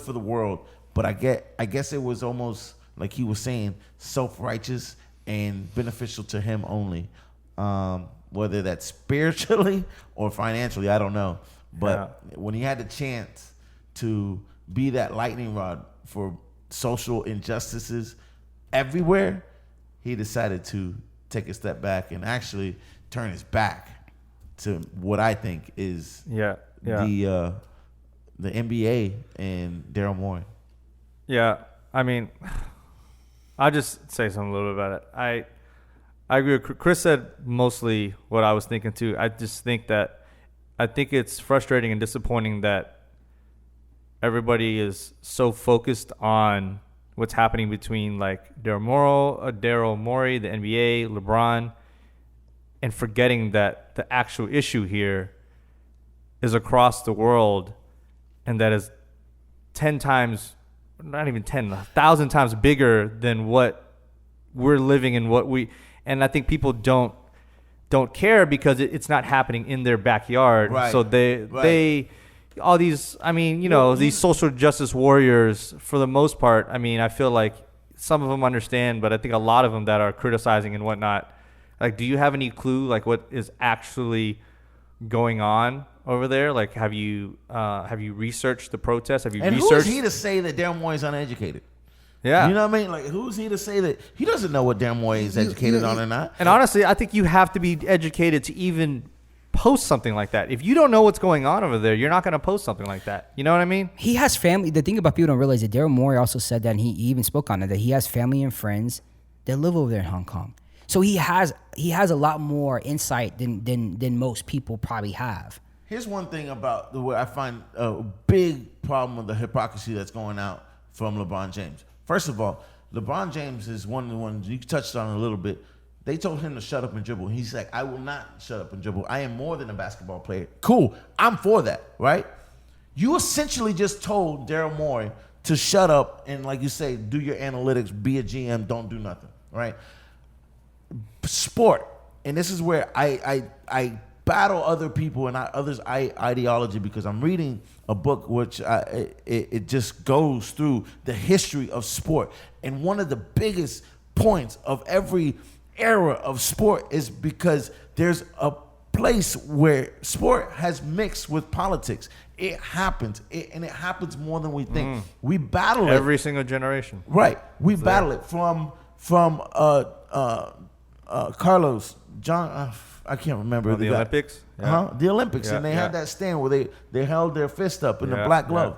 for the world. But I guess it was almost like he was saying self-righteous and beneficial to him only, whether that's spiritually or financially, I don't know. But when he had the chance to be that lightning rod for social injustices everywhere, he decided to take a step back and actually turn his back to what I think is the NBA and Daryl Morey. Yeah, I mean, I'll just say something a little bit about it. I agree with Chris said mostly what I was thinking too. I just think it's frustrating and disappointing that everybody is so focused on what's happening between like Daryl Morey, the NBA, LeBron, and forgetting that the actual issue here is across the world, and that is 10 times, not even 10, 1,000 times bigger than what we're living in. And I think people don't care because it's not happening in their backyard. Right. So they all these, I mean, these social justice warriors, for the most part, I mean, I feel like some of them understand, but I think a lot of them that are criticizing and whatnot, like, do you have any clue, like, what is actually going on over there? Like, have you researched the protests? Have you researched? Who is he to say that Daryl Morey is uneducated? Yeah. You know what I mean? Like, who's he to say that he doesn't know what Daryl Morey is educated on or not? And honestly, I think you have to be educated to even post something like that. If you don't know what's going on over there, you're not going to post something like that. You know what I mean? He has family. The thing about people don't realize that Daryl Morey also said that, and he even spoke on it, that he has family and friends that live over there in Hong Kong. So he has a lot more insight than most people probably have. Here's one thing about the way I find a big problem with the hypocrisy that's going out from LeBron James. First of all, LeBron James is one of the ones you touched on a little bit. They told him to shut up and dribble. He's like, I will not shut up and dribble. I am more than a basketball player. Cool. I'm for that, right? You essentially just told Daryl Morey to shut up and, like you say, do your analytics, be a GM, don't do nothing, right? Sport, and this is where I battle other people and others' ideology, because I'm reading a book which it just goes through the history of sport. And one of the biggest points of every era of sport is because there's a place where sport has mixed with politics. It happens, and it happens more than we think. We battle it every single generation. Right. We battle it from Carlos John. I can't remember the Olympics. The Olympics, and they had that stand where they held their fist up in the black glove.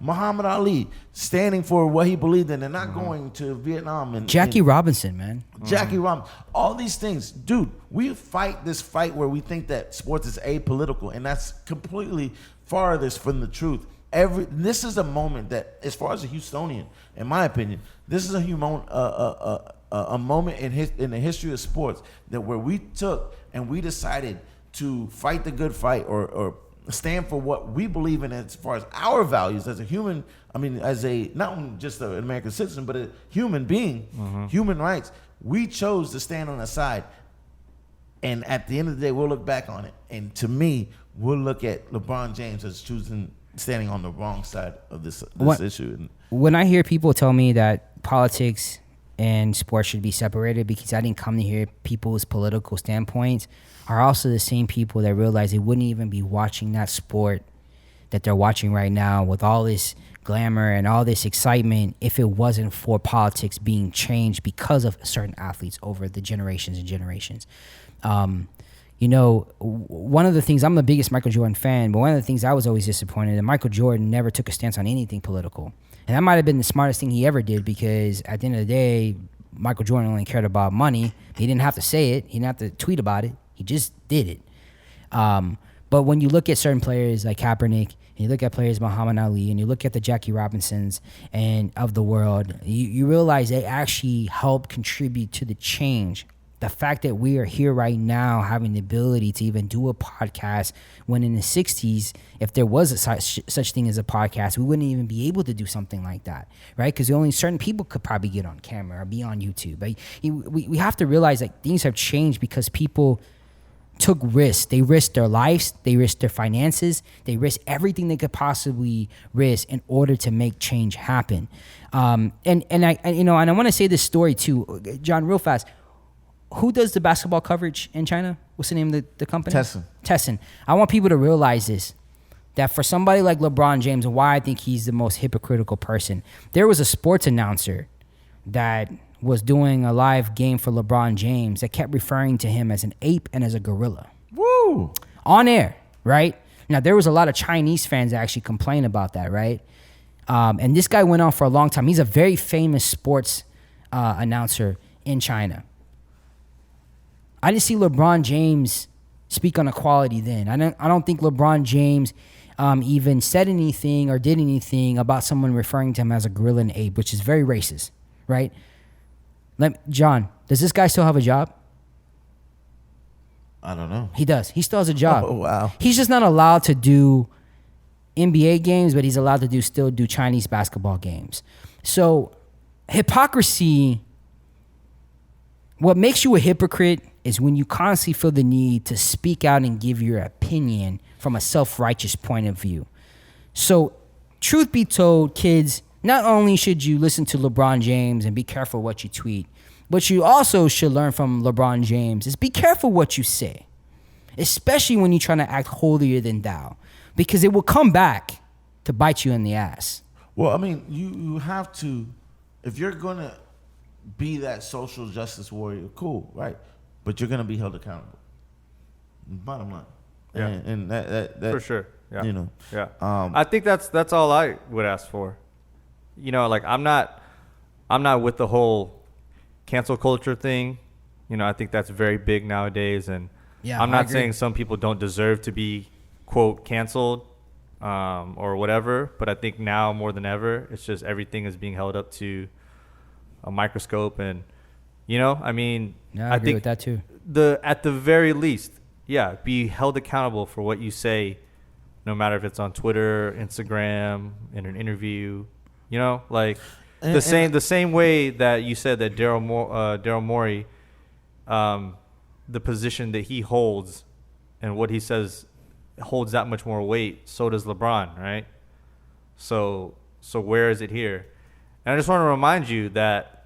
Muhammad Ali standing for what he believed in and not going to Vietnam. And Jackie Robinson, man. Jackie Robinson. All these things. Dude, we fight this fight where we think that sports is apolitical, and that's completely farthest from the truth. This is a moment that, as far as a Houstonian, in my opinion, this is a moment in the history of sports that where we took and we decided to fight the good fight or stand for what we believe in as far as our values as a human. I mean, as a not just an American citizen, but a human being, human rights. We chose to stand on the side, and at the end of the day, we'll look back on it. And to me, we'll look at LeBron James as standing on the wrong side of this issue. When I hear people tell me that politics and sports should be separated because I didn't come to hear people's political standpoints, are also the same people that realize they wouldn't even be watching that sport that they're watching right now with all this glamour and all this excitement if it wasn't for politics being changed because of certain athletes over the generations and generations. One of the things, I'm the biggest Michael Jordan fan, but one of the things I was always disappointed that Michael Jordan never took a stance on anything political. And that might have been the smartest thing he ever did, because at the end of the day, Michael Jordan only cared about money. He didn't have to say it. He didn't have to tweet about it. He just did it. But when you look at certain players like Kaepernick, and you look at players Muhammad Ali, and you look at the Jackie Robinsons and of the world, you realize they actually helped contribute to the change The fact that we are here right now having the ability to even do a podcast, when in the 60s, if there was such thing as a podcast, we wouldn't even be able to do something like that, right? Because only certain people could probably get on camera or be on YouTube. Like, we have to realize that things have changed because people took risks. They risked their lives. They risked their finances. They risked everything they could possibly risk in order to make change happen. And I want to say this story too, John, real fast. Who does the basketball coverage in China? What's the name of the company? Tessin. I want people to realize this, that for somebody like LeBron James, and why I think he's the most hypocritical person, there was a sports announcer that was doing a live game for LeBron James that kept referring to him as an ape and as a gorilla. Woo! On air, right? Now, there was a lot of Chinese fans that actually complained about that, right? And this guy went on for a long time. He's a very famous sports announcer in China. I didn't see LeBron James speak on equality then. I don't think LeBron James even said anything or did anything about someone referring to him as a gorilla and ape, which is very racist, right? John, does this guy still have a job? I don't know. He does. He still has a job. Oh, wow. He's just not allowed to do NBA games, but he's allowed to still do Chinese basketball games. So hypocrisy, what makes you a hypocrite is when you constantly feel the need to speak out and give your opinion from a self-righteous point of view. So truth be told, kids, not only should you listen to LeBron James and be careful what you tweet, but you also should learn from LeBron James is be careful what you say, especially when you're trying to act holier than thou, because it will come back to bite you in the ass. Well, I mean, you have to, if you're going to be that social justice warrior, cool, right? But you're going to be held accountable. Bottom line. Yeah. And that for sure. Yeah. You know. Yeah. I think that's all I would ask for. You know, like I'm not with the whole cancel culture thing. You know, I think that's very big nowadays, and I'm not saying some people don't deserve to be quote canceled or whatever, but I think now more than ever, it's just everything is being held up to a microscope, and you know, I mean, I agree with that too. At the very least, yeah, be held accountable for what you say, no matter if it's on Twitter, Instagram, in an interview. You know, like the same way that you said that Daryl Morey, the position that he holds and what he says holds that much more weight. So does LeBron, right? So where is it here? And I just want to remind you that,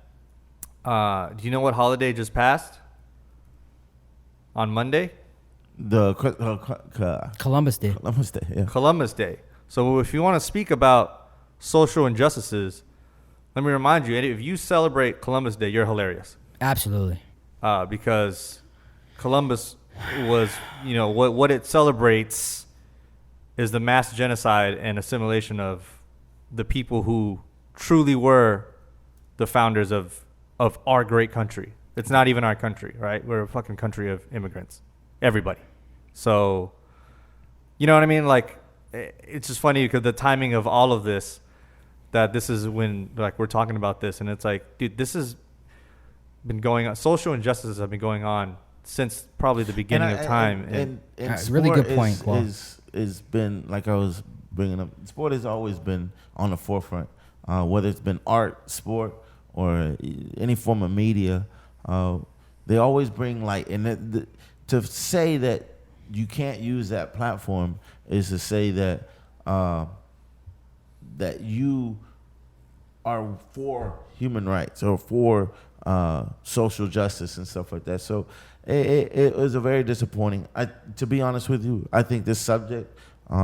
do you know what holiday just passed? On Monday? Columbus Day. Columbus Day, yeah. Columbus Day. So if you want to speak about social injustices, let me remind you, if you celebrate Columbus Day, you're hilarious. Absolutely. Because Columbus was, you know, what it celebrates is the mass genocide and assimilation of the people who truly were the founders of our great country. It's not even our country, right? We're a fucking country of immigrants. Everybody. So, you know what I mean? Like, it's just funny because the timing of all of this, that this is when, like, we're talking about this, and it's like, dude, this has been going on. Social injustices have been going on since probably the beginning of time. And it's a really good point. Is been, like I was bringing up, sport has always been on the forefront, whether it's been art, sport, or any form of media. They always bring light, and to say that you can't use that platform is to say that that you are for human rights or for social justice and stuff like that. So it was a very disappointing. To be honest with you, I think this subject,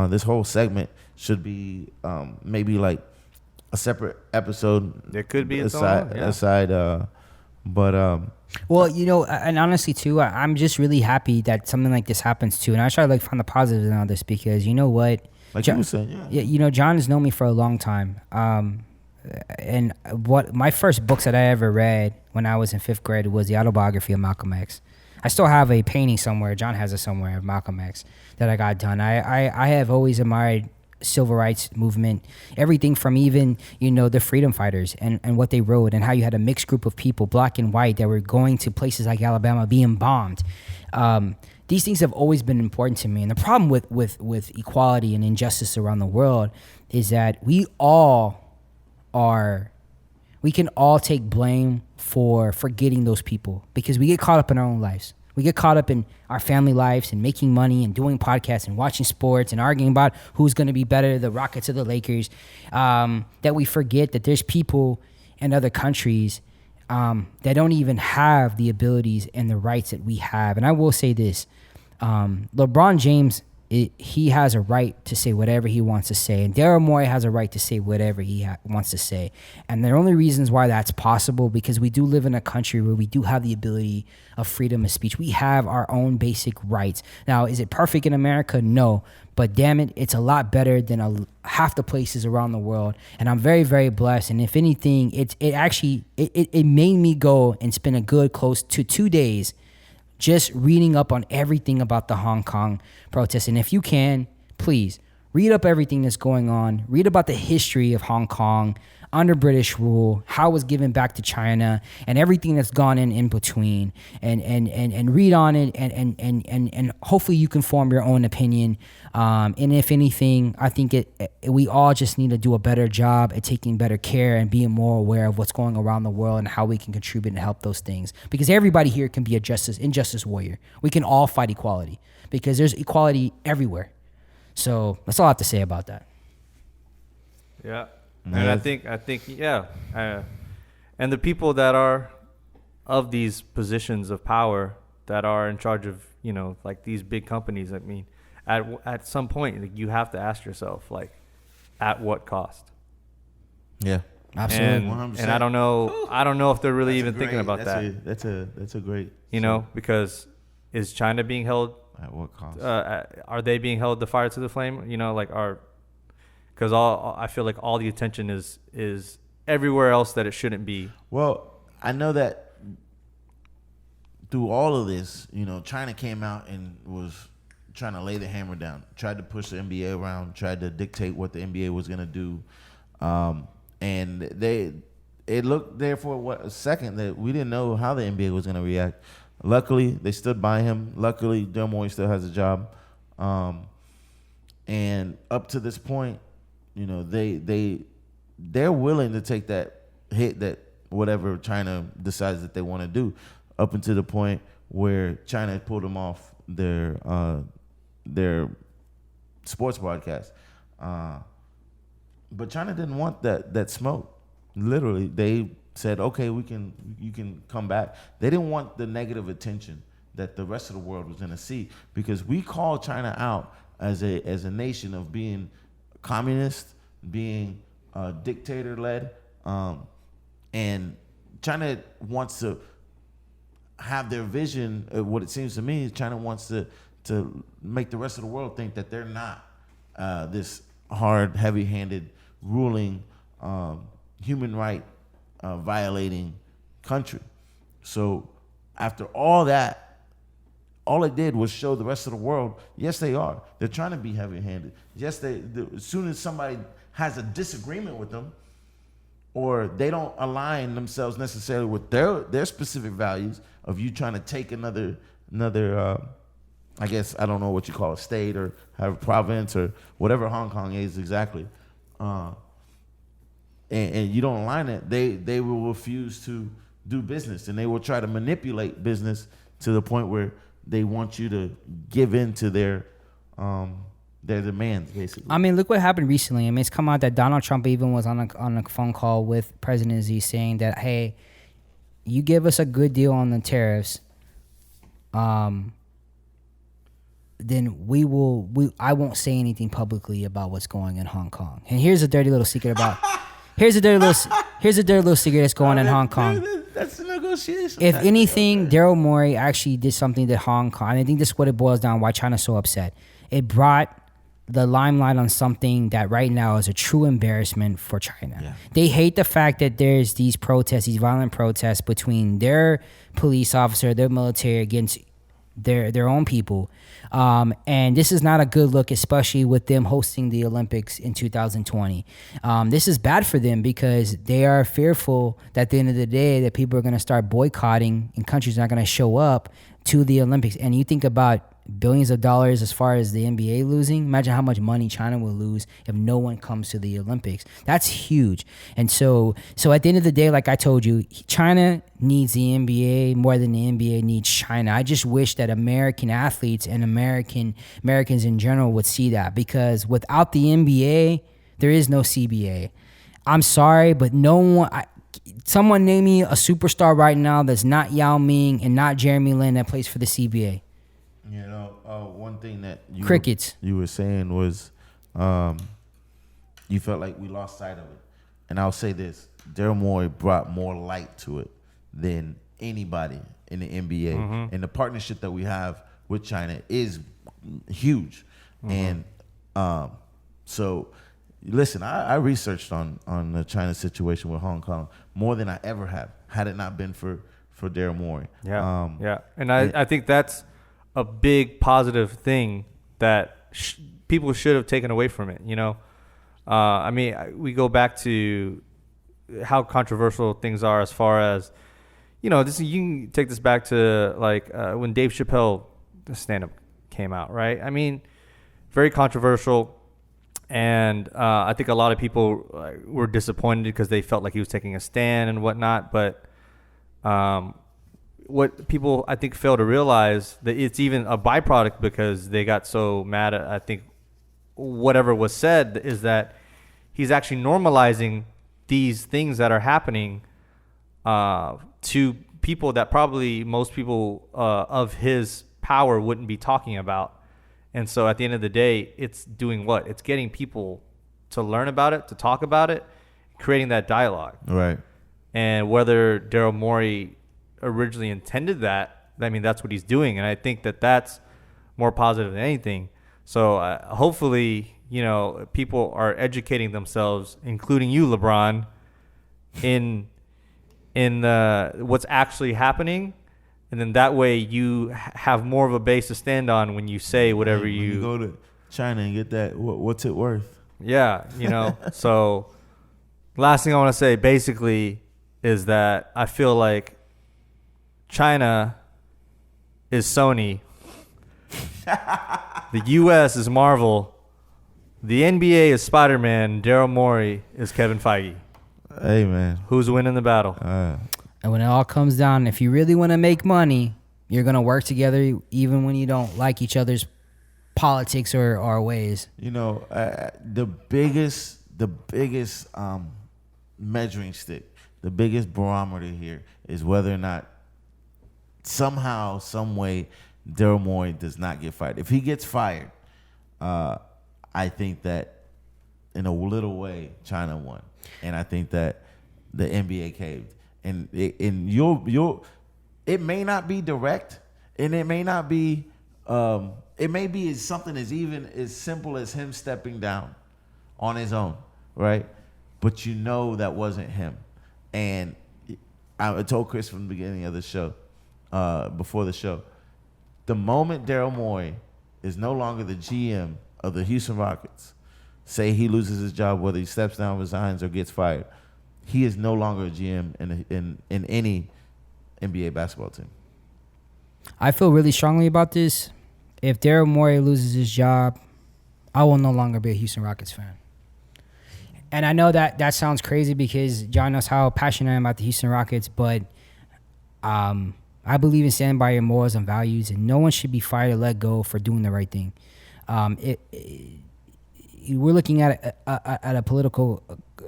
this whole segment should be maybe like a separate episode. There could be aside. Well, you know, and honestly too, I'm just really happy that something like this happens too, and I try to like find the positives in all this because you know what, like you were saying, yeah, you know, John has known me for a long time, and what my first books that I ever read when I was in 5th grade was the autobiography of Malcolm X. I still have a painting somewhere. John has it somewhere of Malcolm X that I got done. I have always admired civil rights movement, everything from even, the freedom fighters and what they wrote, and how you had a mixed group of people, black and white, that were going to places like Alabama being bombed. These things have always been important to me. And the problem with equality and injustice around the world is that we can all take blame for forgetting those people, because we get caught up in our own lives. We get caught up in our family lives and making money and doing podcasts and watching sports and arguing about who's going to be better, the Rockets or the Lakers, that we forget that there's people in other countries that don't even have the abilities and the rights that we have. And I will say this, LeBron James, he has a right to say whatever he wants to say, and Daryl Morey has a right to say whatever he wants to say. And the only reasons why that's possible, because we do live in a country where we do have the ability of freedom of speech. We have our own basic rights. Now, is it perfect in America? No. But damn it, it's a lot better than half the places around the world. And I'm very, very blessed. And if anything, it made me go and spend a good close to 2 days just reading up on everything about the Hong Kong protests. And if you can, please read up everything that's going on. Read about the history of Hong Kong under British rule, how it was given back to China, and everything that's gone in between. And read on it, and hopefully you can form your own opinion. And if anything, I think we all just need to do a better job at taking better care and being more aware of what's going around the world and how we can contribute and help those things. Because everybody here can be a injustice warrior. We can all fight equality, because there's equality everywhere. So that's all I have to say about that. Yeah. And I think, and the people that are of these positions of power that are in charge of, like these big companies, I mean, at some point, you have to ask yourself, like, at what cost? Yeah, absolutely. And I don't know if they're really even thinking about that. That's a great, because is China being held at what cost? Are they being held the fire to the flame? Because I feel like all the attention is everywhere else that it shouldn't be. Well, I know that through all of this, China came out and was trying to lay the hammer down, tried to push the NBA around, tried to dictate what the NBA was going to do. And it looked there for a second that we didn't know how the NBA was going to react. Luckily, they stood by him. Luckily, Daryl Morey still has a job. And up to this point, they're willing to take that hit, that whatever China decides that they want to do, up until the point where China pulled them off their sports broadcast. But China didn't want that smoke. Literally, they said, "Okay, you can come back." They didn't want the negative attention that the rest of the world was going to see, because we called China out as a nation of being communist, being dictator-led, and China wants to have their vision. What it seems to me is China wants to make the rest of the world think that they're not this hard, heavy-handed, ruling, human right violating country. So after all that, all it did was show the rest of the world, yes, they are. They're trying to be heavy-handed. Yes, as soon as somebody has a disagreement with them, or they don't align themselves necessarily with their specific values of you trying to take another I guess, I don't know what you call a state or have a province or whatever Hong Kong is exactly, and you don't align it, they will refuse to do business, and they will try to manipulate business to the point where they want you to give in to their demands, basically. I mean, look what happened recently. I mean, it's come out that Donald Trump even was on a phone call with President Xi saying that, hey, you give us a good deal on the tariffs, then I won't say anything publicly about what's going in Hong Kong. And here's a dirty little secret here's a dirty little secret that's going on in Hong Kong. That's the negotiation. If anything, Daryl Morey actually did something that Hong Kong, and I think this is what it boils down why China's so upset. It brought the limelight on something that right now is a true embarrassment for China. Yeah. They hate the fact that there's these violent protests between their police officer, their military against their own people. And this is not a good look, especially with them hosting the Olympics in 2020. This is bad for them because they are fearful that at the end of the day that people are going to start boycotting and countries are not going to show up to the Olympics. And you think about billions of dollars as far as the NBA losing. Imagine how much money China will lose if no one comes to the Olympics. That's huge. And so at the end of the day, like I told you, China needs the NBA more than the NBA needs China. I just wish that American athletes and Americans in general would see that, because without the NBA, there is no CBA. I'm sorry, but no one... someone name me a superstar right now that's not Yao Ming and not Jeremy Lin that plays for the CBA. You know, one thing that you were saying was you felt like we lost sight of it. And I'll say this, Daryl Morey brought more light to it than anybody in the NBA. Mm-hmm. And the partnership that we have with China is huge. Mm-hmm. And so, listen, I researched on the China situation with Hong Kong more than I ever have, had it not been for Daryl Morey. Yeah. And I think that's a big positive thing that people should have taken away from it. You know, I mean, we go back to how controversial things are as far as, you know, this. You can take this back to like when Dave Chappelle stand-up came out, right? I mean, very controversial, and I think a lot of people were disappointed because they felt like he was taking a stand and whatnot, but. What people, I think, fail to realize that it's even a byproduct because they got so mad at, I think, whatever was said is that he's actually normalizing these things that are happening to people that probably most people of his power wouldn't be talking about. And so at the end of the day, it's doing what? It's getting people to learn about it, to talk about it, creating that dialogue. Right. And whether Daryl Morey originally intended that, I mean, that's what he's doing. And I think that that's more positive than anything. So hopefully, you know, people are educating themselves, including you, LeBron, in what's actually happening. And then that way you have more of a base to stand on when you say whatever when you go to China and get that, what's it worth? Yeah, you know. So last thing I want to say basically is that I feel like China is Sony, the U.S. is Marvel, the NBA is Spider-Man, Daryl Morey is Kevin Feige. Hey, man. Who's winning the battle? And when it all comes down, if you really want to make money, you're going to work together even when you don't like each other's politics or ways. You know, the biggest measuring stick, the biggest barometer here is whether or not somehow, some way, Daryl Morey does not get fired. If he gets fired, I think that in a little way, China won, and I think that the NBA caved. And it may not be direct, and it may not be. It may be something as simple as him stepping down on his own, right? But you know that wasn't him. And I told Chris from the beginning of the show. Before the show, the moment Daryl Morey is no longer the GM of the Houston Rockets, say he loses his job, whether he steps down, resigns, or gets fired, he is no longer a GM in any NBA basketball team. I feel really strongly about this. If Daryl Morey loses his job, I will no longer be a Houston Rockets fan. And I know that sounds crazy because John knows how passionate I am about the Houston Rockets, but I believe in standing by your morals and values, and no one should be fired or let go for doing the right thing. We're looking at a political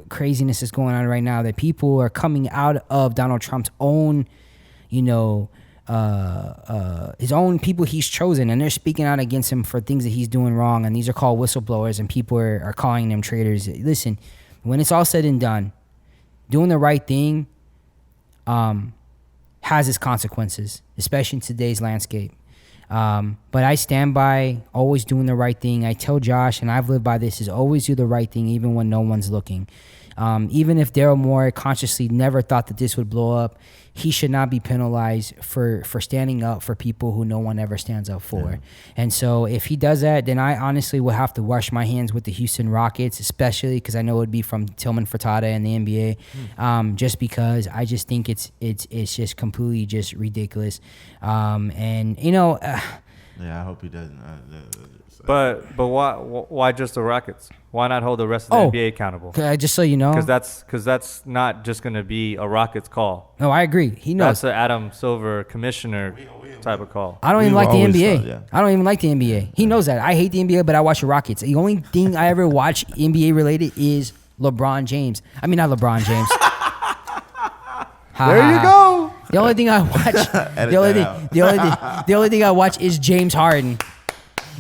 craziness that's going on right now, that people are coming out of Donald Trump's own, his own people he's chosen, and they're speaking out against him for things that he's doing wrong, and these are called whistleblowers, and people are calling them traitors. Listen, when it's all said and done, doing the right thing has its consequences, especially in today's landscape. But I stand by always doing the right thing. I tell Josh, and I've lived by this, is always do the right thing even when no one's looking. Even if Daryl Morey consciously never thought that this would blow up, he should not be penalized for standing up for people who no one ever stands up for. Yeah. And so if he does that, then I honestly will have to wash my hands with the Houston Rockets, especially because I know it would be from Tillman Fertitta and the NBA, just because I just think it's just completely just ridiculous. And, yeah, I hope he doesn't. But why just the Rockets? Why not hold the rest of the NBA accountable? Just so you know, because that's not just going to be a Rockets call. No, I agree. He knows. That's an Adam Silver commissioner type of call. I don't even like the NBA. I don't even like the NBA. He knows that. I hate the NBA, but I watch the Rockets. The only thing I ever watch NBA related is LeBron James. I mean, not LeBron James. There you go. The only thing I watch, the only thing I watch is James Harden.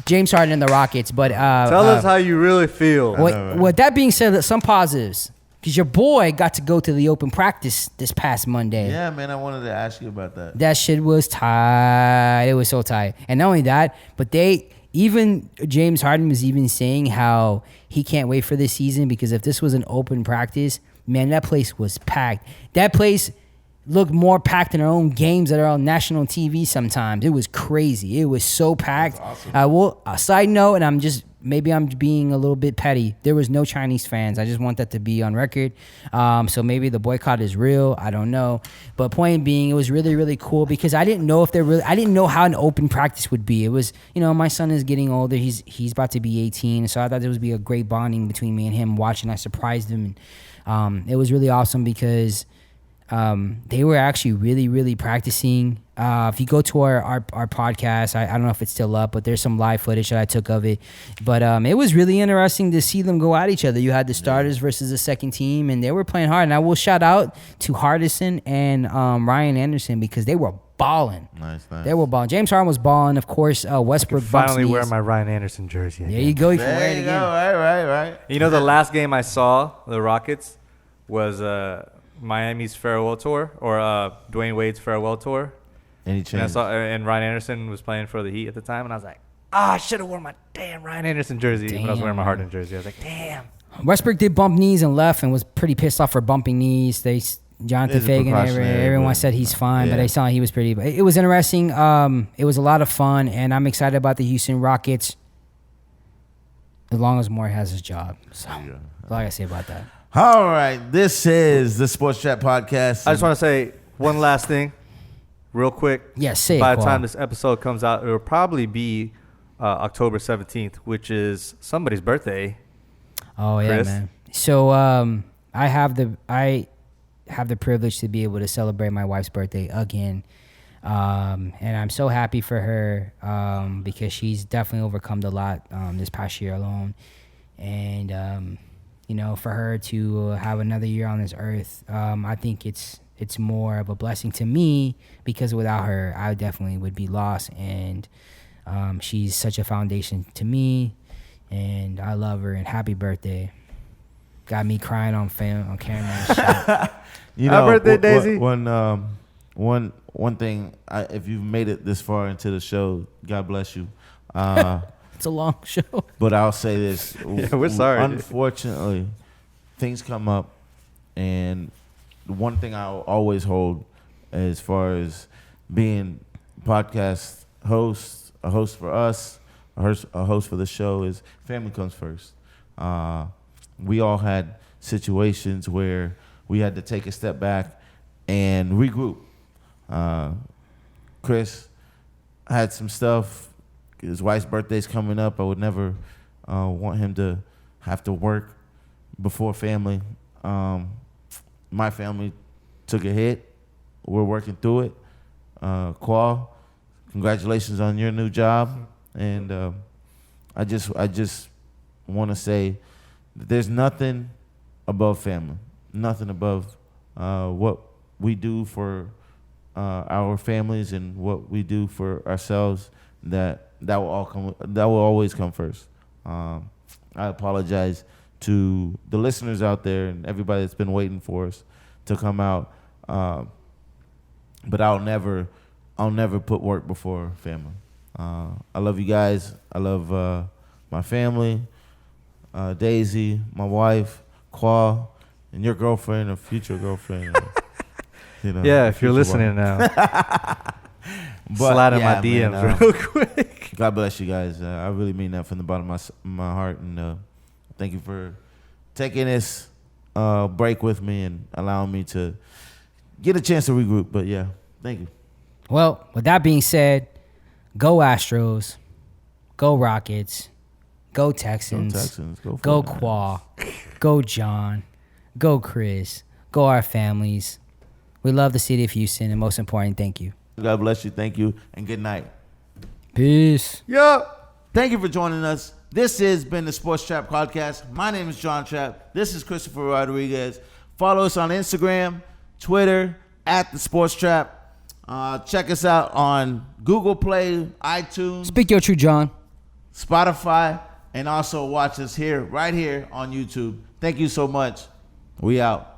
James Harden and the Rockets, but tell us how you really feel. With that being said, some positives, because your boy got to go to the open practice this past Monday. Yeah, man, I wanted to ask you about that. That shit was tight. It was so tight, and not only that, but even James Harden was even saying how he can't wait for this season because if this was an open practice, man, that place was packed. That place looked more packed than our own games that are on national TV sometimes. It was crazy. It was so packed. Awesome. A side note, and maybe I'm being a little bit petty. There was no Chinese fans. I just want that to be on record. So maybe the boycott is real. I don't know. But point being, it was really, really cool because I didn't know I didn't know how an open practice would be. It was, my son is getting older. He's about to be 18. So I thought there would be a great bonding between me and him watching. I surprised him. And it was really awesome because they were actually really, really practicing. If you go to our podcast, I don't know if it's still up, but there's some live footage that I took of it. But it was really interesting to see them go at each other. You had the starters versus the second team, and they were playing hard. And I will shout out to Hardison and Ryan Anderson because they were balling. Nice. They were balling. James Harden was balling. Of course, Westbrook finally wear my Ryan Anderson jersey again. There you go. You can wear it again. Right. The last game I saw, the Rockets, was Miami's farewell tour or Dwayne Wade's farewell tour. Any chance? And Ryan Anderson was playing for the Heat at the time, and I was like, I should have worn my damn Ryan Anderson jersey. But I was wearing my Harden jersey. I was like, damn. Westbrook did bump knees and left and was pretty pissed off for bumping knees. Jonathan Fagan, everyone said he's fine, but they saw he was pretty. But it was interesting. It was a lot of fun, and I'm excited about the Houston Rockets as long as Moore has his job. So that's all I got to say about that. All right, this is the Sports Chat Podcast. I just want to say one last thing, real quick. Yes, say it. By the time this episode comes out, it will probably be October 17th, which is somebody's birthday. Oh yeah, Chris. Man. So I have the privilege to be able to celebrate my wife's birthday again, and I'm so happy for her because she's definitely overcome a lot this past year alone, and. For her to have another year on this earth, I think it's more of a blessing to me because without her, I definitely would be lost. And she's such a foundation to me, and I love her. And happy birthday! Got me crying on camera. And shit. Happy birthday, Daisy. One thing, if you've made it this far into the show, God bless you. It's a long show. But I'll say this. Yeah, we're sorry. Unfortunately, things come up. And one thing I'll always hold as far as being podcast host, a host for us, a host for the show is family comes first. We all had situations where we had to take a step back and regroup. Chris had some stuff. His wife's birthday's coming up. I would never want him to have to work before family. My family took a hit. We're working through it. Khoa, congratulations on your new job. And I just want to say that there's nothing above family. Nothing above what we do for our families and what we do for ourselves. That will always come first. I apologize to the listeners out there and everybody that's been waiting for us to come out. But I'll never put work before family. I love you guys. I love my family, Daisy, my wife, Khoa, and your girlfriend or future girlfriend. Or, Yeah, if you're listening now. Slide in my DMs real quick. God bless you guys. I really mean that from the bottom of my heart. And thank you for taking this break with me and allowing me to get a chance to regroup. But, yeah, thank you. Well, with that being said, go Astros. Go Rockets. Go Texans. Go Texans. Go Khoa. Go John. Go Chris. Go our families. We love the city of Houston. And most important, thank you. God bless you. Thank you. And good night. Peace. Thank you for joining us. This has been the Sports Trapp Podcast. My name is John Trapp. This is Christopher Rodriguez. Follow us on Instagram, Twitter, at the Sports Trapp. Check us out on Google Play, iTunes, Speak your truth, John. Spotify, and also watch us right here on YouTube. Thank you so much. We out.